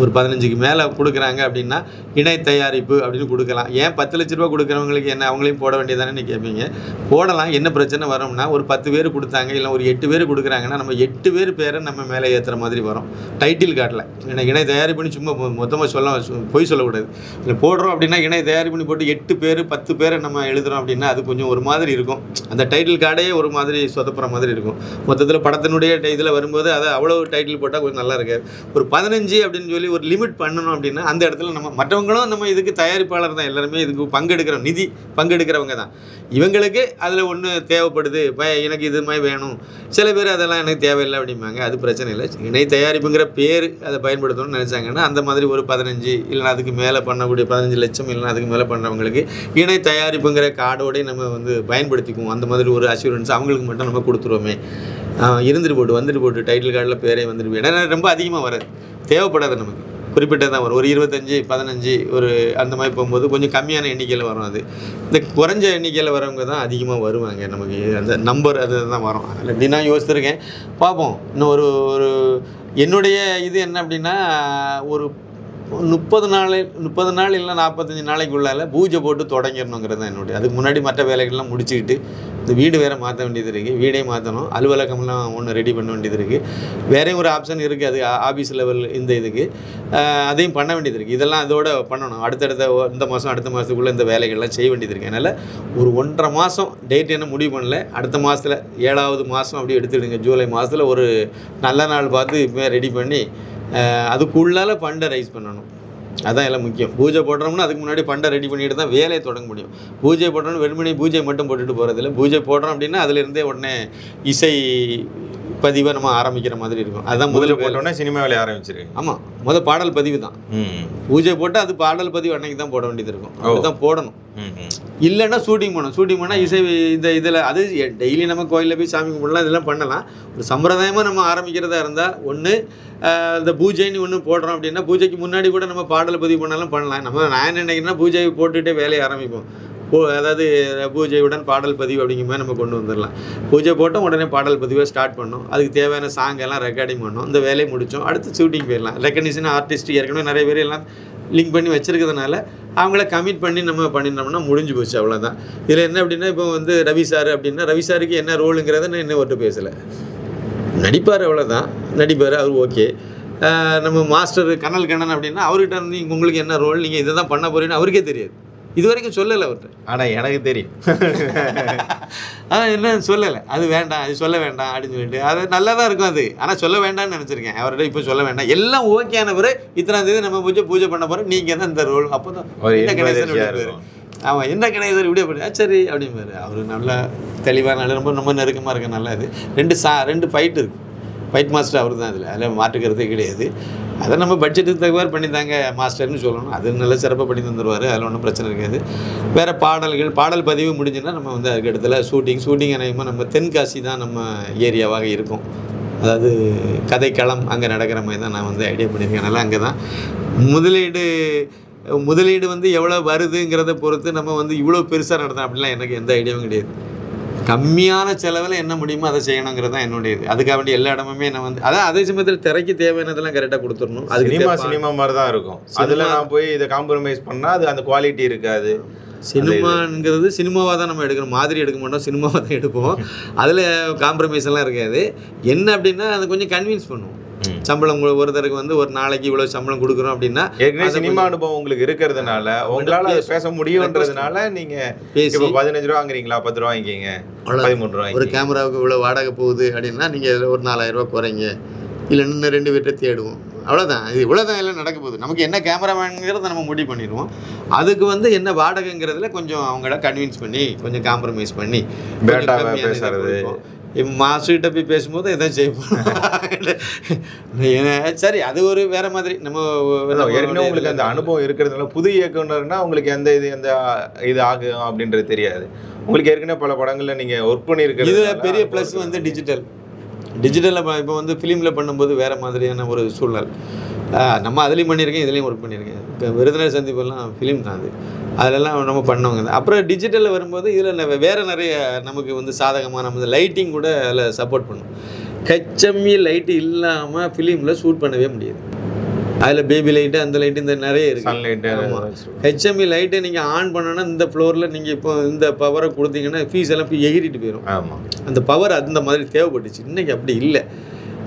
ஒரு 15க்கு மேலே கொடுக்குறாங்க அப்படின்னா இணை தயாரிப்பு அப்படின்னு கொடுக்கலாம். ஏன் 10 லட்ச ரூபா கொடுக்குறவங்களுக்கு என்ன அவங்களையும் போட வேண்டியதானே கேட்பீங்க. போடலாம். என்ன பிரச்சனை வரும்னா ஒரு 10 பேர் கொடுத்தாங்க இல்லை ஒரு 8 பேர் கொடுக்குறாங்கன்னா நம்ம 8 பேர் பேரை நம்ம மேலே ஏற்றுற மாதிரி வரும் டைட்டில் கார்டில். ஏன்னா இணை தயாரிப்புன்னு சும்மா மொத்தமாக பொய் சொல்லக்கூடாது. இல்லை போடுறோம் அப்படின்னா இணை தயாரிப்புன்னு போட்டு 8 பேர் 10 பேரை நம்ம எழுதுகிறோம் அப்படின்னா அது கொஞ்சம் ஒரு மாதிரி இருக்கும். அந்த டைட்டில் கார்டே ஒரு மாதிரி சொதப்புற மாதிரி இருக்கும். மொத்தத்தில் படத்தினுடைய இதில் வரும்போது அதை அவ்வளோ டைட்டில் போட்டால் கொஞ்சம் நல்லா இருக்காது. ஒரு 15 அப்படின்னு சொல்லி ஒரு லிமிட் பண்ணணும் அப்படின்னா அந்த இடத்துல நம்ம மற்றவங்களும் நம்ம இதுக்கு தயாரிப்பாளர் தான், எல்லாருமே இதுக்கு பங்கெடுக்கிறோம், நிதி பங்கெடுக்கிறவங்க தான். இவங்களுக்கு அதில் ஒன்று தேவைப்படுது, எனக்கு இது மாதிரி வேணும். சில பேர் அதெல்லாம் எனக்கு தேவையில்லை அப்படிம்பாங்க. அது பிரச்சனை இல்லை. இணை தயாரிப்புங்கிற பேர் அதை பயன்படுத்தணும்னு நினச்சாங்கன்னா அந்த மாதிரி ஒரு 15 இல்லைனா அதுக்கு மேலே பண்ணக்கூடிய 15 லட்சம் இல்லைனா அதுக்கு மேலே பண்ணுறவங்களுக்கு இணை தயாரிப்புங்கிற கார்டோடய நம்ம வந்து பயன்படுத்திக்குவோம். அந்த மாதிரி ஒரு அஷூரன்ஸ் அவங்களுக்கு மட்டும் நம்ம கொடுத்துருவோமே. வந்துட்டு போட்டு டைட்டில் கார்டில் பேரே வந்துட்டு ஏன்னா ரொம்ப அதிகமாக வராது, தேவைப்படாது நமக்கு. குறிப்பிட்டதான் வரும். ஒரு 25, 15 ஒரு அந்த மாதிரி போகும்போது கொஞ்சம் கம்மியான எண்ணிக்கையில் வரும். அது இந்த குறைஞ்ச எண்ணிக்கையில் வரவங்க தான் அதிகமாக வருவாங்க. நமக்கு அந்த நம்பர் அது தான் வரும். அதில் இப்படி நான் யோசிச்சிருக்கேன், பார்ப்போம். இன்னும் ஒரு ஒரு என்னுடைய இது என்ன அப்படின்னா, ஒரு 30 நாள் இல்லை 45 நாளைக்குள்ளால் பூஜை போட்டு தொடங்கிடணுங்கிறது தான் என்னுடைய. அதுக்கு முன்னாடி மற்ற வேலைகள்லாம் முடிச்சுக்கிட்டு, இந்த வீடு வேறு மாற்ற வேண்டியது இருக்குது, வீடே மாற்றணும், அலுவலகம்லாம் ஒன்று ரெடி பண்ண வேண்டியது இருக்குது, வேறே ஒரு ஆப்ஷன் இருக்குது, அது ஆஃபீஸ் லெவல் இந்த இதுக்கு அதையும் பண்ண வேண்டியது இருக்குது. இதெல்லாம் அதோட பண்ணணும். அடுத்தடுத்த இந்த மாதம் அடுத்த மாதத்துக்குள்ளே இந்த வேலைகள்லாம் செய்ய வேண்டியது இருக்குது. அதனால் ஒரு 1.5 மாதம் டேட் என்ன முடிவு பண்ணல. அடுத்த மாதத்தில் 7வது மாதம் அப்படி எடுத்துடுங்க. ஜூலை மாதத்தில் ஒரு நல்ல நாள் பார்த்து இப்போ ரெடி பண்ணி அதுக்குள்ளால் ஃபண்டை ரைஸ் பண்ணணும். அதான் எல்லாம் முக்கியம். பூஜை போடுறோம்னா அதுக்கு முன்னாடி ஃபண்டை ரெடி பண்ணிட்டு தான் வேலையை தொடங்க முடியும். பூஜை போடுறோம்னு வெறுமனே பூஜை மட்டும் போட்டுட்டு போகிறதில்ல. பூஜை போடுறோம் அப்படின்னா அதுலேருந்தே உடனே இசை பதிவை நம்ம ஆரம்பிக்கிற மாதிரி இருக்கும். அதுதான் முதல்ல
போட்டோன்னே சினிமா வேலையை ஆரம்பிச்சிருக்கு.
ஆமாம், பாடல் பதிவு தான். பூஜை போட்டு அது பாடல் பதிவு அன்னைக்கு தான் போட வேண்டியது இருக்கும். அதுதான் போடணும். இல்லைன்னா ஷூட்டிங் போனால் இசை இதில் அது டெய்லி நம்ம கோயிலில் போய் சாமி கும்பிடலாம், இதெல்லாம் பண்ணலாம். ஒரு சம்பிரதாயமாக நம்ம ஆரம்பிக்கிறதா இருந்தால் ஒன்று இந்த பூஜைன்னு ஒன்று போடுறோம் அப்படின்னா பூஜைக்கு முன்னாடி கூட நம்ம பாடல் பதிவு பண்ணாலும் பண்ணலாம். நான் என்ன நினைக்கிறேன்னா பூஜை போட்டுகிட்டே வேலையை ஆரம்பிப்போம். அதாவது பூஜையுடன் பாடல் பதிவு அப்படிங்கிற மாதிரி நம்ம கொண்டு வந்துடலாம். பூஜை போட்டோம், உடனே பாடல் பதிவை ஸ்டார்ட் பண்ணோம். அதுக்கு தேவையான சாங்கெல்லாம் ரெக்கார்டிங் பண்ணோம். இந்த வேலையை முடித்தோம், அடுத்து ஷூட்டிங் போயிடலாம். ரெக்கக்னிஷன் ஆர்டிஸ்ட் ஏற்கனவே நிறைய பேர் எல்லாம் லிங்க் பண்ணி வச்சுருக்கிறதுனால அவங்கள கமிட் பண்ணி நம்ம பண்ணிட்டோம்னா முடிஞ்சு போச்சு, அவ்வளோதான். இதில் என்ன அப்படின்னா, இப்போ வந்து ரவி சார் அப்படின்னா ரவி சாருக்கு என்ன ரோலுங்கிறத நான் இன்னும் ஒருத்தர் பேசலை. நடிப்பார், அவ்வளோதான், நடிப்பார், அவர் ஓகே. நம்ம மாஸ்டர் கனல் கண்ணன் அப்படின்னா அவர்கிட்ட வந்து உங்களுக்கு என்ன ரோல், நீங்கள் இதை தான் பண்ண போகிறீன்னு அவருக்கே தெரியாது. இது வரைக்கும் சொல்லலை அவர்கிட்ட.
ஆனால் எனக்கு தெரியும்.
என்ன சொல்லலை, அது வேண்டாம், அது சொல்ல வேண்டாம் அப்படின்னு சொல்லிட்டு. அது நல்லா தான் இருக்கும் அது, ஆனால் சொல்ல வேண்டாம்னு நினச்சிருக்கேன். அவர்கிட்ட இப்போ சொல்ல வேண்டாம், எல்லாம் ஓகேயான பிறகு 3ஆம் நம்ம பூஜை பண்ண போகிறோம், நீங்கள் தான் இந்த ரோல். அப்போ தான் என்ன கணேசன் இப்படி ஆமாம், என்ன கணேசன் இப்படியே பண்ணி சரி அப்படிம்பாரு. அவர் நல்லா தெளிவாக நல்ல ரொம்ப நெருக்கமாக இருக்க நல்லா. இது 2 ஃபைட் இருக்குது. ஃபைட் மாஸ்டர் அவர் தான். அதில் மாற்றுக்கிறதே கிடையாது. அதை நம்ம பட்ஜெட்டுக்கு தகுவாறு பண்ணி தாங்க மாஸ்டர்னு சொல்லணும். அது நல்லா சிறப்பாக பண்ணி தந்துடுவார், அதில் ஒன்றும் பிரச்சனை இருக்காது. வேறு பாடல் பதிவு முடிஞ்சுன்னா நம்ம வந்து அதுக்கு இடத்துல ஷூட்டிங் அநேகமாக நம்ம தென்காசி தான் நம்ம ஏரியாவாக இருக்கும். அதாவது கதைக்களம் அங்கே நடக்கிற மாதிரி தான் நான் வந்து ஐடியா பண்ணியிருக்கேன். அதனால் அங்கே தான் முதலீடு வந்து எவ்வளோ வருதுங்கிறத பொறுத்து நம்ம வந்து இவ்வளோ பெருசாக நடத்தோம் அப்படிலாம் எனக்கு எந்த ஐடியாவும் கிடையாது. கம்மியான செலவில் என்ன முடியுமோ அதை செய்யணுங்கிறது தான் என்னுடைய இது. அதுக்காக வேண்டிய எல்லா இடமுமே நான் வந்து அதான் அதே சமயத்தில் திரைக்கு தேவையானதெல்லாம் கரெக்டாக கொடுத்துடணும். அது
சினிமா மாதிரி தான் இருக்கும். அதில் நான் போய் இதை காம்ப்ரமைஸ் பண்ணால் அது அந்த குவாலிட்டி இருக்காது.
சினிமாங்கிறது சினிமாவாக தான் நம்ம எடுக்கணும், மாதிரி எடுக்க மாட்டோம், சினிமாவாக தான் எடுப்போம். அதில் காம்ப்ரமைஸ் எல்லாம் இருக்காது. என்ன அப்படின்னா அதை கொஞ்சம் கன்வின்ஸ் பண்ணுவோம். சம்பளம் ஒருத்தருக்கு வந்து ஒரு நாளைக்கு இவ்வளவு சம்பளம் கொடுக்குறோம் அப்படின்னா,
சினிமா அனுபவம் உங்களுக்கு இருக்கிறதுனால உங்களால பேச முடியும்ன்றதுனால நீங்க பேசி 15 ரூபா வாங்குறீங்களா, 10 ரூபா வாங்கிங்க, 13 ரூபா.
ஒரு கேமராவுக்கு இவ்வளவு வாடகை போகுது அப்படின்னா நீங்க ஒரு 4000 ரூபா குறைங்க, இல்லை இன்னும் 2 பேர்ட்ட தேடுவோம், அவ்வளோதான். இது இவ்வளோதான் எல்லாம் நடக்க போகுது. நமக்கு என்ன கேமராமேனுங்கிறத நம்ம முடிவு பண்ணிடுவோம். அதுக்கு வந்து என்ன வாடகைங்கிறதுல கொஞ்சம் அவங்கள கன்வின்ஸ் பண்ணி கொஞ்சம் காம்ப்ரமைஸ் பண்ணி
பேசுறது.
இப்போ மாஸ்டர்கிட்ட போய் பேசும்போது எதாவது செய்வோம். சரி, அது ஒரு வேற மாதிரி. நம்ம
ஏற்கனவே உங்களுக்கு அந்த அனுபவம் இருக்கிறதுனால புது இயக்குனர்னா உங்களுக்கு எந்த இது ஆகும் அப்படின்றது தெரியாது. உங்களுக்கு ஏற்கனவே பல படங்களில் நீங்கள் ஒர்க் பண்ணியிருக்கிறது.
இது பெரிய ப்ளஸ் வந்து டிஜிட்டலில் இப்போ வந்து ஃபிலிமில் பண்ணும்போது வேறு மாதிரியான ஒரு சூழல். நம்ம அதுலேயும் பண்ணியிருக்கேன், இதுலேயும் ஒர்க் பண்ணியிருக்கேன். இப்போ விருதுநகர் சந்திப்பெல்லாம் ஃபிலிம் தான் அது, அதிலெல்லாம் நம்ம பண்ணவங்க. அப்புறம் டிஜிட்டலில் வரும்போது இதில் வேறு நிறைய நமக்கு வந்து சாதகமாக நம்ம லைட்டிங் கூட அதில் சப்போர்ட் பண்ணும். HMI லைட்டு இல்லாமல் ஃபிலிமில் ஷூட் பண்ணவே முடியாது. அதில் பேபி லைட்டு, அந்த லைட்டு, இந்த நிறைய இருக்குது. ஆமாம், HMI லைட்டை நீங்கள் ஆன் பண்ணோன்னா இந்த ஃப்ளோரில் நீங்கள் இப்போ இந்த பவரை கொடுத்தீங்கன்னா ஃபீஸ் எல்லாம் போய் எகிரிட்டு போயிடும்.
ஆமாம்,
அந்த பவர் அந்த மாதிரி தேவைப்பட்டுச்சு. இன்றைக்கி அப்படி இல்லை.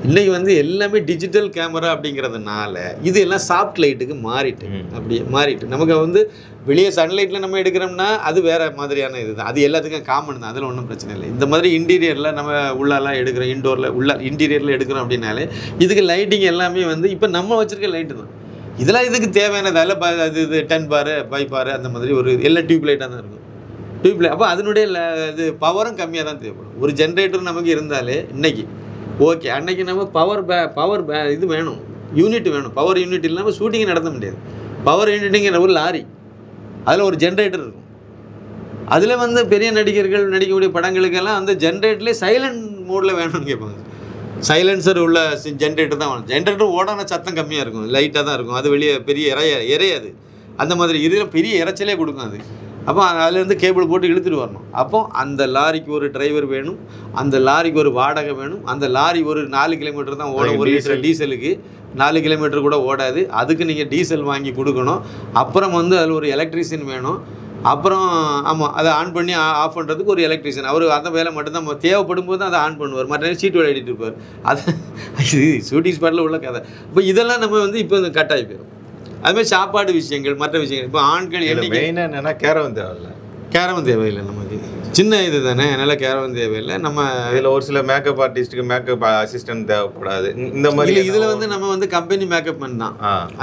இன்றைக்கி வந்து எல்லாமே டிஜிட்டல் கேமரா அப்படிங்கிறதுனால இது எல்லாம் சாஃப்ட் லைட்டுக்கு மாறிட்டு நமக்கு வந்து வெளியே சன்லைட்டில் நம்ம எடுக்கிறோம்னா அது வேறு மாதிரியான இது தான். அது எல்லாத்துக்கும் காமன் தான், அதில் ஒன்றும் பிரச்சனை இல்லை. இந்த மாதிரி இன்டீரியரில் நம்ம உள்ளெல்லாம் எடுக்கிறோம், இன்டீரியரில் எடுக்கிறோம் அப்படின்னாலே இதுக்கு லைட்டிங் எல்லாமே வந்து இப்போ நம்ம வச்சுருக்க லைட்டு தான். இதெல்லாம் இதுக்கு தேவையானது. அதில் இது 10 பார் 5 பார் அந்த மாதிரி ஒரு எல்லாம் டியூப் லைட்டாக தான் இருக்கும். டியூப் லைட் அப்போ அதனுடைய இது பவரும் கம்மியாக தான் தேவைப்படும். ஒரு ஜென்ரேட்டர் நமக்கு இருந்தாலே இன்றைக்கி ஓகே. அன்றைக்கி நம்ம பவர் இது வேணும், யூனிட் வேணும். பவர் யூனிட் இல்லாமல் ஷூட்டிங் நடத்த முடியாது. பவர் யூனிட்டுங்கிற ஒரு லாரி, அதில் ஒரு ஜென்ரேட்டர் இருக்கும். அதில் வந்து பெரிய நடிகர்கள் நடிக்கக்கூடிய படங்களுக்கெல்லாம் அந்த ஜென்ரேட்டர்லேயே சைலண்ட் மோடில் வேணும்னு கேட்பாங்க. சைலன்சர் உள்ள ஜென்ரேட்டர் தான் வேணும். ஜென்ரேட்டர் ஓடான சத்தம் கம்மியாக இருக்கும், லைட்டாக தான் இருக்கும். அது வெளியே பெரிய இறையாது. அந்த மாதிரி இதில் பெரிய இறைச்சலே கொடுக்கும் அது. அப்போ அதுலேருந்து கேபிள் போட்டு இழுத்துட்டு வரணும். அப்போ அந்த லாரிக்கு ஒரு டிரைவர் வேணும், அந்த லாரிக்கு ஒரு வாடகை வேணும். அந்த லாரி ஒரு 4 கிலோமீட்டர் தான் ஓடும். 1 லிட்டர் டீசலுக்கு 4 கிலோமீட்டர் கூட ஓடாது. அதுக்கு நீங்கள் டீசல் வாங்கி கொடுக்கணும். அப்புறம் வந்து அதில் ஒரு எலக்ட்ரீஷியன் வேணும். அப்புறம் ஆமாம், அதை ஆன் பண்ணி ஆஃப் பண்ணுறதுக்கு ஒரு எலக்ட்ரிஷியன். அவர் அந்த வேலை மட்டும்தான் தேவைப்படும் போது தான் அதை ஆன் பண்ணுவார். மற்ற நேரம் சீட்டு விளையாடிட்டு இருப்பார். அது இது ஷூட்டிங் ஸ்பாட்டில் உள்ள கதை. இப்போ இதெல்லாம் நம்ம வந்து இப்போ கட் ஆகி போயிடும். அதுமாதிரி சாப்பாடு விஷயங்கள், மற்ற விஷயங்கள். இப்போ ஆண்கள் என்னைக்கு
மெயினாக என்னென்னா கேரவன் தேவையில்லை.
கேரவன் தேவையில்லை. நமக்கு சின்ன இது தானே, அதனால் கேரவன் தேவையில்லை. நம்ம
இதில் ஒரு சில மேக்கப் ஆர்டிஸ்ட்டுக்கு மேக்கப் அசிஸ்டன்ட் தேவைப்படாது. இந்த மாதிரி
இதில் வந்து நம்ம வந்து கம்பெனி மேக்கப் மேன் தான்.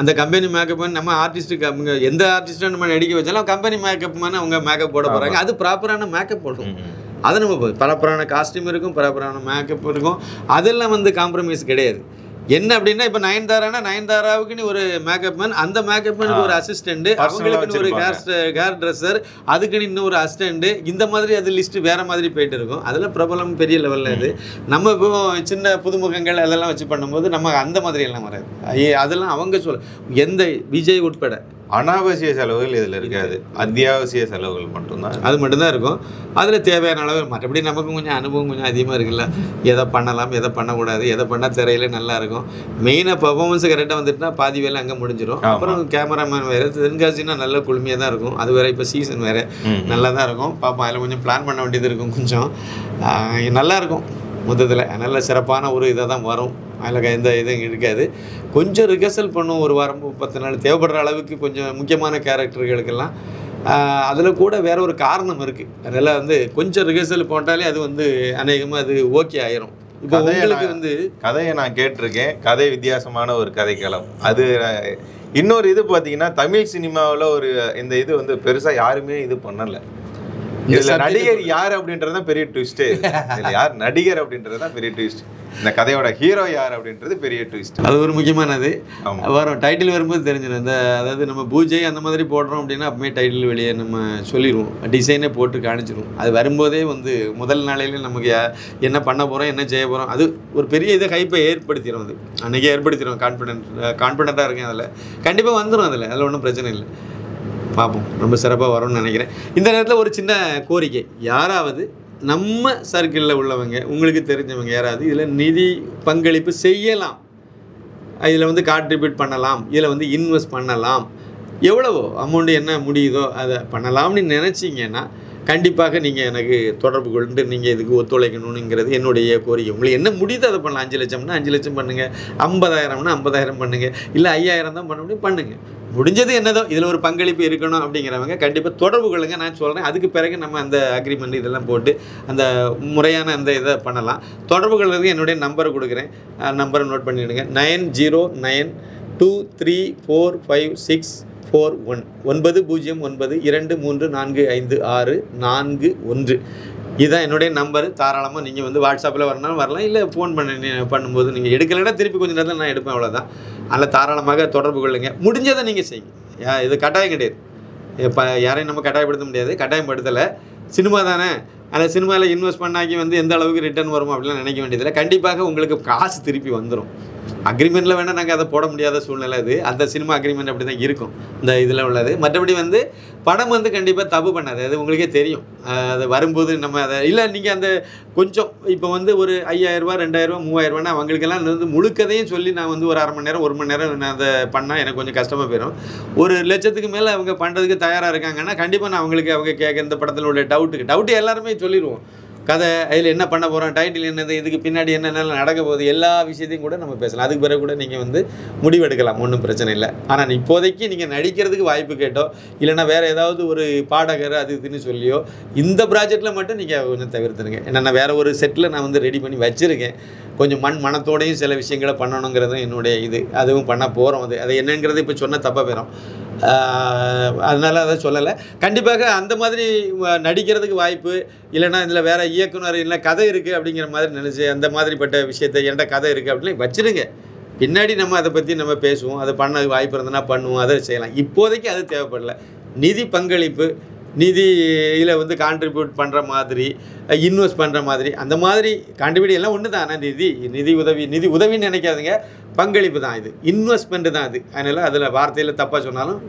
அந்த கம்பெனி மேக்கப் மேன் நம்ம ஆர்டிஸ்ட்டுக்கு அவங்க எந்த ஆர்டிஸ்ட்டை நம்ம நடிக்க வச்சாலும் கம்பெனி மேக்கப் மேன் அவங்க மேக்கப் போட போகிறாங்க. அது ப்ராப்பரான மேக்கப் போடும். அது நம்ம ப்ராப்பரான காஸ்டியூம் இருக்கும், ப்ராப்பரான மேக்கப் இருக்கும். அதெல்லாம் வந்து காம்ப்ரமைஸ் கிடையாது. என்ன அப்படின்னா இப்போ நயன்தாராவுக்குன்னு ஒரு மேக்கப் மேன், அந்த மேக்கப் மேனுக்கு ஒரு அசிஸ்டண்ட், அவங்களுக்குன்னு ஒரு ஹேர் ட்ரெஸ்ஸர், அதுக்குன்னு இன்னும் ஒரு அசிஸ்டண்ட். இந்த மாதிரி அது லிஸ்ட்டு வேறு மாதிரி போயிட்டு இருக்கும். அதில் பிரபலம் பெரிய லெவலில் இது. நம்ம இப்போ சின்ன புதுமுகங்கள் அதெல்லாம் வச்சு பண்ணும்போது நம்ம அந்த மாதிரி எல்லாம் வராது. அதெல்லாம் அவங்க எந்த விஜய் உட்பட
அனாவசிய செலவுகள் இதில் இருக்காது. அத்தியாவசிய செலவுகள் மட்டும்தான்,
அது மட்டும்தான் இருக்கும். அதில் தேவையான அளவு. மற்றபடி நமக்கும் கொஞ்சம் அனுபவம் கொஞ்சம் அதிகமாக இருக்குல்ல. எதை பண்ணலாம், எதை பண்ணக்கூடாது, எதை பண்ணால் திரையில நல்லா இருக்கும். மெயினாக பர்ஃபார்மன்ஸ் கரெக்டாக வந்துட்டுனா பாதி வேலை அங்கே முடிஞ்சிடும். அப்புறம் கேமராமேன் வேறு, தென்காசின்னா நல்ல குளுமையாக தான் இருக்கும். அது வேறு இப்போ சீசன் வேறு நல்லா தான் இருக்கும். பார்ப்போம், அதில் கொஞ்சம் பிளான் பண்ண வேண்டியது இருக்கும். கொஞ்சம் நல்லாயிருக்கும் மொத்தத்தில். நல்ல சிறப்பான ஒரு இதாக தான் வரும். அதில் எந்த இதுவும் இருக்காது. கொஞ்சம் ரிஹர்சல் பண்ணும், ஒரு வாரம் 10 நாள் தேவைப்படுற அளவுக்கு கொஞ்சம் முக்கியமான கேரக்டர்களுக்கெல்லாம். அதில் கூட வேற ஒரு காரணம் இருக்குது. அதனால் வந்து கொஞ்சம் ரிஹர்சல் போட்டாலே அது வந்து அநேகமாக அது ஓகே ஆயிரும். இப்போ உங்களுக்கு வந்து
கதையை நான் கேட்டிருக்கேன். கதை வித்தியாசமான ஒரு கதைக்களம். அது இன்னொரு இது பார்த்தீங்கன்னா, தமிழ் சினிமாவில் ஒரு இந்த இது வந்து பெருசாக யாருமே இது பண்ணலை. இதுல நடிகர் யார் அப்படின்றது தான் பெரிய ட்விஸ்ட். யார் நடிகர் அப்படின்றது தான் பெரிய ட்விஸ்ட். இந்த கதையோட ஹீரோ யார் அப்படின்றது பெரிய ட்விஸ்ட்.
அது ஒரு முக்கியமானது. வரும் டைட்டில் வரும்போது தெரிஞ்சிடும். இந்த அதாவது நம்ம பூஜை அந்த மாதிரி போடுறோம் அப்படின்னா அப்பவுமே டைட்டில் வெளியே நம்ம சொல்லிடுவோம், டிசைனே போட்டு காணிச்சிடுவோம். அது வரும்போதே வந்து முதல் நாளையில நமக்கு என்ன பண்ண போகிறோம், என்ன செய்ய போகிறோம், அது ஒரு பெரிய இதை ஹைப்பை ஏற்படுத்திடும். அது அன்றைக்கே ஏற்படுத்திடும். கான்ஃபிடென்ட்டாக இருக்கேன். அதில் கண்டிப்பாக வந்துடும். அதில் ஒன்றும் பிரச்சனை இல்லை. பார்ப்போம், ரொம்ப சிறப்பாக வரும்னு நினைக்கிறேன். இந்த நேரத்தில் ஒரு சின்ன கோரிக்கை, யாராவது நம்ம சர்க்கிளில் உள்ளவங்க, உங்களுக்கு தெரிஞ்சவங்க யாராவது இதில் நிதி பங்களிப்பு செய்யலாம், இதில் வந்து கான்ட்ரிபியூட் பண்ணலாம், இதில் வந்து இன்வெஸ்ட் பண்ணலாம், எவ்வளவோ அமௌண்ட்டு என்ன முடியுதோ அதை பண்ணலாம்னு நினச்சிங்கன்னா கண்டிப்பாக நீங்கள் எனக்கு தொடர்பு கொண்டு நீங்கள் இதுக்கு ஒத்துழைக்கணுங்கிறது என்னுடைய கோரிக்கை. உங்களுக்கு என்ன முடியுதோ அதை பண்ணலாம். 5 லட்சம்னா 5 லட்சம் பண்ணுங்கள், 50,000னா 50,000 பண்ணுங்கள், இல்லை 5,000 தான் பண்ண முடியும் பண்ணுங்கள். முடிஞ்சது என்னதோ இதில் ஒரு பங்களிப்பு இருக்கணும் அப்படிங்கிறவங்க கண்டிப்பாக தொடர்பு கொள்ளுங்க. நான் சொல்கிறேன், அதுக்கு பிறகு நம்ம அந்த அக்ரிமெண்ட் இதெல்லாம் போட்டு அந்த முறையான அந்த இதை பண்ணலாம். தொடர்பு கொள்ளுறதுக்கு என்னுடைய நம்பரை கொடுக்குறேன். நம்பரை நோட் பண்ணிவிடுங்க. 9092345641 90923456441. இதுதான் என்னுடைய நம்பரு. தாராளமாக நீங்கள் வந்து வாட்ஸ்அப்பில் வரனாலும் வரலாம், இல்லை ஃபோன் பண்ணும்போது நீங்கள் எடுக்கலைன்னா திருப்பி கொஞ்சம் நேரத்தில் நான் எடுப்பேன், அவ்வளோதான். அதில் தாராளமாக தொடர்பு கொள்ளுங்க. முடிஞ்சதை நீங்கள் செய்யுங்க. இது கட்டாயம் கிடையாது. இப்போ யாரையும் நம்ம கட்டாயப்படுத்த முடியாது, கட்டாயப்படுத்தலை. சினிமா தானே, அந்த சினிமாவில் இன்வெஸ்ட் பண்ணாக்கி வந்து எந்த அளவுக்கு ரிட்டர்ன் வருமோ அப்படிலாம் நினைக்க வேண்டியதில்லை. கண்டிப்பாக உங்களுக்கு காசு திருப்பி வந்துடும். அக்ரிமெண்ட்டில் வேணால் நாங்கள் அதை போட முடியாத சூழ்நிலை. அது அந்த சினிமா அக்ரிமெண்ட் அப்படி தான் இருக்கும் இந்த இதில் உள்ளது. மற்றபடி வந்து படம் வந்து கண்டிப்பாக தப்பு பண்ணாது, அது உங்களுக்கே தெரியும். அது வரும்போது நம்ம அதை இல்லை நீங்கள் அந்த கொஞ்சம் இப்போ வந்து ஒரு 5,000 2,000 3,000 அவங்களுக்கெல்லாம் வந்து முழுக்கதையும் சொல்லி நான் வந்து ஒரு 1/2 மணி நேரம் 1 மணி நேரம் நான் அதை பண்ணால் எனக்கு கொஞ்சம் கஷ்டமாக போயிடும். 1 லட்சத்துக்கு மேலே அவங்க பண்ணுறதுக்கு தயாராக இருக்காங்கன்னா கண்டிப்பாக நான் அவங்களுக்கு அவங்க கேட்க இந்த படத்தில் உள்ள டவுட்டு எல்லாருமே சொல்லிடுவோம். கதை அதில் என்ன பண்ண போகிறோம், டைட்டில் என்னது, இதுக்கு பின்னாடி என்னென்ன நடக்க போகுது, எல்லா விஷயத்தையும் கூட நம்ம பேசலாம். அதுக்கு பிறகு கூட நீங்கள் வந்து முடிவெடுக்கலாம், ஒன்றும் பிரச்சனை இல்லை. ஆனால் இப்போதைக்கு நீங்கள் நடிக்கிறதுக்கு வாய்ப்பு கேட்டோ இல்லைனா வேறு ஏதாவது ஒரு பாடகர் அது இதுன்னு சொல்லியோ இந்த ப்ராஜெக்டில் மட்டும் நீங்கள் கொஞ்சம் தவிர்த்துருங்க. என்னென்னா வேறு ஒரு செட்டில் நான் வந்து ரெடி பண்ணி வச்சுருக்கேன். கொஞ்சம் மனத்தோடையும் சில விஷயங்களை பண்ணணுங்கிறதும் என்னுடைய இது. அதுவும் பண்ண போகிறோம். அது என்னங்கிறது இப்போ சொன்னால் தப்பாக போயிடும். அதனால் அதை சொல்லலை. கண்டிப்பாக அந்த மாதிரி நடிக்கிறதுக்கு வாய்ப்பு இல்லைனா இதில் வேறு இயக்குனர் இல்லை கதை இருக்குது அப்படிங்கிற மாதிரி நினச்சி அந்த மாதிரிப்பட்ட விஷயத்தை என்கிட்ட கதை இருக்குது அப்படின்னு வச்சுருங்க. பின்னாடி நம்ம அதை பற்றி நம்ம பேசுவோம். அதை பண்ண வாய்ப்பு இருந்ததுன்னா பண்ணுவோம், அதை செய்யலாம். இப்போதைக்கு அது தேவைப்படலை. நிதி பங்களிப்பு நிதியில் வந்து கான்ட்ரிபியூட் பண்ணுற மாதிரி, இன்வெஸ்ட் பண்ணுற மாதிரி, அந்த மாதிரி கான்ட்ரிபியூட் எல்லாம் ஒன்று தான். ஆனால் நிதி உதவின்னு நினைக்காதுங்க, பங்களிப்பு தான் இது, இன்வெஸ்ட்மெண்ட்டு தான் இது. அதனால் அதில் வார்த்தையில் தப்பாக சொன்னாலும்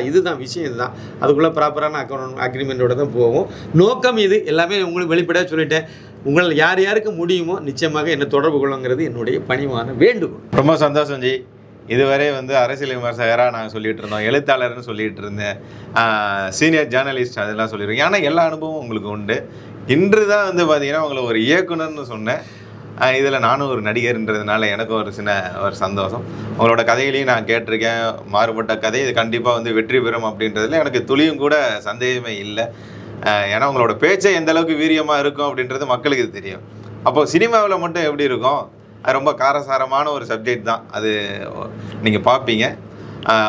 இதுதான் விஷயம், இதுதான். அதுக்குள்ளே ப்ராப்பரான அக்ரிமெண்ட்டோட தான் போகும். நோக்கம் இது எல்லாமே உங்களுக்கு வெளிப்படையாக சொல்லிட்டேன். உங்களால் யார் யாருக்கு முடியுமோ நிச்சயமாக என்ன தொடர்பு கொள்ளுங்கிறது என்னுடைய பணிவான வேண்டுகோள்.
ரொம்ப சந்தோஷம் ஜி. இதுவரை வந்து அரசியல் விமர்சகராக நான் சொல்லிட்டு இருந்தோம், எழுத்தாளர்னு சொல்லிட்டு இருந்தேன், சீனியர் ஜேர்னலிஸ்ட் அதெல்லாம் சொல்லியிருக்கேன். ஆனால் எல்லா அனுபவமும் உங்களுக்கு உண்டு. இன்று தான் வந்து பார்த்தீங்கன்னா உங்களை ஒரு இயக்குனர்னு சொன்னேன். இதில் நானும் ஒரு நடிகர்ன்றதுனால எனக்கும் ஒரு சந்தோஷம். உங்களோட கதைகளையும் நான் கேட்டிருக்கேன், மாறுபட்ட கதை. இது கண்டிப்பாக வந்து வெற்றி பெறும் அப்படின்றதுல எனக்கு துளியும் கூட சந்தேகமே இல்லை. ஏன்னா உங்களோட பேச்சை எந்த அளவுக்கு வீரியமாக இருக்கும் அப்படின்றது மக்களுக்கு இது தெரியும். அப்போது சினிமாவில் மட்டும் எப்படி இருக்கும், அது ரொம்ப காரசாரமான ஒரு சப்ஜெக்ட் தான், அது நீங்கள் பார்ப்பீங்க.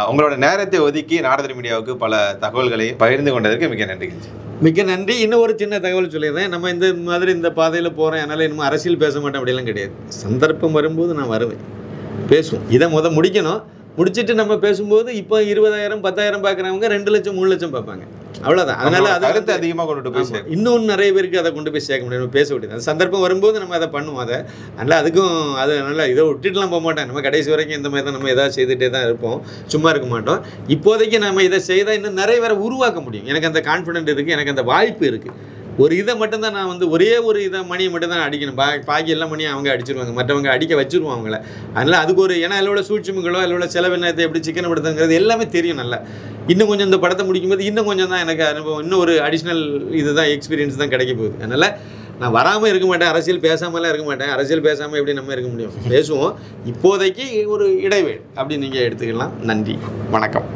உங்களோட நேரத்தை ஒதுக்கி நாடக மீடியாவுக்கு பல தகவல்களை பகிர்ந்து கொண்டதற்கு மிக நன்றி.
மிக்க நன்றி. இன்னும் ஒரு சின்ன தகவல் சொல்லிடுறேன். நம்ம இந்த மாதிரி இந்த பாதையில் போகிறேன், அதனால் இன்னும் அரசியல் பேச மாட்டேன் அப்படிலாம் கிடையாது. சந்தர்ப்பம் வரும்போது நான் வருவேன், பேசுவோம். இதை முடிக்கணும். முடிச்சுட்டு நம்ம பேசும்போது இப்போ 20,000 10,000 பார்க்குறவங்க 2 லட்சம் 3 லட்சம் பார்ப்பாங்க, அவ்வளோதான். அதனால் அதை
கருத்து அதிகமாக கொண்டுட்டு போய்
இன்னும் நிறைய பேருக்கு அதை கொண்டு போய் சேர்க்க முடியும், பேச முடியாது. அந்த சந்தர்ப்பம் வரும்போது நம்ம அதை பண்ணுவோம். அதனால் அதுக்கும் அதனால் இதை விட்டுட்டுலாம் போக மாட்டேன். நம்ம கடைசி வரைக்கும் இந்த மாதிரி தான் நம்ம எதாவது செய்துகிட்டே தான் இருப்போம், சும்மா இருக்க மாட்டோம். இப்போதைக்கு நம்ம இதை செய்தால் இன்னும் நிறைய பேரை உருவாக்க முடியும். எனக்கு அந்த கான்ஃபிடென்ட் இருக்குது, எனக்கு அந்த வாய்ப்பு இருக்குது. ஒரு இதை மட்டும்தான் நான் வந்து ஒரே ஒரு இதை மணியை மட்டும்தான் அடிக்கணும். பாக்கி எல்லா மணியும் அவங்க அடிச்சிருவாங்க, மற்றவங்க அடிக்க வச்சுருவோம் அவங்கள. அதனால் அதுக்கு ஏன்னா அதில் உள்ள சூழ்ச்சிமுகளோ அதில் உள்ள செலவினத்தை எப்படி சிக்கனப்படுத்துங்கிறது எல்லாமே தெரியும் நல்லா. இன்னும் கொஞ்சம் இந்த படத்தை முடிக்கும்போது இன்னும் கொஞ்சம் தான் எனக்கு அனுபவம், இன்னும் ஒரு அடிஷ்னல் இதுதான் எக்ஸ்பீரியன்ஸ் தான் கிடைக்க போகுது. அதனால் நான் வராமல் இருக்க மாட்டேன், அரசியல் பேசாமலாம் இருக்க மாட்டேன். அரசியல் பேசாமல் எப்படி நம்ம இருக்க முடியும், பேசுவோம். இப்போதைக்கு ஒரு இடைவேளை அப்படி நீங்கள் எடுத்துக்கலாம். நன்றி, வணக்கம்.